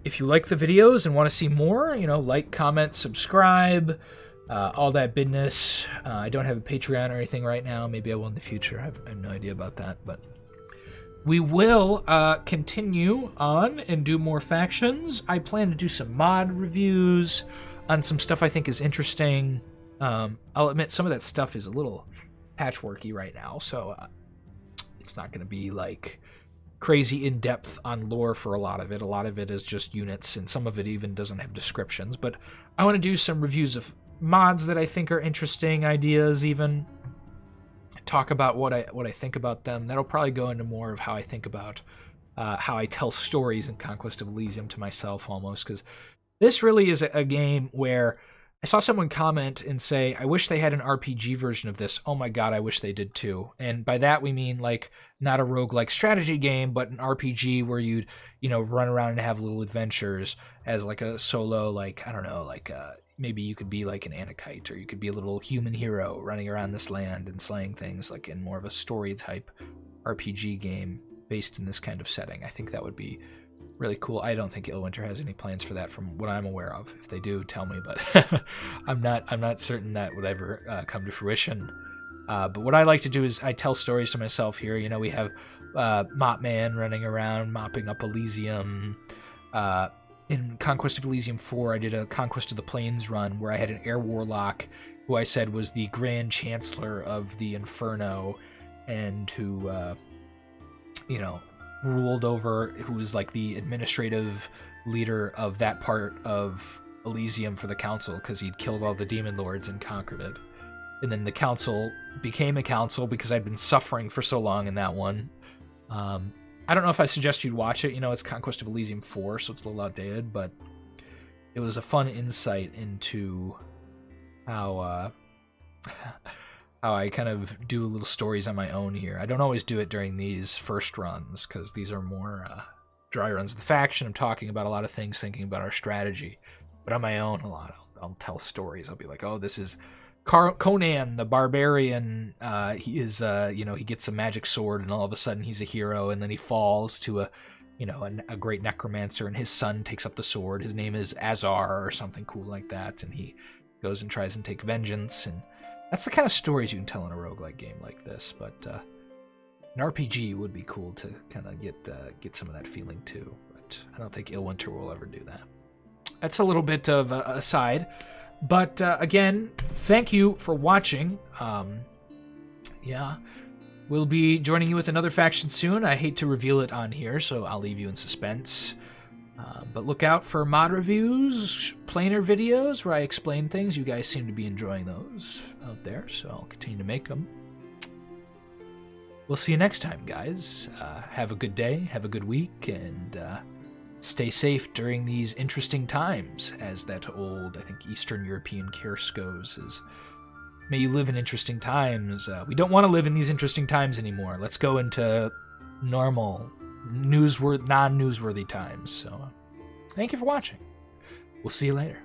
If you like the videos and want to see more, like, comment, subscribe, all that business. I don't have a Patreon or anything right now. Maybe I will in the future. I have no idea about that, but we will continue on and do more factions. I plan to do some mod reviews on some stuff I think is interesting. I'll admit some of that stuff is a little patchworky right now, so it's not going to be like crazy in-depth on lore for a lot of it. A lot of it is just units, and some of it even doesn't have descriptions. But I want to do some reviews of mods that I think are interesting, ideas even. Talk about what I think about them. That'll probably go into more of how I think about how I tell stories in Conquest of Elysium to myself almost, because this really is a game where I saw someone comment and say, I wish they had an RPG version of this. Oh my god, I wish they did too. And by that we mean, like, not a roguelike strategy game, but an RPG where you'd, run around and have little adventures as like a solo, like, I don't know, like maybe you could be like an Anakite, or you could be a little human hero running around this land and slaying things, like in more of a story type RPG game based in this kind of setting. I think that would be really cool. I don't think Illwinter has any plans for that from what I'm aware of. If they do, tell me, but I'm not certain that would ever come to fruition. But what I like to do is I tell stories to myself here. We have Mopman running around mopping up Elysium. In Conquest of Elysium 4, I did a Conquest of the Plains run where I had an Air Warlock who I said was the Grand Chancellor of the Inferno, and who, ruled over, who was like the administrative leader of that part of Elysium for the council, because he'd killed all the demon lords and conquered it. And then the council became a council because I'd been suffering for so long in that one. I don't know if I suggest you'd watch it. It's Conquest of Elysium 4, so it's a little outdated, but it was a fun insight into how I kind of do little stories on my own here. I don't always do it during these first runs, because these are more dry runs of the faction. I'm talking about a lot of things, thinking about our strategy. But on my own, a lot, I'll tell stories. I'll be like, oh, this is Conan the Barbarian. He is, he gets a magic sword, and all of a sudden he's a hero, and then he falls to a great necromancer, and his son takes up the sword. His name is Azar or something cool like that, and he goes and tries and take vengeance. And that's the kind of stories you can tell in a roguelike game like this. But an RPG would be cool to kind of get some of that feeling too. But I don't think Illwinter will ever do that. That's a little bit of a aside. But again, thank you for watching. We'll be joining you with another faction soon. I hate to reveal it on here, so I'll leave you in suspense. But look out for mod reviews, planar videos where I explain things. You guys seem to be enjoying those out there, so I'll continue to make them. We'll see you next time, guys. Have a good day, have a good week, and stay safe during these interesting times, as that old, I think, Eastern European curse goes, is may you live in interesting times. We don't want to live in these interesting times anymore. Let's go into normal, non-newsworthy times. So, thank you for watching. We'll see you later.